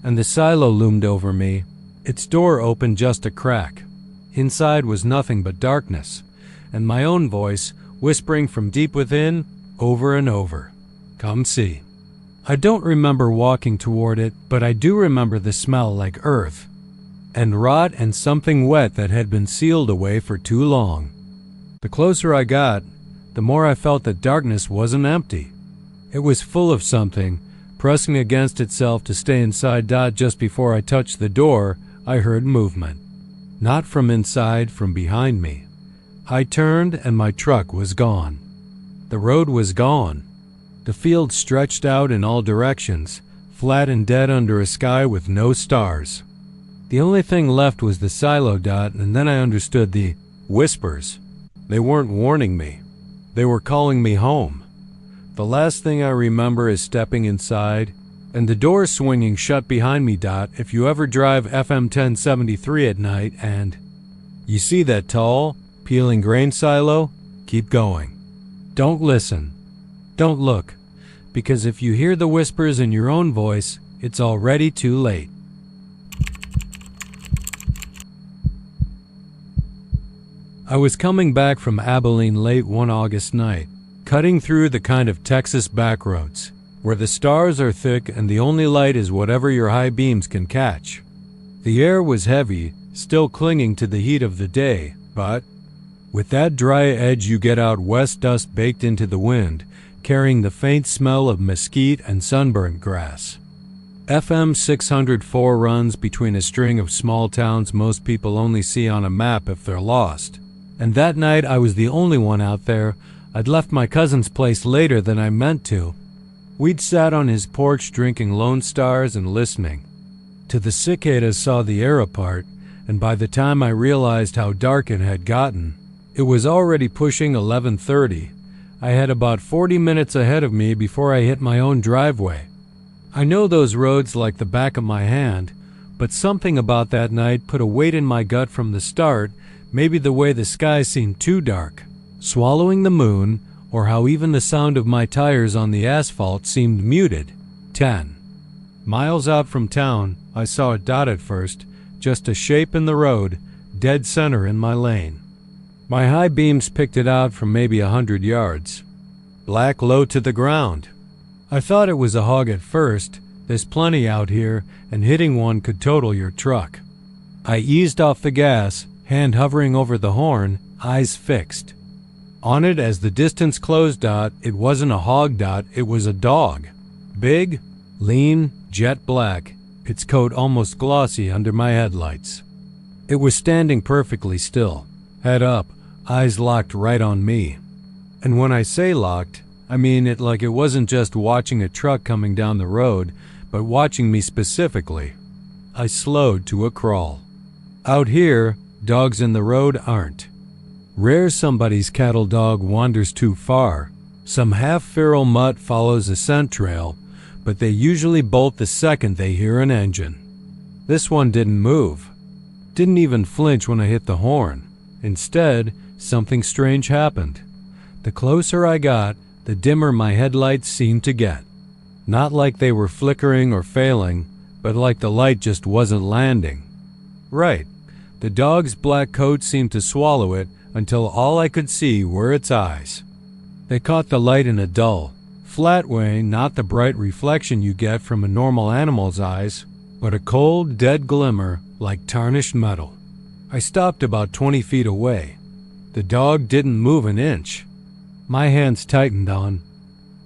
and the silo loomed over me. Its door opened just a crack. Inside was nothing but darkness, and my own voice whispering from deep within, over and over, "Come see." I don't remember walking toward it, but I do remember the smell like earth, and rot and something wet that had been sealed away for too long. The closer I got, the more I felt that darkness wasn't empty. It was full of something, pressing against itself to stay inside. Just before I touched the door, I heard movement. Not from inside, from behind me. I turned and my truck was gone. The road was gone. The field stretched out in all directions, flat and dead under a sky with no stars. The only thing left was the silo dot, and then I understood the whispers. They weren't warning me. They were calling me home. The last thing I remember is stepping inside and the door swinging shut behind me. If you ever drive FM 1073 at night and you see that tall, peeling grain silo, keep going. Don't listen. Don't look, because if you hear the whispers in your own voice, it's already too late. I was coming back from Abilene late one August night, cutting through the kind of Texas backroads, where the stars are thick and the only light is whatever your high beams can catch. The air was heavy, still clinging to the heat of the day, but with that dry edge you get out west, dust baked into the wind, carrying the faint smell of mesquite and sunburnt grass. FM 604 runs between a string of small towns most people only see on a map if they're lost. And that night I was the only one out there. I'd left my cousin's place later than I meant to. We'd sat on his porch drinking Lone Stars and listening to the cicadas saw the air apart, and by the time I realized how dark it had gotten, it was already pushing 11:30. I had about 40 minutes ahead of me before I hit my own driveway. I know those roads like the back of my hand, but something about that night put a weight in my gut from the start, maybe the way the sky seemed too dark, swallowing the moon, or how even the sound of my tires on the asphalt seemed muted. 10 miles out from town, I saw a dot at first, just a shape in the road, dead center in my lane. My high beams picked it out from maybe 100 yards. Black low to the ground. I thought it was a hog at first. There's plenty out here, and hitting one could total your truck. I eased off the gas, hand hovering over the horn, eyes fixed. On it as the distance closed, it wasn't a hog, it was a dog. Big, lean, jet black, its coat almost glossy under my headlights. It was standing perfectly still, head up, eyes locked right on me. And when I say locked, I mean it like it wasn't just watching a truck coming down the road, but watching me specifically. I slowed to a crawl. Out here, dogs in the road aren't. Rare somebody's cattle dog wanders too far. Some half-feral mutt follows a scent trail, but they usually bolt the second they hear an engine. This one didn't move. Didn't even flinch when I hit the horn. Instead, something strange happened. The closer I got, the dimmer my headlights seemed to get. Not like they were flickering or failing, but like the light just wasn't landing. Right. The dog's black coat seemed to swallow it until all I could see were its eyes. They caught the light in a dull, flat way, not the bright reflection you get from a normal animal's eyes. but a cold, dead glimmer like tarnished metal. I stopped about 20 feet away. The dog didn't move an inch. My hands tightened on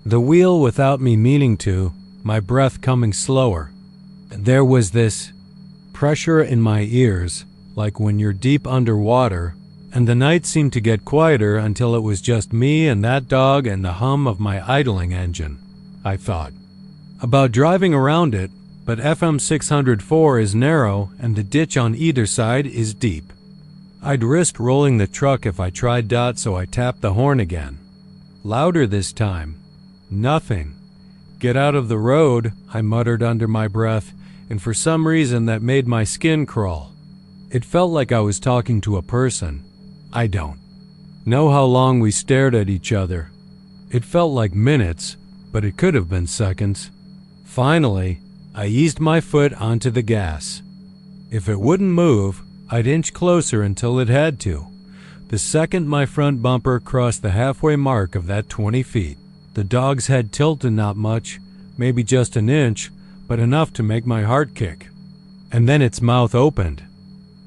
the wheel without me meaning to, my breath coming slower. And there was this pressure in my ears, like when you're deep underwater, and the night seemed to get quieter until it was just me and that dog and the hum of my idling engine. I thought about driving around it, but FM 604 is narrow and the ditch on either side is deep. I'd risk rolling the truck if I tried, so I tapped the horn again. Louder this time. Nothing. Get out of the road, I muttered under my breath, and for some reason that made my skin crawl. It felt like I was talking to a person. I don't know how long we stared at each other. It felt like minutes, but it could have been seconds. Finally, I eased my foot onto the gas. If it wouldn't move, I'd inch closer until it had to. The second my front bumper crossed the halfway mark of that 20 feet, the dog's head tilted not much, maybe just an inch, but enough to make my heart kick. And then its mouth opened.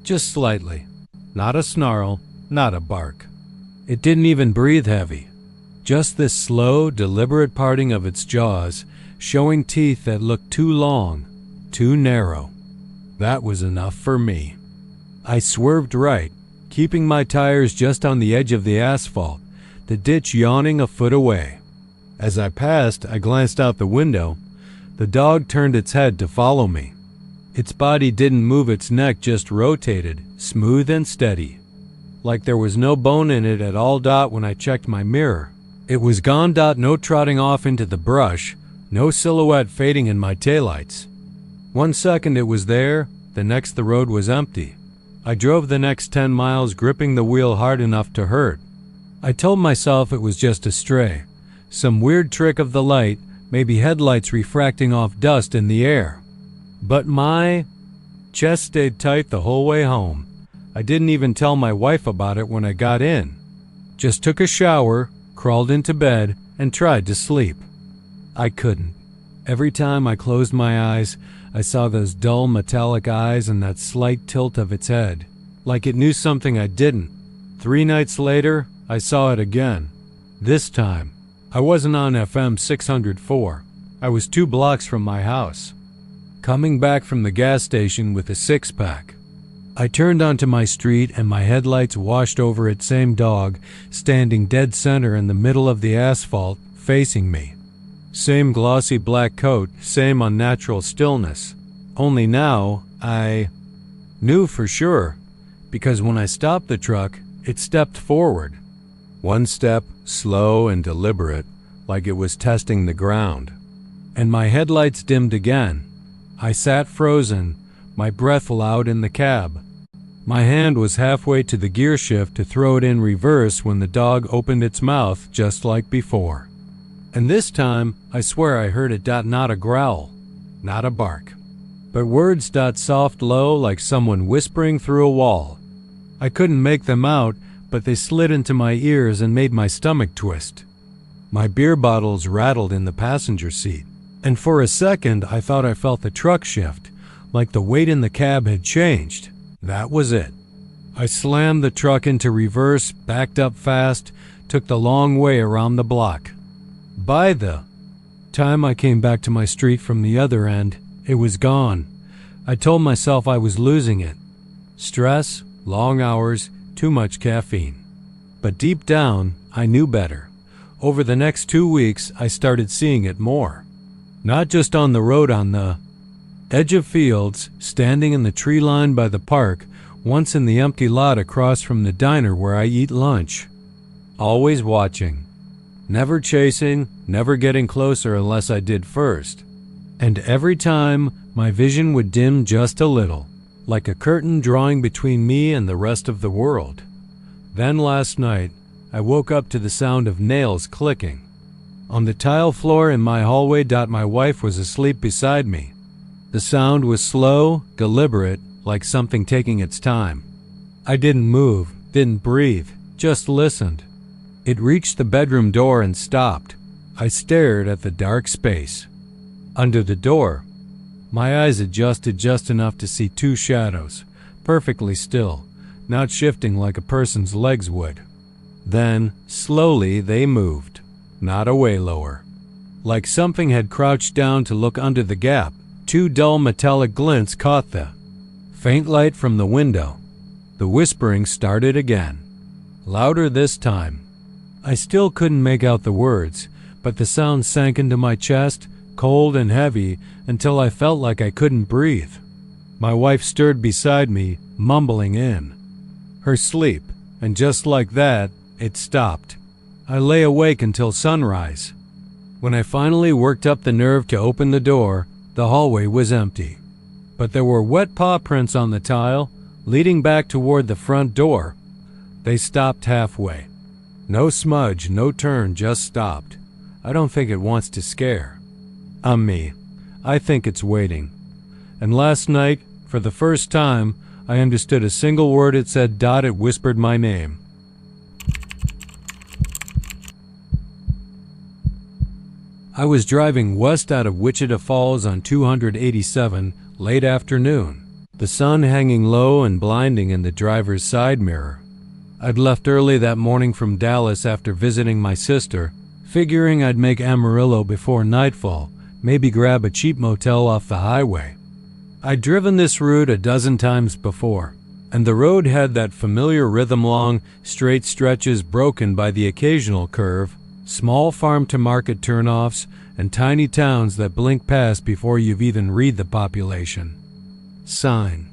Just slightly. Not a snarl, not a bark. It didn't even breathe heavy. Just this slow, deliberate parting of its jaws, showing teeth that looked too long, too narrow. That was enough for me. I swerved right, keeping my tires just on the edge of the asphalt, the ditch yawning a foot away. As I passed, I glanced out the window. The dog turned its head to follow me. Its body didn't move, its neck just rotated, smooth and steady. Like there was no bone in it at all. When I checked my mirror, it was gone. No trotting off into the brush, no silhouette fading in my taillights. 1 second it was there, the next the road was empty. I drove the next 10 miles gripping the wheel hard enough to hurt. I told myself it was just a stray, some weird trick of the light, maybe headlights refracting off dust in the air. But my chest stayed tight the whole way home. I didn't even tell my wife about it when I got in. Just took a shower, crawled into bed, and tried to sleep. I couldn't. Every time I closed my eyes, I saw those dull metallic eyes and that slight tilt of its head, like it knew something I didn't. 3 nights later, I saw it again. This time, I wasn't on FM 604. I was 2 blocks from my house, coming back from the gas station with a 6-pack. I turned onto my street and my headlights washed over its same dog, standing dead center in the middle of the asphalt, facing me. Same glossy black coat, same unnatural stillness. Only now, I knew for sure, because when I stopped the truck, it stepped forward. 1 step, slow and deliberate, like it was testing the ground. And my headlights dimmed again. I sat frozen, my breath loud in the cab. My hand was halfway to the gear shift to throw it in reverse when the dog opened its mouth just like before. And this time, I swear I heard it. Not a growl, not a bark, but words. Soft, low, like someone whispering through a wall. I couldn't make them out, but they slid into my ears and made my stomach twist. My beer bottles rattled in the passenger seat, and for a second I thought I felt the truck shift, like the weight in the cab had changed. That was it. I slammed the truck into reverse, backed up fast, took the long way around the block. By the time I came back to my street from the other end, it was gone. I told myself I was losing it. Stress, long hours, too much caffeine. But deep down, I knew better. Over the next 2 weeks, I started seeing it more. Not just on the road, on the edge of fields, standing in the tree line by the park, once in the empty lot across from the diner where I eat lunch. Always watching. Never chasing, never getting closer unless I did first. And every time, my vision would dim just a little, like a curtain drawing between me and the rest of the world. Then last night, I woke up to the sound of nails clicking. On the tile floor in my hallway. My wife was asleep beside me. The sound was slow, deliberate, like something taking its time. I didn't move, didn't breathe, just listened. It reached the bedroom door and stopped. I stared at the dark space. Under the door, My eyes adjusted just enough to see two shadows, perfectly still, not shifting like a person's legs would. Then, slowly, they moved, not away lower. Like something had crouched down to look under the gap. Two dull metallic glints caught the faint light from the window. The whispering started again, louder this time. I still couldn't make out the words, but the sound sank into my chest, cold and heavy, until I felt like I couldn't breathe. My wife stirred beside me, mumbling in her sleep, and just like that, it stopped. I lay awake until sunrise. When I finally worked up the nerve to open the door, the hallway was empty. But there were wet paw prints on the tile, leading back toward the front door. They stopped halfway. No smudge, no turn, just stopped. I don't think it wants to scare. I'm me. I think it's waiting. And last night, for the first time, I understood a single word it said. It whispered my name. I was driving west out of Wichita Falls on 287, late afternoon, the sun hanging low and blinding in the driver's side mirror. I'd left early that morning from Dallas after visiting my sister, figuring I'd make Amarillo before nightfall, maybe grab a cheap motel off the highway. I'd driven this route a dozen times before, and the road had that familiar rhythm, long, straight stretches broken by the occasional curve, small farm-to-market turnoffs, and tiny towns that blink past before you've even read the population sign.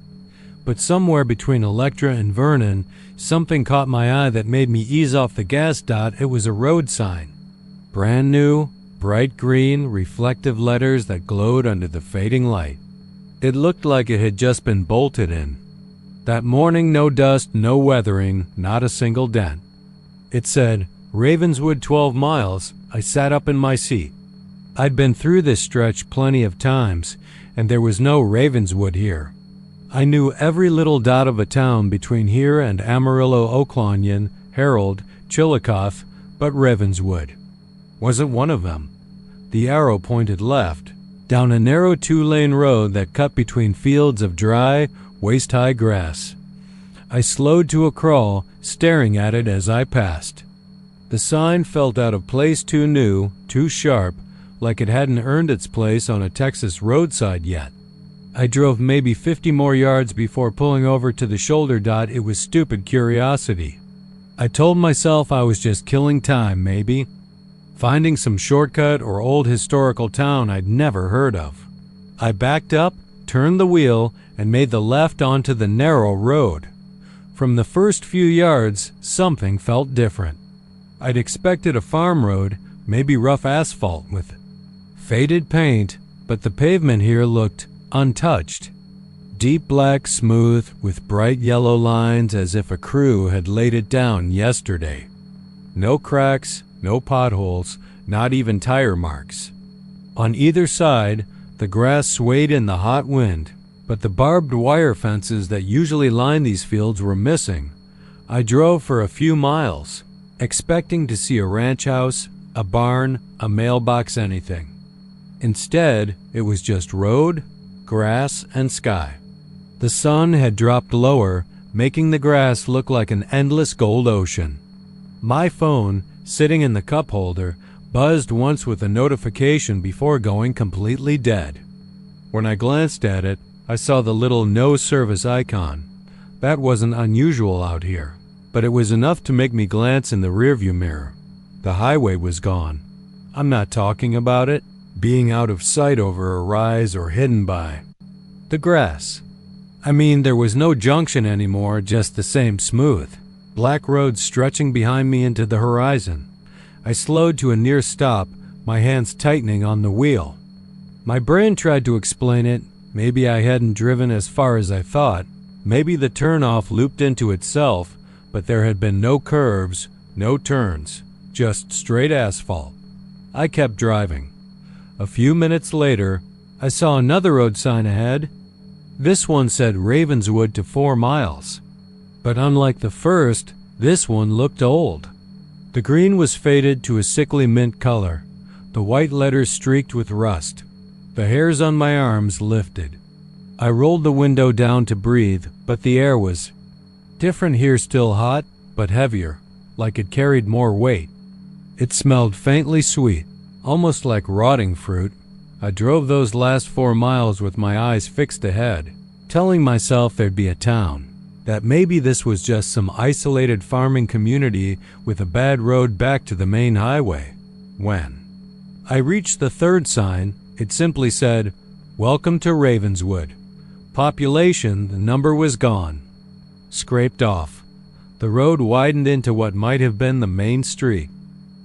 But somewhere between Electra and Vernon, something caught my eye that made me ease off the gas. It was a road sign. Brand new, bright green, reflective letters that glowed under the fading light. It looked like it had just been bolted in. That morning, no dust, no weathering, not a single dent. It said, Ravenswood 12 miles. I sat up in my seat. I'd been through this stretch plenty of times, and there was no Ravenswood here. I knew every little dot of a town between here and Amarillo, Oklaunion, Harold, Chillicothe, but Ravenswood wasn't one of them. The arrow pointed left, down a narrow 2-lane road that cut between fields of dry, waist-high grass. I slowed to a crawl, staring at it as I passed. The sign felt out of place, too new, too sharp, like it hadn't earned its place on a Texas roadside yet. I drove maybe 50 more yards before pulling over to the shoulder. It was stupid curiosity. I told myself I was just killing time, maybe, finding some shortcut or old historical town I'd never heard of. I backed up, turned the wheel, and made the left onto the narrow road. From the first few yards, something felt different. I'd expected a farm road, maybe rough asphalt with faded paint, but the pavement here looked untouched. Deep black, smooth, with bright yellow lines as if a crew had laid it down yesterday. No cracks, no potholes, not even tire marks. On either side, the grass swayed in the hot wind, but the barbed wire fences that usually line these fields were missing. I drove for a few miles, expecting to see a ranch house, a barn, a mailbox, anything. Instead, it was just road, grass, and sky. The sun had dropped lower, making the grass look like an endless gold ocean. My phone, sitting in the cup holder, buzzed once with a notification before going completely dead. When I glanced at it, I saw the little no service icon. That wasn't unusual out here, but it was enough to make me glance in the rearview mirror. The highway was gone. I'm not talking about it being out of sight over a rise or hidden by the grass. I mean, there was no junction anymore, just the same smooth, black road stretching behind me into the horizon. I slowed to a near stop, my hands tightening on the wheel. My brain tried to explain it. Maybe I hadn't driven as far as I thought. Maybe the turnoff looped into itself, but there had been no curves, no turns, just straight asphalt. I kept driving. A few minutes later, I saw another road sign ahead. This one said Ravenswood to 4 miles. But unlike the first, this one looked old. The green was faded to a sickly mint color, the white letters streaked with rust. The hairs on my arms lifted. I rolled the window down to breathe, but the air was different here, still hot, but heavier, like it carried more weight. It smelled faintly sweet, almost like rotting fruit. I drove those last 4 miles with my eyes fixed ahead, telling myself there'd be a town, that maybe this was just some isolated farming community with a bad road back to the main highway. When I reached the third sign, it simply said, "Welcome to Ravenswood." Population, the number was gone. Scraped off. The road widened into what might have been the main street.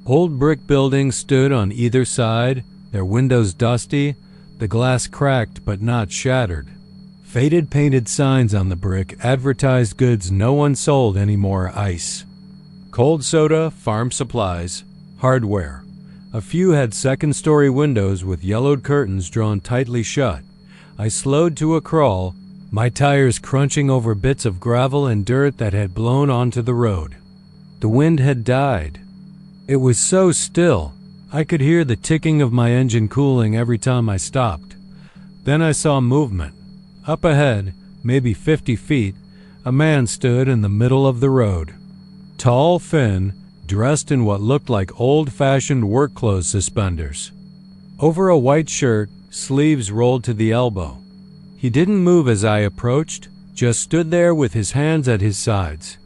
Old brick buildings stood on either side, their windows dusty, the glass cracked but not shattered. Faded painted signs on the brick advertised goods no one sold anymore: ice, cold soda, farm supplies, hardware. A few had second-story windows with yellowed curtains drawn tightly shut. I slowed to a crawl, my tires crunching over bits of gravel and dirt that had blown onto the road. The wind had died. It was so still, I could hear the ticking of my engine cooling every time I stopped. Then I saw movement. Up ahead, maybe 50 feet, a man stood in the middle of the road. Tall, thin, dressed in what looked like old-fashioned work clothes suspenders. Over a white shirt, sleeves rolled to the elbow. He didn't move as I approached, just stood there with his hands at his sides.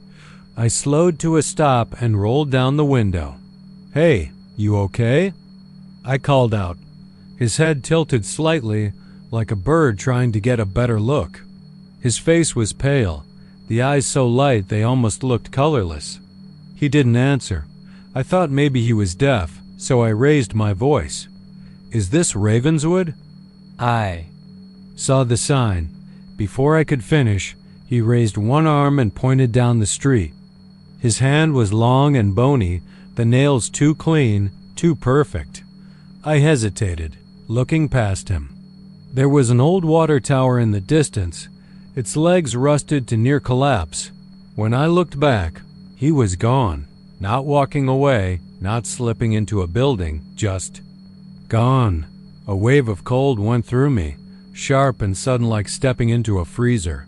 I slowed to a stop and rolled down the window. "Hey, you okay?" I called out. His head tilted slightly, like a bird trying to get a better look. His face was pale, the eyes so light they almost looked colorless. He didn't answer. I thought maybe he was deaf, so I raised my voice. "Is this Ravenswood?" I saw the sign. Before I could finish, he raised one arm and pointed down the street. His hand was long and bony, the nails too clean, too perfect. I hesitated, looking past him. There was an old water tower in the distance, its legs rusted to near collapse. When I looked back, he was gone, not walking away, not slipping into a building, just gone. A wave of cold went through me, sharp and sudden, like stepping into a freezer.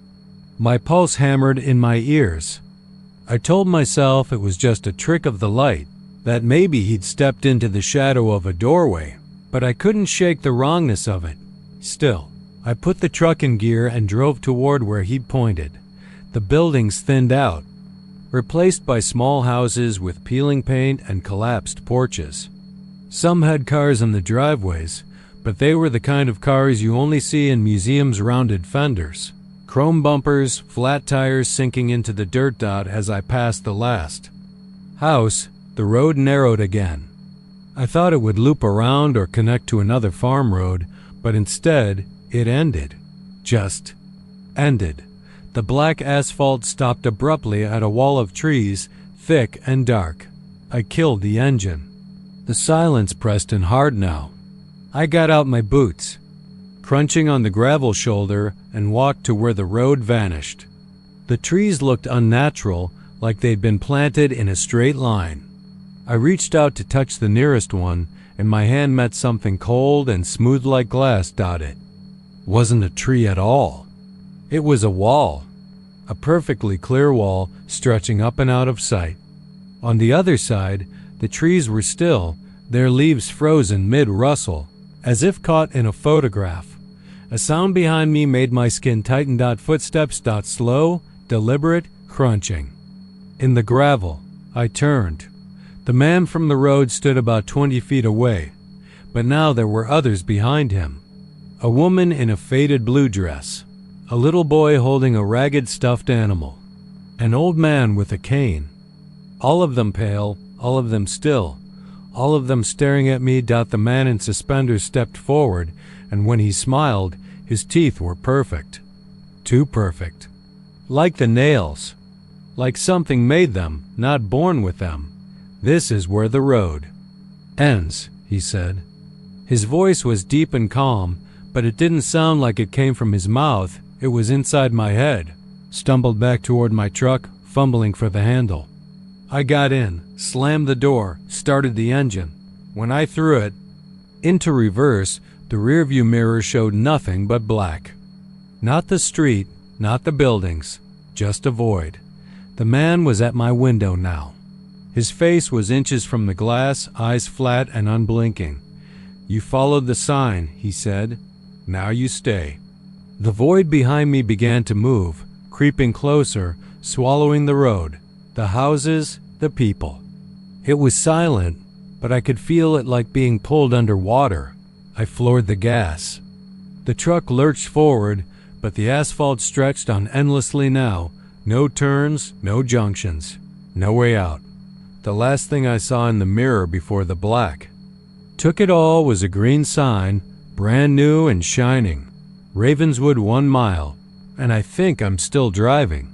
My pulse hammered in my ears. I told myself it was just a trick of the light, that maybe he'd stepped into the shadow of a doorway, but I couldn't shake the wrongness of it. Still, I put the truck in gear and drove toward where he'd pointed. The buildings thinned out, replaced by small houses with peeling paint and collapsed porches. Some had cars in the driveways, but they were the kind of cars you only see in museums' rounded fenders. Chrome bumpers, flat tires sinking into the dirt dot as I passed the last house. The road narrowed again. I thought it would loop around or connect to another farm road, but instead it ended. Just ended. The black asphalt stopped abruptly at a wall of trees, thick and dark. I killed the engine. The silence pressed in hard now. I got out my boots, crunching on the gravel shoulder, and walked to where the road vanished. The trees looked unnatural, like they'd been planted in a straight line. I reached out to touch the nearest one, and my hand met something cold and smooth like glass. It wasn't a tree at all. It was a wall, a perfectly clear wall stretching up and out of sight. On the other side, the trees were still, their leaves frozen mid-rustle, as if caught in a photograph. A sound behind me made my skin tighten. Footsteps. Slow, deliberate, crunching. In the gravel, I turned. The man from the road stood about 20 feet away, but now there were others behind him. A woman in a faded blue dress, a little boy holding a ragged stuffed animal, an old man with a cane. All of them pale, all of them still, all of them staring at me. The man in suspenders stepped forward, and when he smiled, his teeth were perfect. Too perfect. Like the nails. Like something made them, not born with them. "This is where the road ends," he said. His voice was deep and calm, but it didn't sound like it came from his mouth. It was inside my head. Stumbled back toward my truck, fumbling for the handle. I got in, slammed the door, started the engine. When I threw it into reverse, The rearview mirror showed nothing but black. Not the street, not the buildings, just a void. The man was at my window now. His face was inches from the glass, eyes flat and unblinking. "You followed the sign," he said. "Now you stay." The void behind me began to move, creeping closer, swallowing the road, the houses, the people. It was silent, but I could feel it like being pulled underwater. I floored the gas. The truck lurched forward, but the asphalt stretched on endlessly now. No turns, no junctions, no way out. The last thing I saw in the mirror before the black. Took it all was a green sign, brand new and shining. Ravenswood 1 mile, and I think I'm still driving.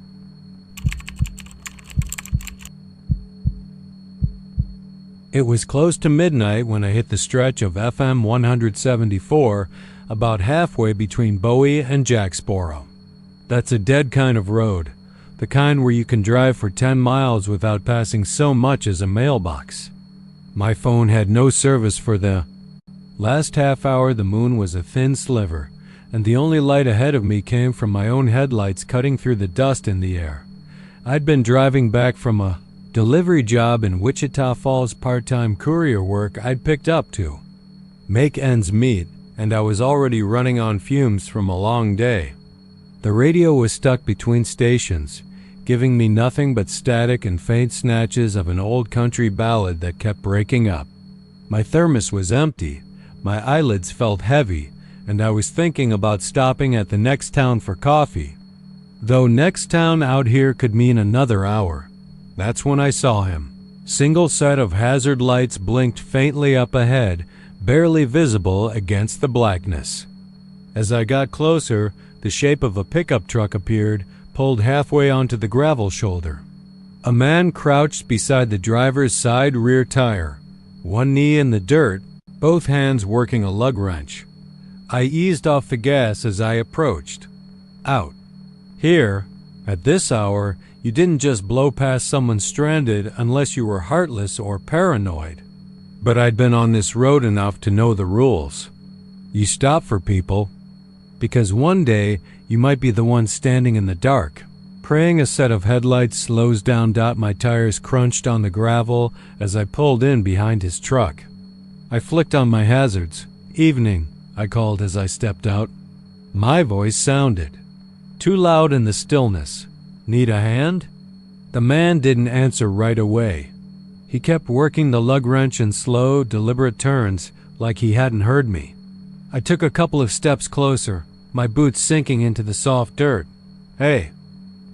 It was close to midnight when I hit the stretch of FM 174, about halfway between Bowie and Jacksboro. That's a dead kind of road, the kind where you can drive for 10 miles without passing so much as a mailbox. My phone had no service for the last half hour. The moon was a thin sliver, and the only light ahead of me came from my own headlights cutting through the dust in the air. I'd been driving back from a delivery job in Wichita Falls, part-time courier work I'd picked up to make ends meet, and I was already running on fumes from a long day. The radio was stuck between stations, giving me nothing but static and faint snatches of an old country ballad that kept breaking up. My thermos was empty, my eyelids felt heavy, and I was thinking about stopping at the next town for coffee. Though next town out here could mean another hour. That's when I saw him. Single set of hazard lights blinked faintly up ahead, barely visible against the blackness. As I got closer, the shape of a pickup truck appeared, pulled halfway onto the gravel shoulder. A man crouched beside the driver's side rear tire, one knee in the dirt, both hands working a lug wrench. I eased off the gas as I approached. Out. Here, at this hour, you didn't just blow past someone stranded unless you were heartless or paranoid. But I'd been on this road enough to know the rules. You stop for people, because one day you might be the one standing in the dark. Praying a set of headlights slows down. My tires crunched on the gravel as I pulled in behind his truck. I flicked on my hazards. "Evening," I called as I stepped out. My voice sounded too loud in the stillness. "Need a hand?" The man didn't answer right away. He kept working the lug wrench in slow, deliberate turns, like he hadn't heard me. I took a couple of steps closer, my boots sinking into the soft dirt. "Hey,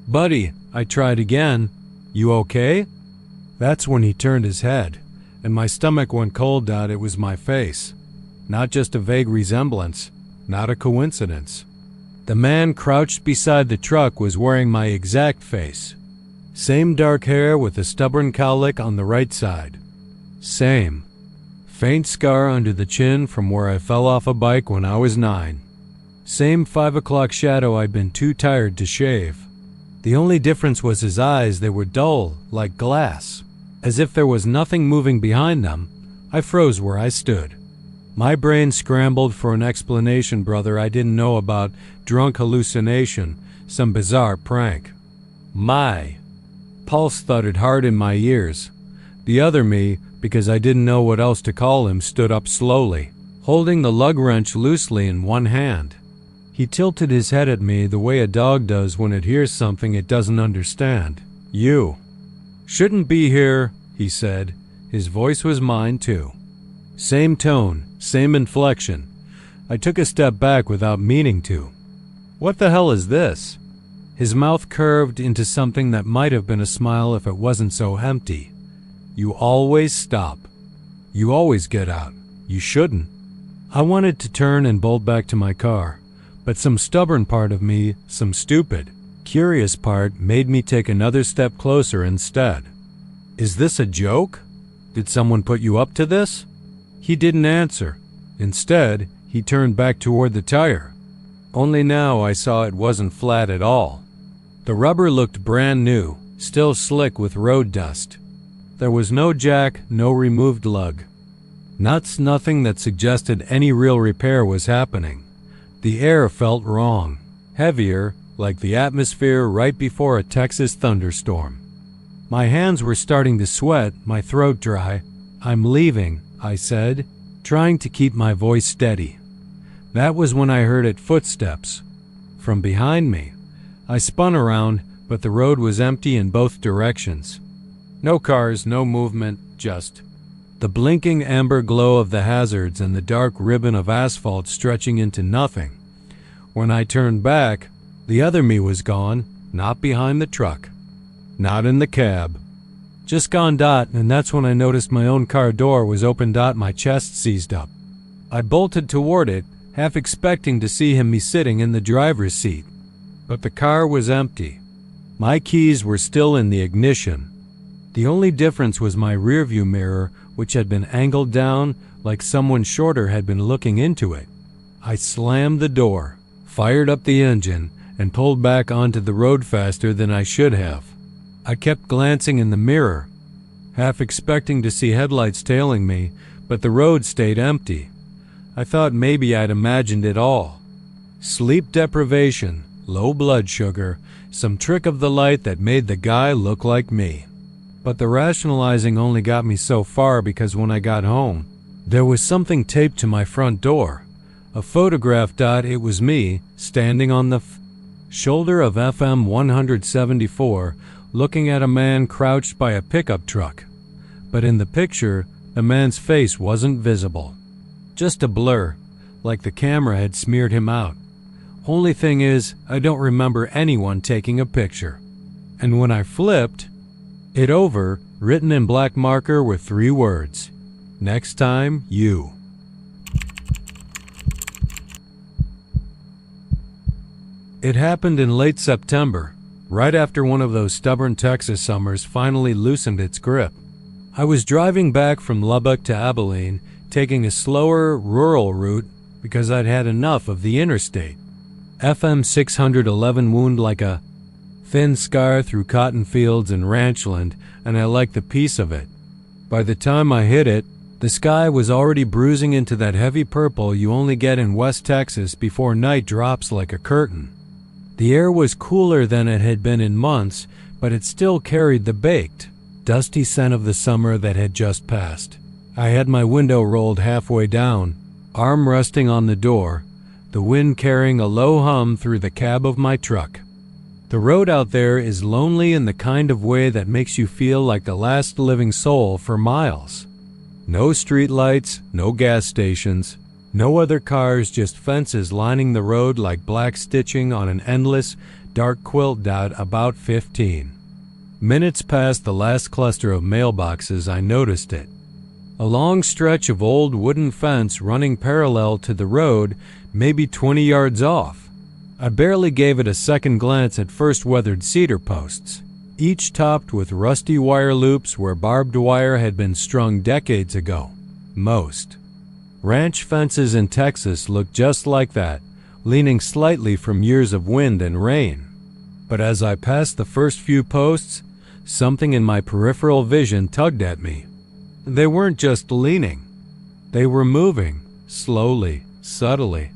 buddy," I tried again. "You okay?" That's when he turned his head, and my stomach went cold. It was my face. Not just a vague resemblance, not a coincidence. The man crouched beside the truck was wearing my exact face. Same dark hair with a stubborn cowlick on the right side. Same. Faint scar under the chin from where I fell off a bike when I was 9. Same 5 o'clock shadow I'd been too tired to shave. The only difference was his eyes. They were dull, like glass. As if there was nothing moving behind them, I froze where I stood. My brain scrambled for an explanation, brother. I didn't know about drunk hallucination, some bizarre prank. My pulse thudded hard in my ears. The other me, because I didn't know what else to call him, stood up slowly, holding the lug wrench loosely in one hand. He tilted his head at me the way a dog does when it hears something it doesn't understand. "You shouldn't be here," he said. His voice was mine, too. Same tone, same inflection. I took a step back without meaning to. "What the hell is this?" His mouth curved into something that might have been a smile if it wasn't so empty. "You always stop. You always get out. You shouldn't." I wanted to turn and bolt back to my car, but some stubborn part of me, some stupid, curious part, made me take another step closer instead. "Is this a joke? Did someone put you up to this?" He didn't answer. Instead, he turned back toward the tire. Only now I saw it wasn't flat at all. The rubber looked brand new, still slick with road dust. There was no jack, no removed lug. Nothing that suggested any real repair was happening. The air felt wrong, heavier, like the atmosphere right before a Texas thunderstorm. My hands were starting to sweat, my throat dry. "I'm leaving," I said, trying to keep my voice steady. That was when I heard footsteps from behind me. I spun around, but the road was empty in both directions. No cars, no movement, just the blinking amber glow of the hazards and the dark ribbon of asphalt stretching into nothing. When I turned back, the other me was gone, not behind the truck, not in the cab. Just gone. And that's when I noticed my own car door was open. My chest seized up. I bolted toward it, half expecting to see me sitting in the driver's seat. But the car was empty. My keys were still in the ignition. The only difference was my rearview mirror, which had been angled down like someone shorter had been looking into it. I slammed the door, fired up the engine, and pulled back onto the road faster than I should have. I kept glancing in the mirror, half expecting to see headlights tailing me, but the road stayed empty. I thought maybe I'd imagined it all. Sleep deprivation, low blood sugar, some trick of the light that made the guy look like me. But the rationalizing only got me so far, because when I got home, there was something taped to my front door. A photograph. It was me, standing on the shoulder of FM 174, looking at a man crouched by a pickup truck. But in the picture, the man's face wasn't visible. Just a blur, like the camera had smeared him out. Only thing is, I don't remember anyone taking a picture. And when I flipped it over, written in black marker were 3 words: "Next time, you." It happened in late September, right after one of those stubborn Texas summers finally loosened its grip. I was driving back from Lubbock to Abilene, taking a slower, rural route because I'd had enough of the interstate. FM 611 wound like a thin scar through cotton fields and ranchland, and I liked the peace of it. By the time I hit it, the sky was already bruising into that heavy purple you only get in West Texas before night drops like a curtain. The air was cooler than it had been in months, but it still carried the baked, dusty scent of the summer that had just passed. I had my window rolled halfway down, arm resting on the door, the wind carrying a low hum through the cab of my truck. The road out there is lonely in the kind of way that makes you feel like the last living soul for miles. No street lights, no gas stations, no other cars, just fences lining the road like black stitching on an endless, dark quilt. About 15 minutes past the last cluster of mailboxes, I noticed it. A long stretch of old wooden fence running parallel to the road, maybe 20 yards off. I barely gave it a second glance at first. Weathered cedar posts, each topped with rusty wire loops where barbed wire had been strung decades ago. Most ranch fences in Texas look just like that, leaning slightly from years of wind and rain. But as I passed the first few posts, something in my peripheral vision tugged at me. They weren't just leaning. They were moving, slowly, subtly,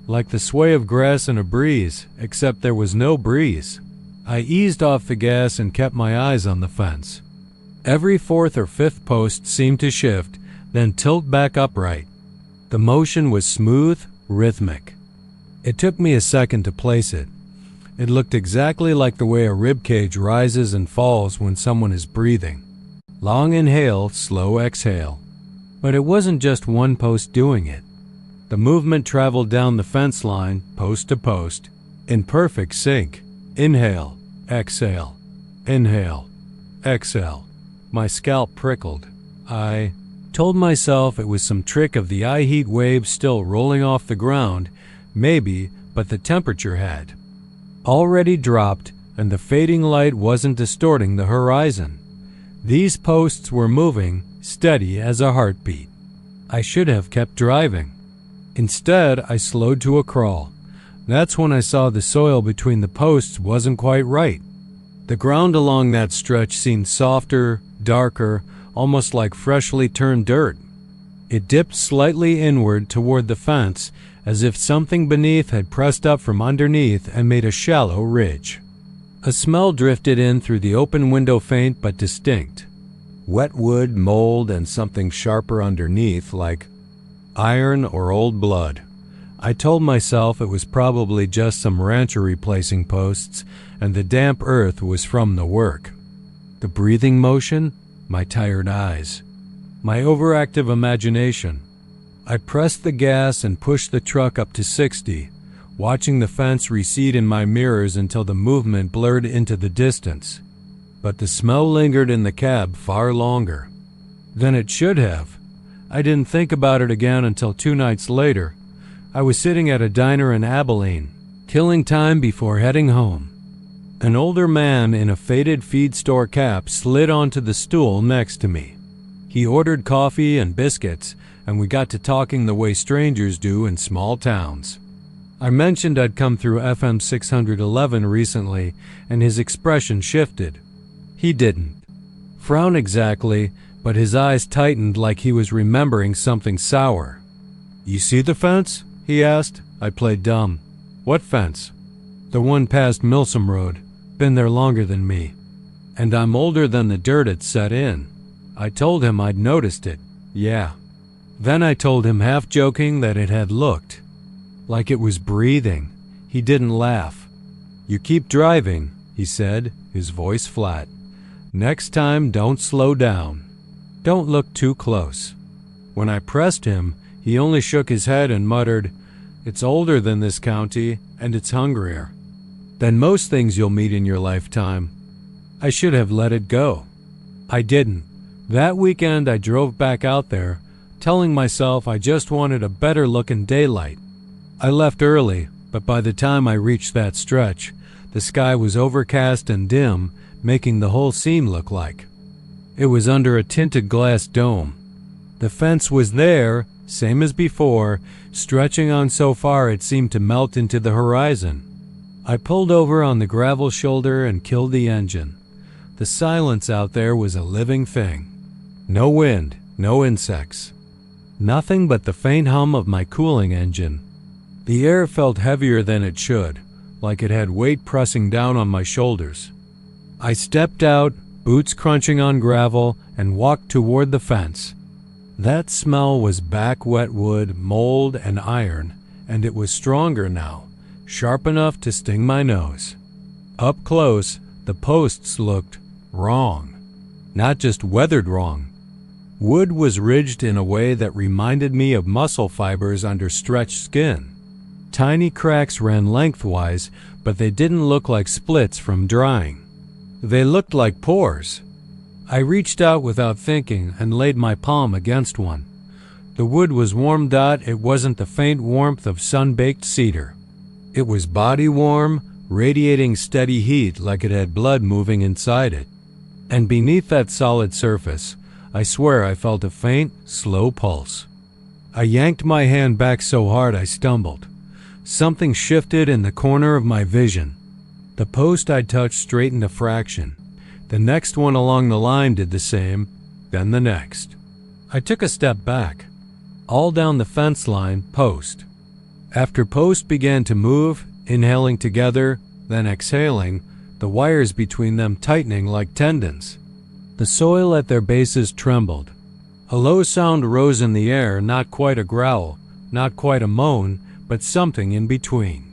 like the sway of grass in a breeze, except there was no breeze. I eased off the gas and kept my eyes on the fence. Every 4th or 5th post seemed to shift, then tilt back upright. The motion was smooth, rhythmic. It took me a second to place it. It looked exactly like the way a rib cage rises and falls when someone is breathing. Long inhale, slow exhale. But it wasn't just one post doing it. The movement traveled down the fence line, post to post, in perfect sync. Inhale, exhale, inhale, exhale. My scalp prickled. I told myself it was some trick of the eye heat waves still rolling off the ground, maybe, but the temperature had already dropped and the fading light wasn't distorting the horizon. These posts were moving, steady as a heartbeat. I should have kept driving. Instead, I slowed to a crawl. That's when I saw the soil between the posts wasn't quite right. The ground along that stretch seemed softer, darker, almost like freshly turned dirt. It dipped slightly inward toward the fence, as if something beneath had pressed up from underneath and made a shallow ridge. A smell drifted in through the open window, faint but distinct. Wet wood, mold, and something sharper underneath, like iron or old blood. I told myself it was probably just some rancher replacing posts, and the damp earth was from the work. The breathing motion, my tired eyes, my overactive imagination. I pressed the gas and pushed the truck up to 60, watching the fence recede in my mirrors until the movement blurred into the distance. But the smell lingered in the cab far longer than it should have. I didn't think about it again until 2 nights later. I was sitting at a diner in Abilene, killing time before heading home. An older man in a faded feed store cap slid onto the stool next to me. He ordered coffee and biscuits, and we got to talking the way strangers do in small towns. I mentioned I'd come through FM 611 recently, and his expression shifted. He didn't frown exactly, but his eyes tightened like he was remembering something sour. "You see the fence?" he asked. I played dumb. "What fence?" "The one past Milsom Road. Been there longer than me. And I'm older than the dirt it set in." I told him I'd noticed it. "Yeah." Then I told him, half joking, that it had looked like it was breathing. He didn't laugh. "You keep driving," he said, his voice flat. "Next time, don't slow down. Don't look too close." When I pressed him, he only shook his head and muttered, "It's older than this county, and it's hungrier than most things you'll meet in your lifetime." I should have let it go. I didn't. That weekend I drove back out there, telling myself I just wanted a better look in daylight. I left early, but by the time I reached that stretch, the sky was overcast and dim, making the whole scene look like it was under a tinted glass dome. The fence was there, same as before, stretching on so far it seemed to melt into the horizon. I pulled over on the gravel shoulder and killed the engine. The silence out there was a living thing. No wind, no insects. Nothing but the faint hum of my cooling engine. The air felt heavier than it should, like it had weight pressing down on my shoulders. I stepped out, boots crunching on gravel, and walked toward the fence. That smell was back wet wood, mold, and iron, and it was stronger now, sharp enough to sting my nose. Up close, the posts looked wrong. Not just weathered wrong. Wood was ridged in a way that reminded me of muscle fibers under stretched skin. Tiny cracks ran lengthwise, but they didn't look like splits from drying. They looked like pores. I reached out without thinking and laid my palm against one. The wood was warm. It wasn't the faint warmth of sun-baked cedar. It was body warm, radiating steady heat like it had blood moving inside it. And beneath that solid surface, I swear I felt a faint, slow pulse. I yanked my hand back so hard I stumbled. Something shifted in the corner of my vision. The post I'd touched straightened a fraction. The next one along the line did the same, then the next. I took a step back. All down the fence line, post after post began to move, inhaling together, then exhaling, the wires between them tightening like tendons. The soil at their bases trembled. A low sound rose in the air, not quite a growl, not quite a moan, but something in between.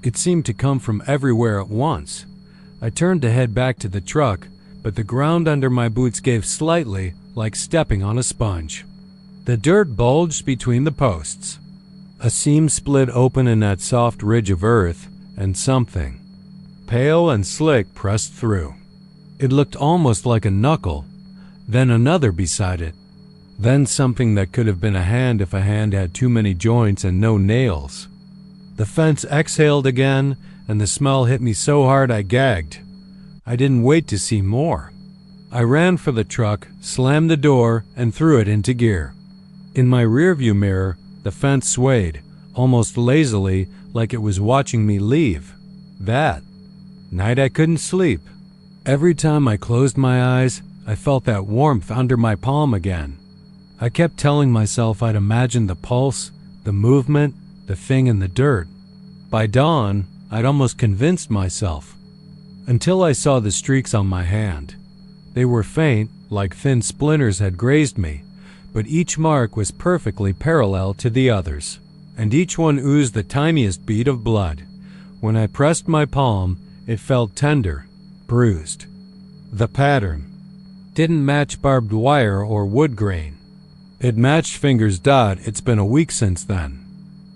It seemed to come from everywhere at once. I turned to head back to the truck, but the ground under my boots gave slightly, like stepping on a sponge. The dirt bulged between the posts. A seam split open in that soft ridge of earth, and something, pale and slick, pressed through. It looked almost like a knuckle, then another beside it, then something that could have been a hand if a hand had too many joints and no nails. The fence exhaled again, and the smell hit me so hard I gagged. I didn't wait to see more. I ran for the truck, slammed the door, and threw it into gear. In my rearview mirror, the fence swayed, almost lazily, like it was watching me leave. That night I couldn't sleep. Every time I closed my eyes, I felt that warmth under my palm again. I kept telling myself I'd imagined the pulse, the movement, the thing in the dirt. By dawn, I'd almost convinced myself. Until I saw the streaks on my hand. They were faint, like thin splinters had grazed me, but each mark was perfectly parallel to the others, and each one oozed the tiniest bead of blood. When I pressed my palm, it felt tender, bruised. The pattern didn't match barbed wire or wood grain. It matched fingers. It's been a week since then.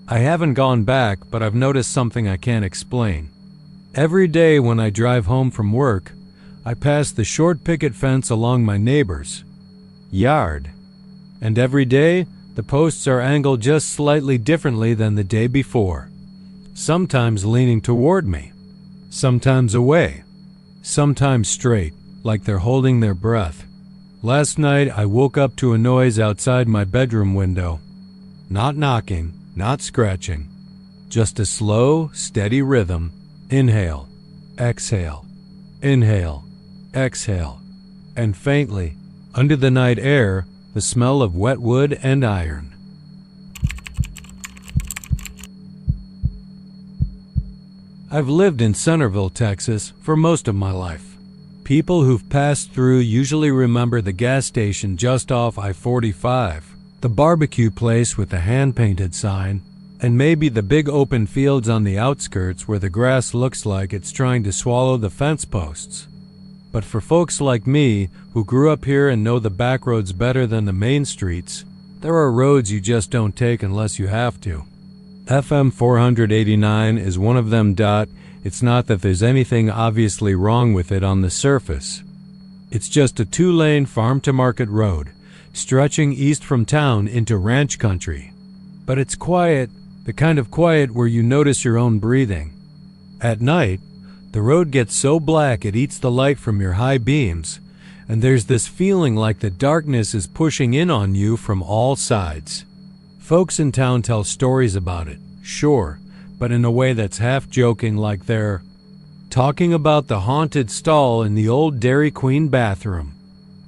I haven't gone back, but I've noticed something I can't explain. Every day when I drive home from work, I pass the short picket fence along my neighbor's yard. And every day, the posts are angled just slightly differently than the day before. Sometimes leaning toward me, sometimes away, sometimes straight, like they're holding their breath. Last night, I woke up to a noise outside my bedroom window. Not knocking, not scratching, just a slow, steady rhythm. Inhale, exhale, inhale, exhale, and faintly, under the night air, the smell of wet wood and iron. I've lived in Centerville, Texas, for most of my life. People who've passed through usually remember the gas station just off I-45, the barbecue place with the hand-painted sign, and maybe the big open fields on the outskirts where the grass looks like it's trying to swallow the fence posts. But for folks like me, who grew up here and know the backroads better than the main streets, there are roads you just don't take unless you have to. FM 489 is one of them. It's not that there's anything obviously wrong with it on the surface. It's just a 2-lane farm-to-market road, stretching east from town into ranch country. But it's quiet, the kind of quiet where you notice your own breathing. At night, the road gets so black it eats the light from your high beams, and there's this feeling like the darkness is pushing in on you from all sides. Folks in town tell stories about it, sure, but in a way that's half joking, like they're talking about the haunted stall in the old Dairy Queen bathroom.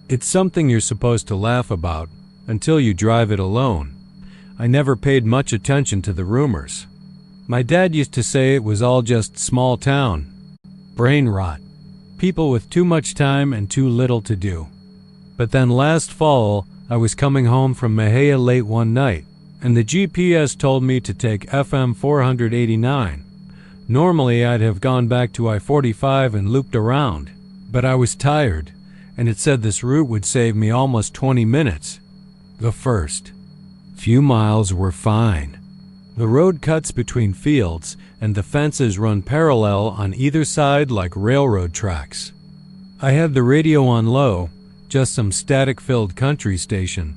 It's something you're supposed to laugh about until you drive it alone. I never paid much attention to the rumors. My dad used to say it was all just small town. Brain rot. People with too much time and too little to do. But then last fall, I was coming home from Mejia late one night, and the GPS told me to take FM 489. Normally, I'd have gone back to I-45 and looped around, but I was tired, and it said this route would save me almost 20 minutes. The first few miles were fine. The road cuts between fields, and the fences run parallel on either side like railroad tracks. I had the radio on low, just some static-filled country station.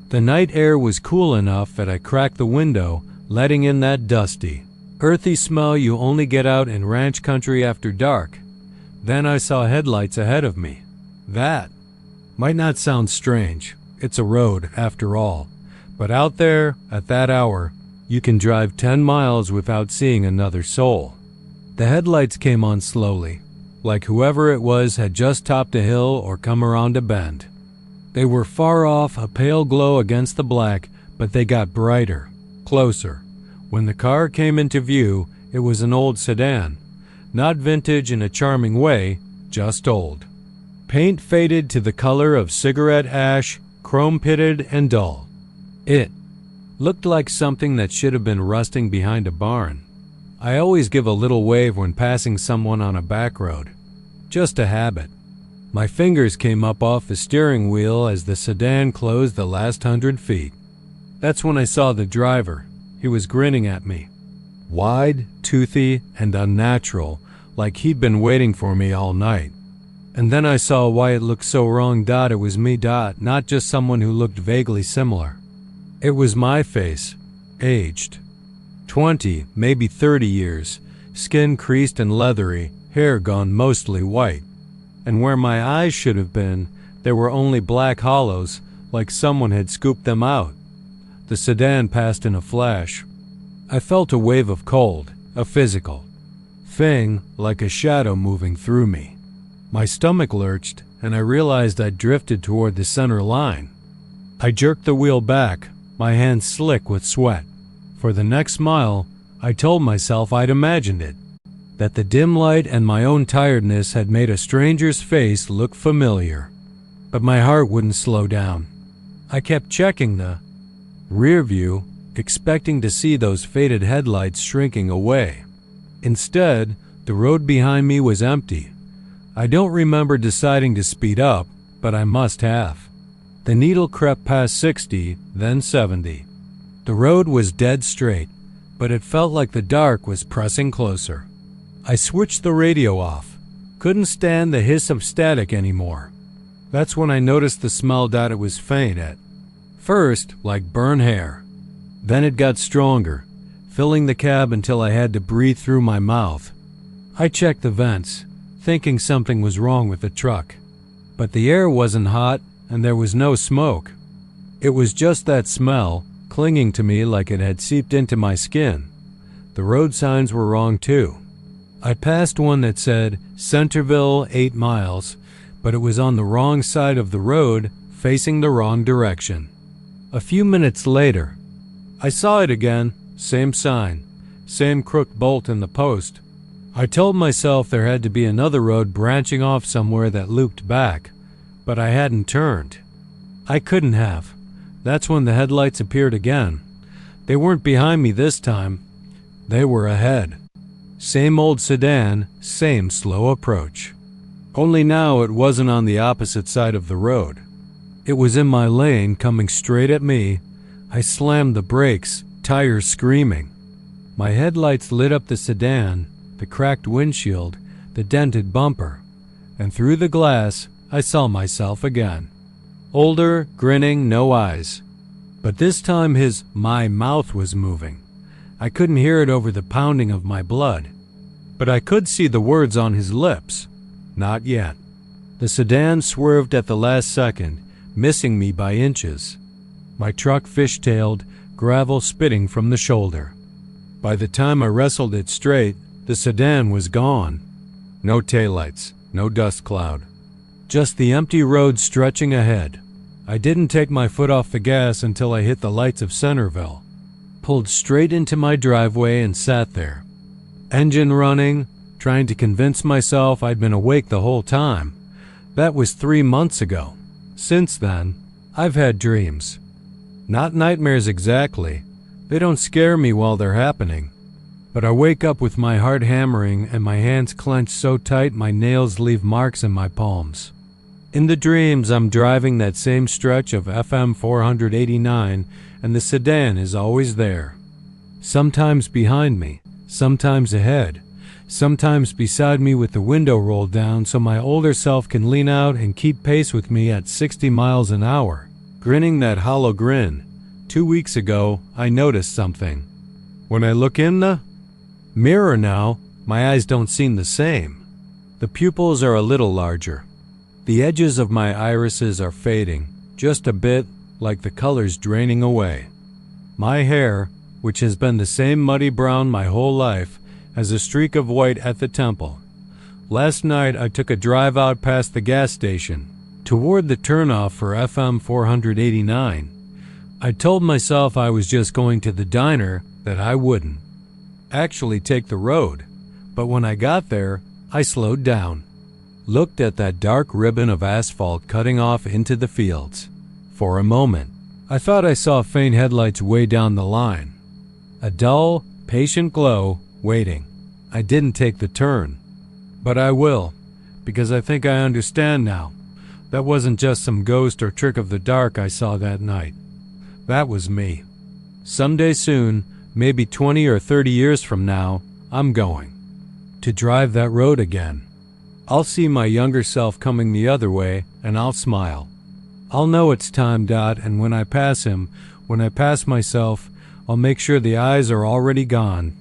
The night air was cool enough that I cracked the window, letting in that dusty, earthy smell you only get out in ranch country after dark. Then I saw headlights ahead of me. That might not sound strange. It's a road, after all. But out there, at that hour, you can drive 10 miles without seeing another soul. The headlights came on slowly, like whoever it was had just topped a hill or come around a bend. They were far off, a pale glow against the black, but they got brighter, closer. When the car came into view, it was an old sedan. Not vintage in a charming way, just old. Paint faded to the color of cigarette ash, chrome-pitted and dull. It looked like something that should have been rusting behind a barn. I always give a little wave when passing someone on a back road. Just a habit. My fingers came up off the steering wheel as the sedan closed the last 100 feet. That's when I saw the driver. He was grinning at me. Wide, toothy, and unnatural, like he'd been waiting for me all night. And then I saw why it looked so wrong. It was me. Not just someone who looked vaguely similar. It was my face, aged. 20, maybe 30 years, skin creased and leathery, hair gone mostly white. And where my eyes should have been, there were only black hollows, like someone had scooped them out. The sedan passed in a flash. I felt a wave of cold, a physical thing, like a shadow moving through me. My stomach lurched, and I realized I'd drifted toward the center line. I jerked the wheel back, my hands slick with sweat. For the next mile, I told myself I'd imagined it, that the dim light and my own tiredness had made a stranger's face look familiar. But my heart wouldn't slow down. I kept checking the rear view, expecting to see those faded headlights shrinking away. Instead, the road behind me was empty. I don't remember deciding to speed up, but I must have. The needle crept past 60, then 70. The road was dead straight, but it felt like the dark was pressing closer. I switched the radio off. Couldn't stand the hiss of static anymore. That's when I noticed the smell that it was faint at first, like burnt hair. Then it got stronger, filling the cab until I had to breathe through my mouth. I checked the vents, thinking something was wrong with the truck. But the air wasn't hot and there was no smoke. It was just that smell, clinging to me like it had seeped into my skin. The road signs were wrong too. I passed one that said Centerville 8 miles, but it was on the wrong side of the road, facing the wrong direction. A few minutes later, I saw it again, same sign, same crooked bolt in the post. I told myself there had to be another road branching off somewhere that looped back, but I hadn't turned. I couldn't have. That's when the headlights appeared again. They weren't behind me this time. They were ahead. Same old sedan, same slow approach. Only now it wasn't on the opposite side of the road. It was in my lane, coming straight at me. I slammed the brakes, tires screaming. My headlights lit up the sedan, the cracked windshield, the dented bumper, and through the glass I saw myself again. Older, grinning, no eyes. But this time my mouth was moving. I couldn't hear it over the pounding of my blood. But I could see the words on his lips. Not yet. The sedan swerved at the last second, missing me by inches. My truck fishtailed, gravel spitting from the shoulder. By the time I wrestled it straight, the sedan was gone. No taillights, no dust cloud. Just the empty road stretching ahead. I didn't take my foot off the gas until I hit the lights of Centerville. Pulled straight into my driveway and sat there. Engine running, trying to convince myself I'd been awake the whole time. That was 3 months ago. Since then, I've had dreams. Not nightmares exactly. They don't scare me while they're happening. But I wake up with my heart hammering and my hands clenched so tight my nails leave marks in my palms. In the dreams, I'm driving that same stretch of FM 489 and the sedan is always there. Sometimes behind me, sometimes ahead, sometimes beside me with the window rolled down so my older self can lean out and keep pace with me at 60 miles an hour, grinning that hollow grin. 2 weeks ago, I noticed something. When I look in the mirror now, my eyes don't seem the same. The pupils are a little larger. The edges of my irises are fading, just a bit, like the colors draining away. My hair, which has been the same muddy brown my whole life, has a streak of white at the temple. Last night I took a drive out past the gas station, toward the turnoff for FM 489. I told myself I was just going to the diner, that I wouldn't actually take the road, but when I got there, I slowed down. Looked at that dark ribbon of asphalt cutting off into the fields. For a moment, I thought I saw faint headlights way down the line. A dull, patient glow, waiting. I didn't take the turn. But I will, because I think I understand now. That wasn't just some ghost or trick of the dark I saw that night. That was me. Someday soon, maybe 20 or 30 years from now, I'm going to drive that road again. I'll see my younger self coming the other way, and I'll smile. I'll know it's time, and when I pass him, when I pass myself, I'll make sure the eyes are already gone.